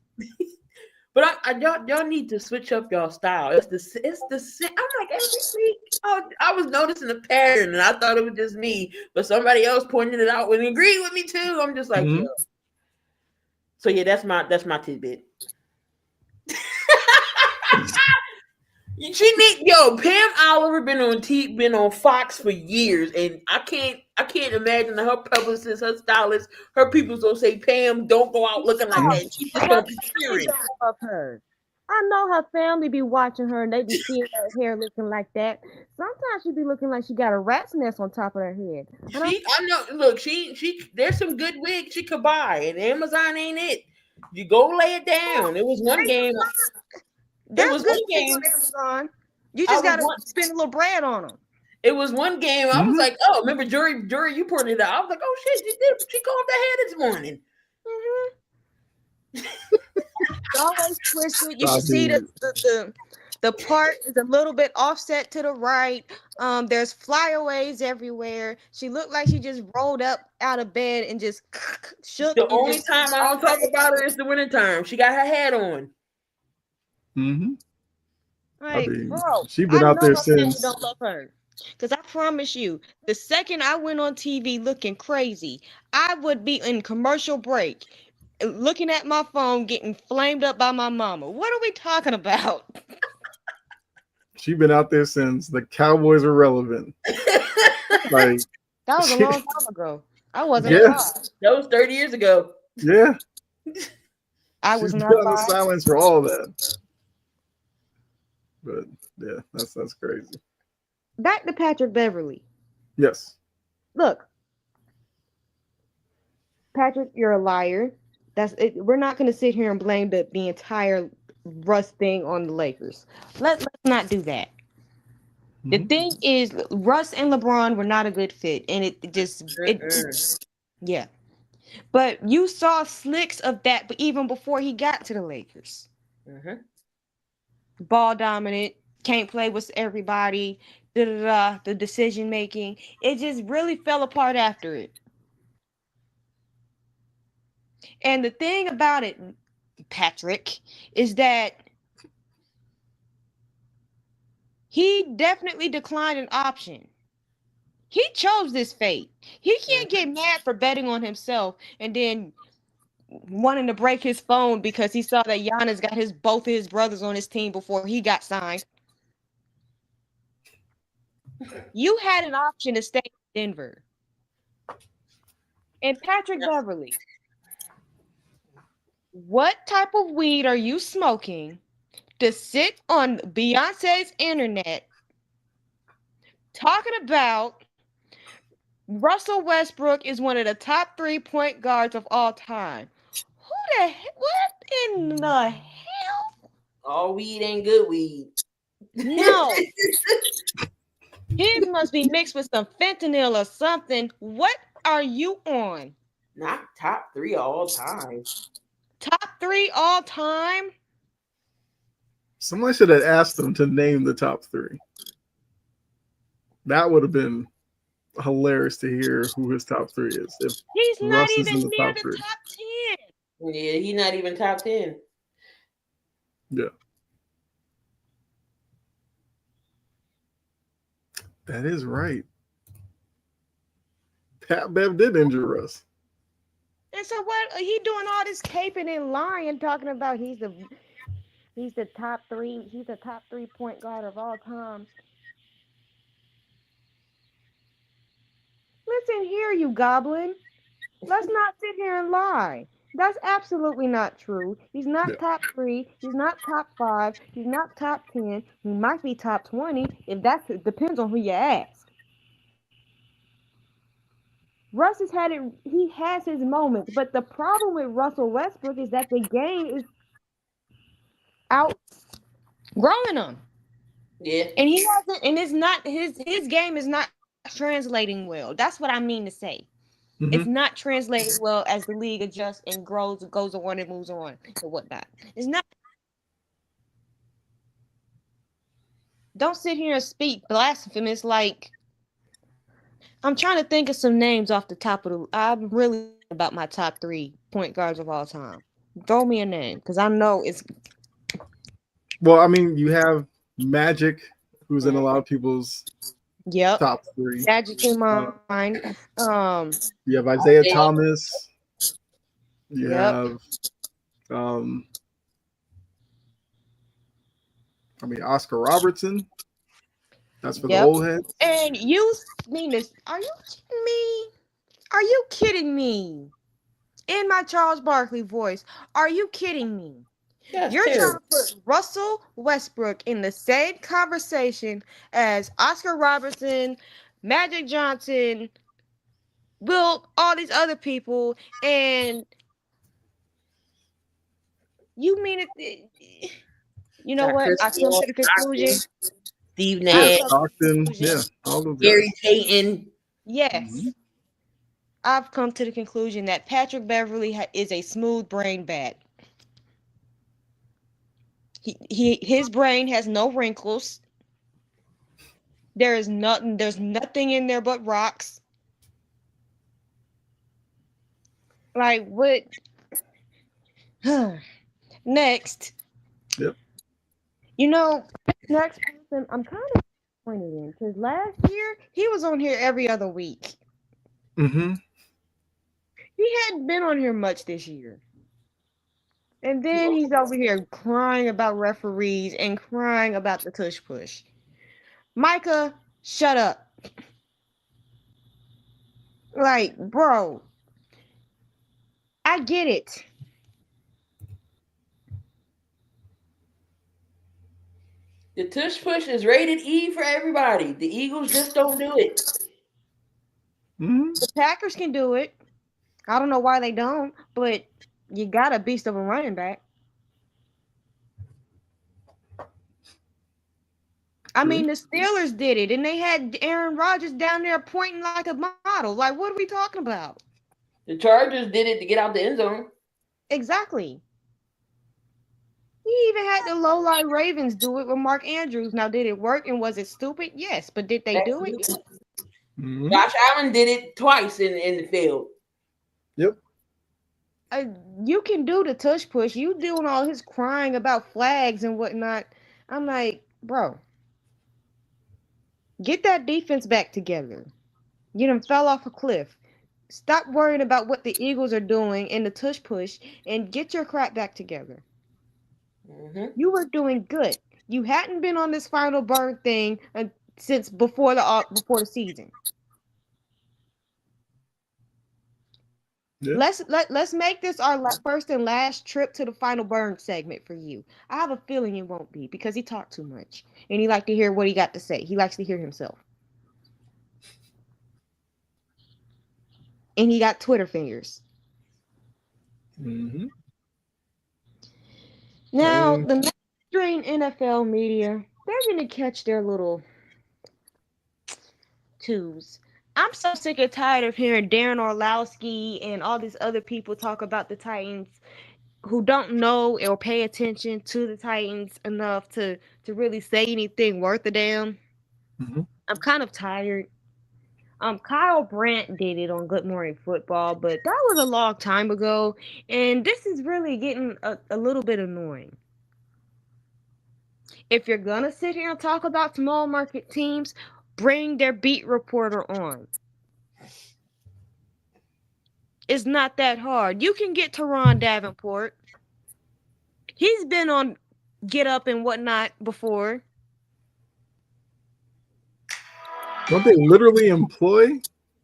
But y'all need to switch up y'all style. It's the same. I'm like every week. I was noticing a pattern, and I thought it was just me, but somebody else pointed it out and agreed with me too. I'm just like, yo. So yeah, that's my tidbit. Pam Oliver been on Fox for years, and I can't imagine that her publicist, her stylist, her people gonna say, Pam, don't go out looking like that. She's just gonna be cheering. Of her. I know her family be watching her and they be seeing her hair looking like that. Sometimes she be looking like she got a rat's nest on top of her head. I know. Look, she there's some good wigs she could buy, and Amazon ain't it. You go lay it down. It was one game. There's good wigs on Amazon. You just gotta spend a little bread on them. It was one game. I was like, oh, remember Jori, you pointed it out. I was like, oh shit, she called the head this morning. It's always twisted. You Stop should see it. the part is a little bit offset to the right. There's flyaways everywhere. She looked like she just rolled up out of bed and just shook. The and only just, time I don't talk about her is the wintertime. She got her hat on. Mm-hmm. like, I mean, bro, she's been I out know there her family since. don't love her. Because I promise you, the second I went on TV looking crazy, I would be in commercial break, looking at my phone, getting flamed up by my mama. What are we talking about? She's been out there since the Cowboys were relevant. Like, That was a long time ago. I wasn't yeah, alive. That was 30 years ago. yeah. I She's was been not on the alive. silence for all that. But yeah, that's crazy. Back to Patrick Beverly. Yes. Look, Patrick, you're a liar. That's it. We're not going to sit here and blame the entire Russ thing on the Lakers. Let's not do that. The thing is, Russ and LeBron were not a good fit, and yeah. But you saw slicks of that, but even before he got to the Lakers, ball dominant, can't play with everybody, the decision making, it just really fell apart after it. And the thing about it, Patrick, is that he definitely declined an option. He chose this fate. He can't get mad for betting on himself and then wanting to break his phone because he saw that Giannis got both of his brothers on his team before he got signed. You had an option to stay in Denver. And Patrick Beverly, what type of weed are you smoking to sit on Beyonce's internet talking about Russell Westbrook is one of the top 3 point guards of all time? Who the heck? What in the hell? All weed ain't good weed. No. His must be mixed with some fentanyl or something. What are you on? Not top 3 all time. Top 3 all time? Somebody should have asked him to name the top 3. That would have been hilarious to hear who his top 3 is. If He's not Russ is even in the near top the 3. top 10. Yeah, he's not even top 10. Yeah. That is right. Pat Bev did injure Russ. And so what he doing all this caping and lying, talking about he's the top 3, he's the top 3 point guard of all time. Listen here, you goblin. Let's not sit here and lie. That's absolutely not true. He's not top 3. He's not top 5. He's not top 10. He might be top 20 if it depends on who you ask. Russ has had it. He has his moments, but the problem with Russell Westbrook is that the game is outgrowing him. Yeah, and he hasn't. And it's not his game is not translating well. That's what I mean to say. It's not translating well as the league adjusts and grows, goes on and moves on and whatnot. It's not. Don't sit here and speak blasphemous like. I'm trying to think of some names off the top of the. I'm really about my top 3 point guards of all time. Throw me a name because I know it's. Well, I mean, you have Magic, who's in a lot of people's top 3. Magic in mind. You have Isaiah Thomas. You have, Oscar Robertson. That's for the old heads. And you mean this? Are you kidding me? Are you kidding me? In my Charles Barkley voice, are you kidding me? You're trying to put Russell Westbrook in the same conversation as Oscar Robertson, Magic Johnson, all these other people, and you mean it? You know what? I come to the conclusion. Steve Yeah, Nash, I've come to the Stockton. Yeah, conclusion. all those Gary guys. Payton. Hmm. Yes, I've come to the conclusion that Patrick Beverly is a smooth brain bat. His brain has no wrinkles. There is nothing. There's nothing in there but rocks. Like what? Next, Yep. you know, next person I'm kind of disappointed in because last year he was on here every other week. Hmm. He hadn't been on here much this year. And then he's over here crying about referees and crying about the tush push. Micah, shut up. Like, bro, I get it. The tush push is rated E for everybody. The Eagles just don't do it. Hmm. The Packers can do it. I don't know why they don't, but you got a beast of a running back. I True. mean, the Steelers did it, and they had Aaron Rodgers down there pointing like a model. Like, what are we talking about? The Chargers did it to get out the end zone. Exactly. He even had the low-line Ravens do it with Mark Andrews. Now, did it work and was it stupid? Yes, but did they do it? Absolutely. Hmm. Josh Allen did it twice in the field. Yep. Uh, you can do the tush push. You doing all his crying about flags and whatnot. I'm like, bro, get that defense back together. You done fell off a cliff. Stop worrying about what the Eagles are doing in the tush push and get your crap back together. Hmm. You were doing good. You hadn't been on this final burn thing since before the season. Yeah. Let's make this our first and last trip to the final burn segment for you. I have a feeling it won't be because he talked too much and he liked to hear what he got to say. He likes to hear himself, and he got Twitter fingers. Hmm. I Now mean, the mainstream NFL media, they're gonna catch their little twos. I'm so sick and tired of hearing Darren Orlowski and all these other people talk about the Titans who don't know or pay attention to the Titans enough to really say anything worth a damn. mhm. I'm kind of tired. Kyle Brandt did it on Good Morning Football, but that was a long time ago, and this is really getting a little bit annoying. If you're gonna sit here and talk about small market teams, bring their beat reporter on. It's not that hard. You can get Teron Davenport. He's been on Get Up and whatnot before. Don't they literally employ?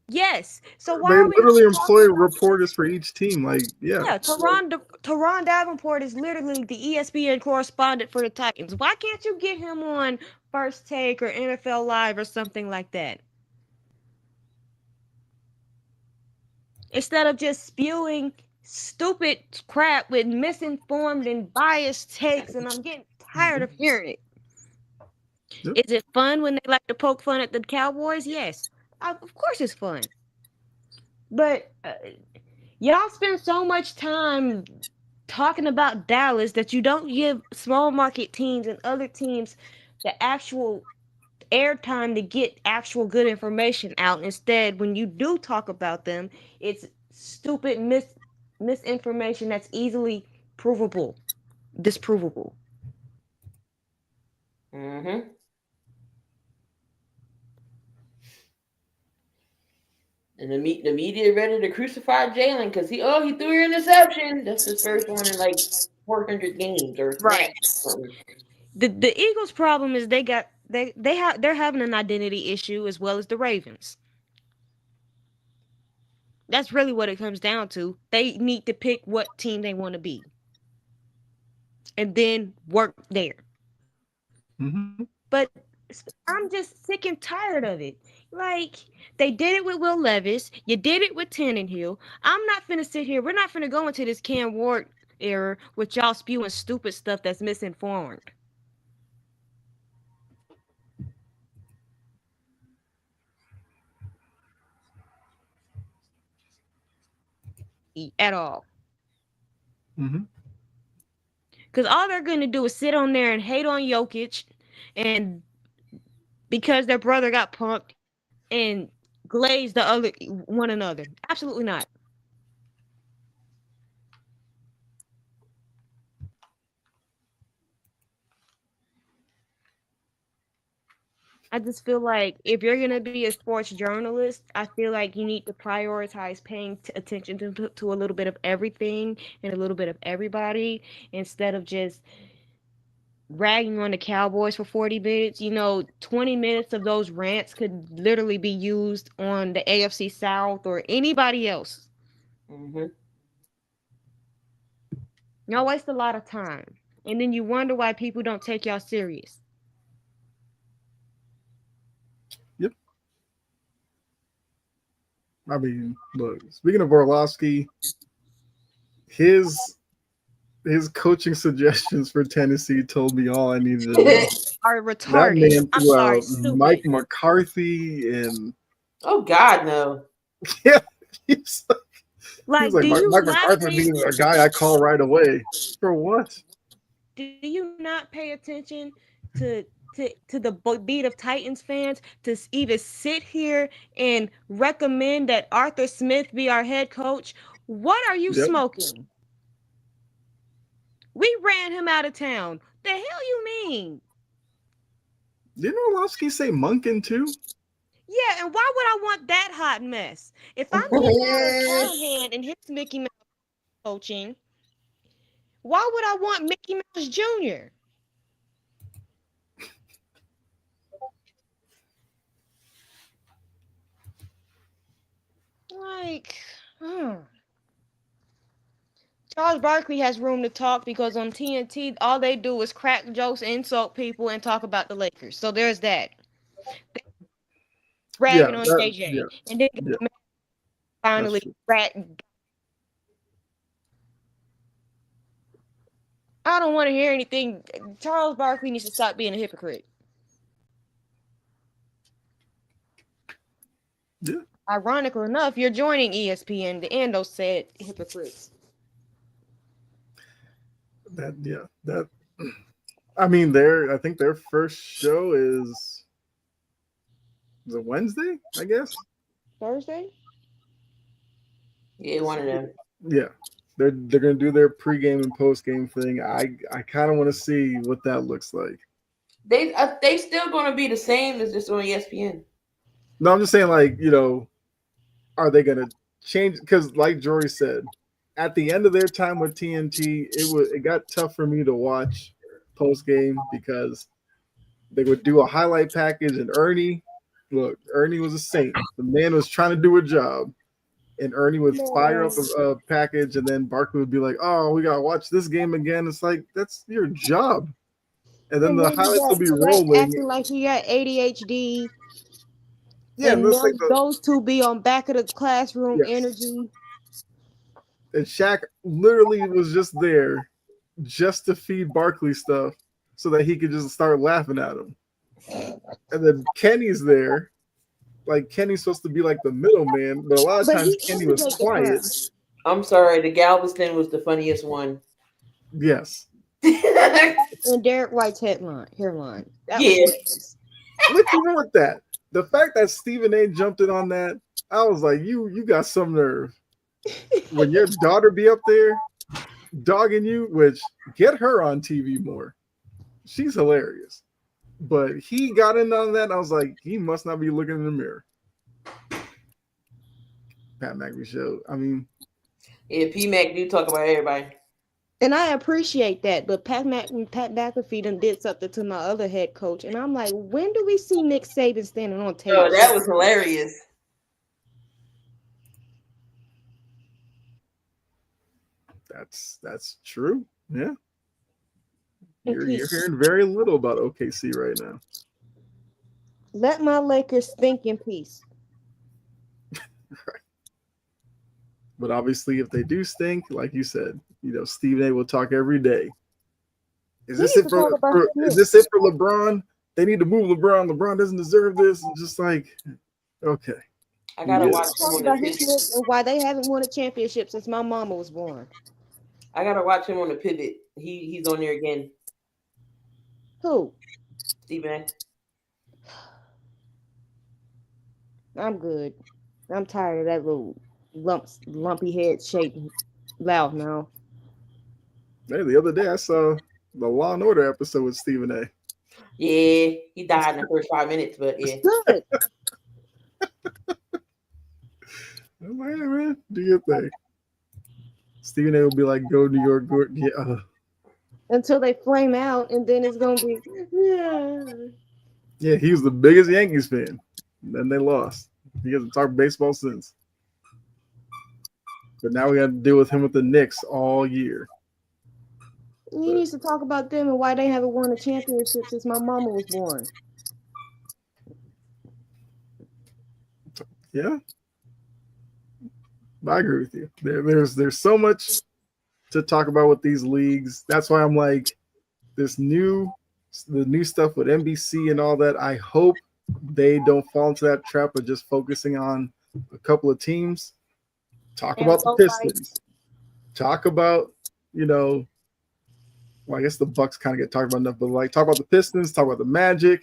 Yes. So why They are we not literally talking employ about that? reporters for each team. Like, yeah. Yeah, Teron Davenport is literally the ESPN correspondent for the Titans. Why can't you get him on First Take or NFL Live or something like that? Instead of just spewing stupid crap with misinformed and biased takes, and I'm getting tired Mhm. of hearing it. Yep. Is it fun when they like to poke fun at the Cowboys? Yes. Of course it's fun. But y'all spend so much time talking about Dallas that you don't give small market teams and other teams the actual airtime to get actual good information out. Instead, when you do talk about them, it's stupid misinformation that's easily provable, disprovable. Hmm. And the media ready to crucify Jalen because he threw your interception. That's his first one in like 400 games or Right. snaps. Or something. The Eagles' problem is they're having an identity issue as well as the Ravens. That's really what it comes down to. They need to pick what team they want to be and then work there. Hmm. But I'm just sick and tired of it. Like they did it with Will Levis, you did it with Tannenhill. I'm not finna sit here. We're not finna go into this Cam Ward era with y'all spewing stupid stuff that's misinformed. at all. Mm-hmm. Because all they're going to do is sit on there and hate on Jokic, and because their brother got punked, and glaze the other one another. Absolutely not. I just feel like if you're gonna be a sports journalist, I feel like you need to prioritize paying attention to a little bit of everything and a little bit of everybody instead of just ragging on the Cowboys for 40 minutes. 20 minutes of those rants could literally be used on the AFC South or anybody else. Mm-hmm. Y'all waste a lot of time. And then you wonder why people don't take y'all serious. Yep. I mean, look, speaking of Orlovsky, his coaching suggestions for Tennessee told me all I needed to know. Are That retarded. man I'm threw sorry, out Mike stupid. McCarthy and Oh God, no. yeah, he's Like, like do Mike you not McCarthy pay being a guy I call right away. For what? do you not pay attention to to the beat of Titans fans to even sit here and recommend that Arthur Smith be our head coach? What are you Yep. smoking? We ran him out of town. The hell you mean? Didn't Orlovsky say Munkin too? Yeah, and why would I want that hot mess? If I'm getting out of Callahan and his Mickey Mouse coaching, why would I want Mickey Mouse Jr.? Like, Charles Barkley has room to talk because on TNT, all they do is crack jokes, insult people, and talk about the Lakers. So there's that. Yeah, Ragging on yeah, JJ. And then yeah. That's finally, true. I don't want to hear anything. Charles Barkley needs to stop being a hypocrite. Yeah. Ironically enough, you're joining ESPN, the end those said hypocrites. That I mean I think their first show is it Wednesday, I guess? Thursday? Yeah, one of them. Yeah. They're gonna do their pregame and postgame thing. I kind of want to see what that looks like. They still gonna be the same as just on ESPN. No, I'm just saying, like, are they gonna change? Because, like Jory said, at the end of their time with TNT, it got tough for me to watch postgame because they would do a highlight package, and Ernie was a saint. The man was trying to do a job, and Ernie would fire up a package, and then Barkley would be like, "Oh, we gotta watch this game again." It's like, that's your job. And then the highlights will be rolling. Acting like he got ADHD. Yeah, and And that's like those two be on back of the classroom yes. energy. And Shaq literally was just there just to feed Barkley stuff so that he could just start laughing at him. And then Kenny's there. Like, Kenny's supposed to be like the middleman, but a lot of times Kenny was quiet. I'm sorry, the Galveston was the funniest one. Yes. And Derek White's hairline. Yeah. What's wrong with that? The fact that Stephen A jumped in on that, I was like, you got some nerve. When your daughter be up there dogging you, which get her on TV more. She's hilarious. But he got in on that, and I was like, he must not be looking in the mirror. Pat McAfee show. I mean, yeah, P-Mac do talk about everybody. And I appreciate that, but Pat McAfee done did something to my other head coach, and I'm like, when do we see Nick Saban standing on tape? Oh, that was hilarious. That's true. Yeah. You're hearing very little about OKC right now. Let my Lakers think in peace. Right. But obviously, if they do stink, like you said, Stephen A will talk every day. Is this it for LeBron? They need to move LeBron. LeBron doesn't deserve this. And just like, okay. I gotta watch him Talk on the about his pivot. list and why they haven't won a championship since my mama was born. I gotta watch him on the pivot. He's on there again. Who? Stephen A. I'm good. I'm tired of that little lumpy head shape loud now. Hey, the other day I saw the Law and Order episode with Stephen A. Yeah, he died in the first 5 minutes, but yeah. Good. I'm like, hey, man, do your thing. Stephen A will be like, go New York, go, yeah. Until they flame out, and then it's gonna be Yeah, he was the biggest Yankees fan. And then they lost. He hasn't talked baseball since. But now we got to deal with him with the Knicks all year. He needs to talk about them and why they haven't won a championship since my mama was born. Yeah, I agree with you. There's so much to talk about with these leagues. That's why I'm like, the new stuff with NBC and all that. I hope they don't fall into that trap of just focusing on a couple of teams. Talk about the Pistons. Talk about, well, I guess the Bucks kind of get talked about enough, but like talk about the Pistons, talk about the Magic,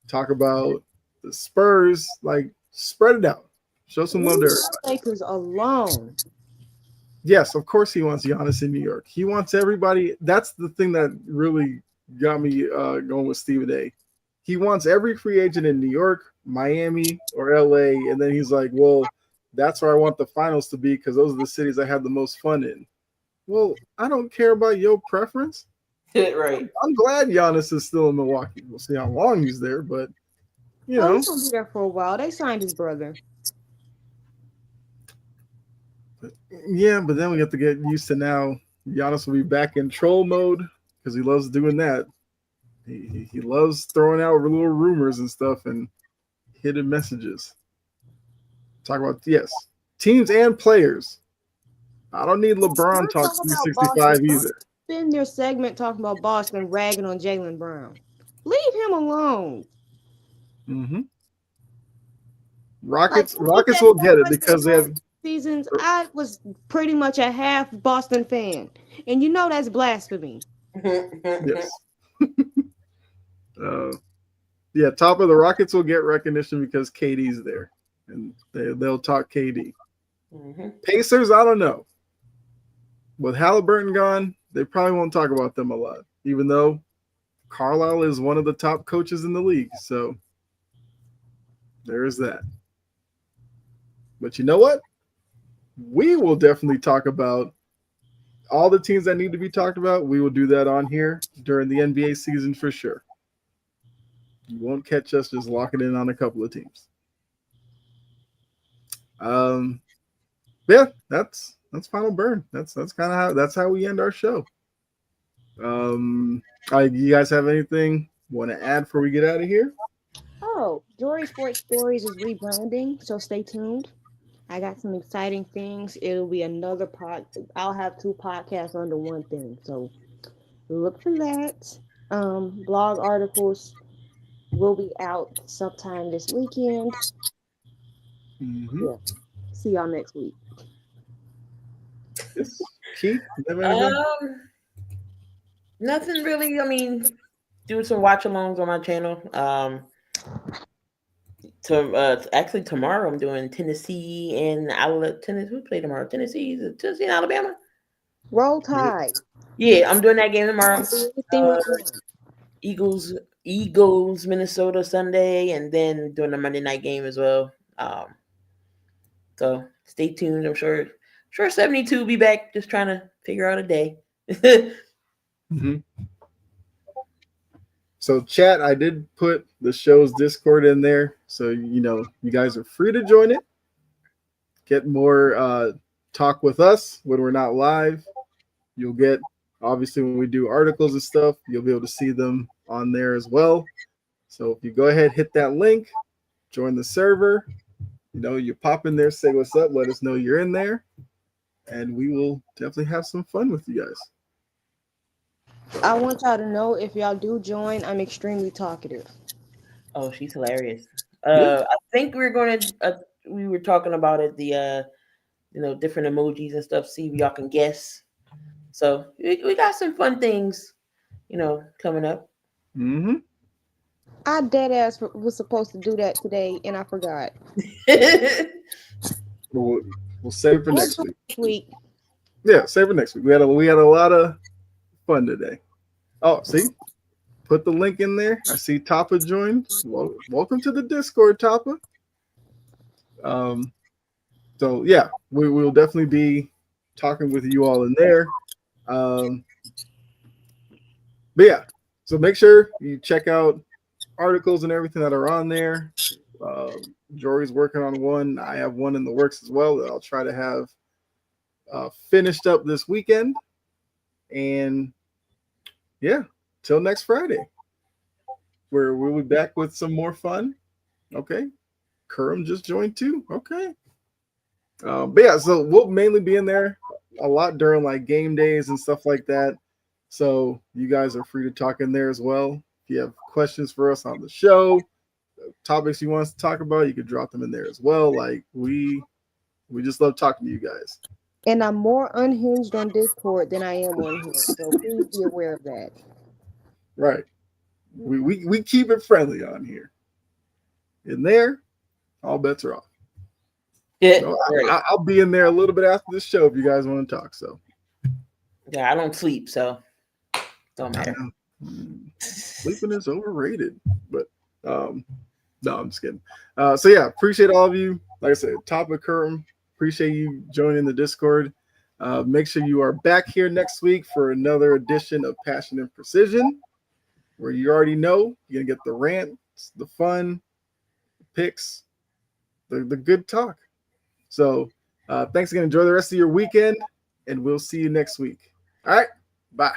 talk about the Spurs. Like, spread it out. Show some love there. Lakers alone. Yes, of course he wants Giannis in New York. He wants everybody. That's the thing that really got me going with Stephen A. He wants every free agent in New York, Miami, or LA, and then he's like, well, that's where I want the finals to be because those are the cities I have the most fun in. Well, I don't care about your preference. Right. I'm glad Giannis is still in Milwaukee. We'll see how long he's there, but He's gonna be there for a while. They signed his brother. Yeah, but then we have to get used to now. Giannis will be back in troll mode because he loves doing that. He loves throwing out little rumors and stuff and hidden messages. Talk about, yes, teams and players. I don't need LeBron talk 365 either. Spend their segment talking about Boston ragging on Jaylen Brown. Leave him alone. Mm-hmm. Rockets will get it because they have seasons. I was pretty much a half Boston fan, and you know that's blasphemy. Yes. Yeah, top of the Rockets will get recognition because KD's there, and they'll talk KD. Mm-hmm. Pacers, I don't know. With Halliburton gone, they probably won't talk about them a lot, even though Carlisle is one of the top coaches in the league. So there is that. But you know what? We will definitely talk about all the teams that need to be talked about. We will do that on here during the NBA season for sure. You won't catch us just locking in on a couple of teams. Yeah, that's final burn. That's kind of how we end our show. You guys have anything want to add before we get out of here? Oh, Jori Sports Stories is rebranding, so stay tuned. I got some exciting things. It'll be another pod. I'll have 2 podcasts under one thing, so look for that. Blog articles will be out sometime this weekend. Mm-hmm. Yeah. See y'all next week. Yes. Keith, nothing really. I mean, do some watch alongs on my channel. Actually tomorrow I'm doing Tennessee and Tennessee. Who play tomorrow? Tennessee and Alabama. Roll Tide. Yeah, I'm doing that game tomorrow. Eagles, Minnesota Sunday, and then doing the Monday night game as well. So stay tuned. I'm sure 72 will be back, just trying to figure out a day. Mm-hmm. So chat, I did put the show's Discord in there, so you guys are free to join it. Get more talk with us when we're not live. You'll get, obviously, when we do articles and stuff, you'll be able to see them on there as well. So if you go ahead, hit that link, join the server. You pop in there, say what's up, let us know you're in there, and we will definitely have some fun with you guys. I want y'all to know, if y'all do join, I'm extremely talkative. Oh, she's hilarious. I think we're going to we were talking about it, the different emojis and stuff. See if y'all can guess. So we got some fun things, coming up. Mm-hmm. I dead ass was supposed to do that today, and I forgot. We'll save it for We'll next do week. it next week. Yeah, save it for next week. We had a lot of fun today. Oh, see, put the link in there. I see Tapa joined. Well, welcome to the Discord, Tapa. So yeah, we will definitely be talking with you all in there. But yeah, so make sure you check out articles and everything that are on there. Jori's working on one. I have one in the works as well that I'll try to have finished up this weekend. And yeah, till next Friday, where we'll be back with some more fun. Okay. Kurum just joined too. Okay. But yeah, so we'll mainly be in there a lot during like game days and stuff like that. So you guys are free to talk in there as well. If you have questions for us on the show, topics you want us to talk about, you could drop them in there as well. Like we just love talking to you guys. And I'm more unhinged on Discord than I am on here, so please be aware of that. Right. We keep it friendly on here. In there, all bets are off. Yeah, So right. I'll be in there a little bit after this show if you guys want to talk. So Yeah, I don't sleep, so don't matter. Sleeping is overrated, but no, I'm just kidding. So yeah, appreciate all of you. Like I said, top of Kurum, appreciate you joining the Discord. Make sure you are back here next week for another edition of Passion and Precision, where you already know you're gonna get the rants, the fun, the picks, the good talk. So thanks again. Enjoy the rest of your weekend, and we'll see you next week. All right, bye.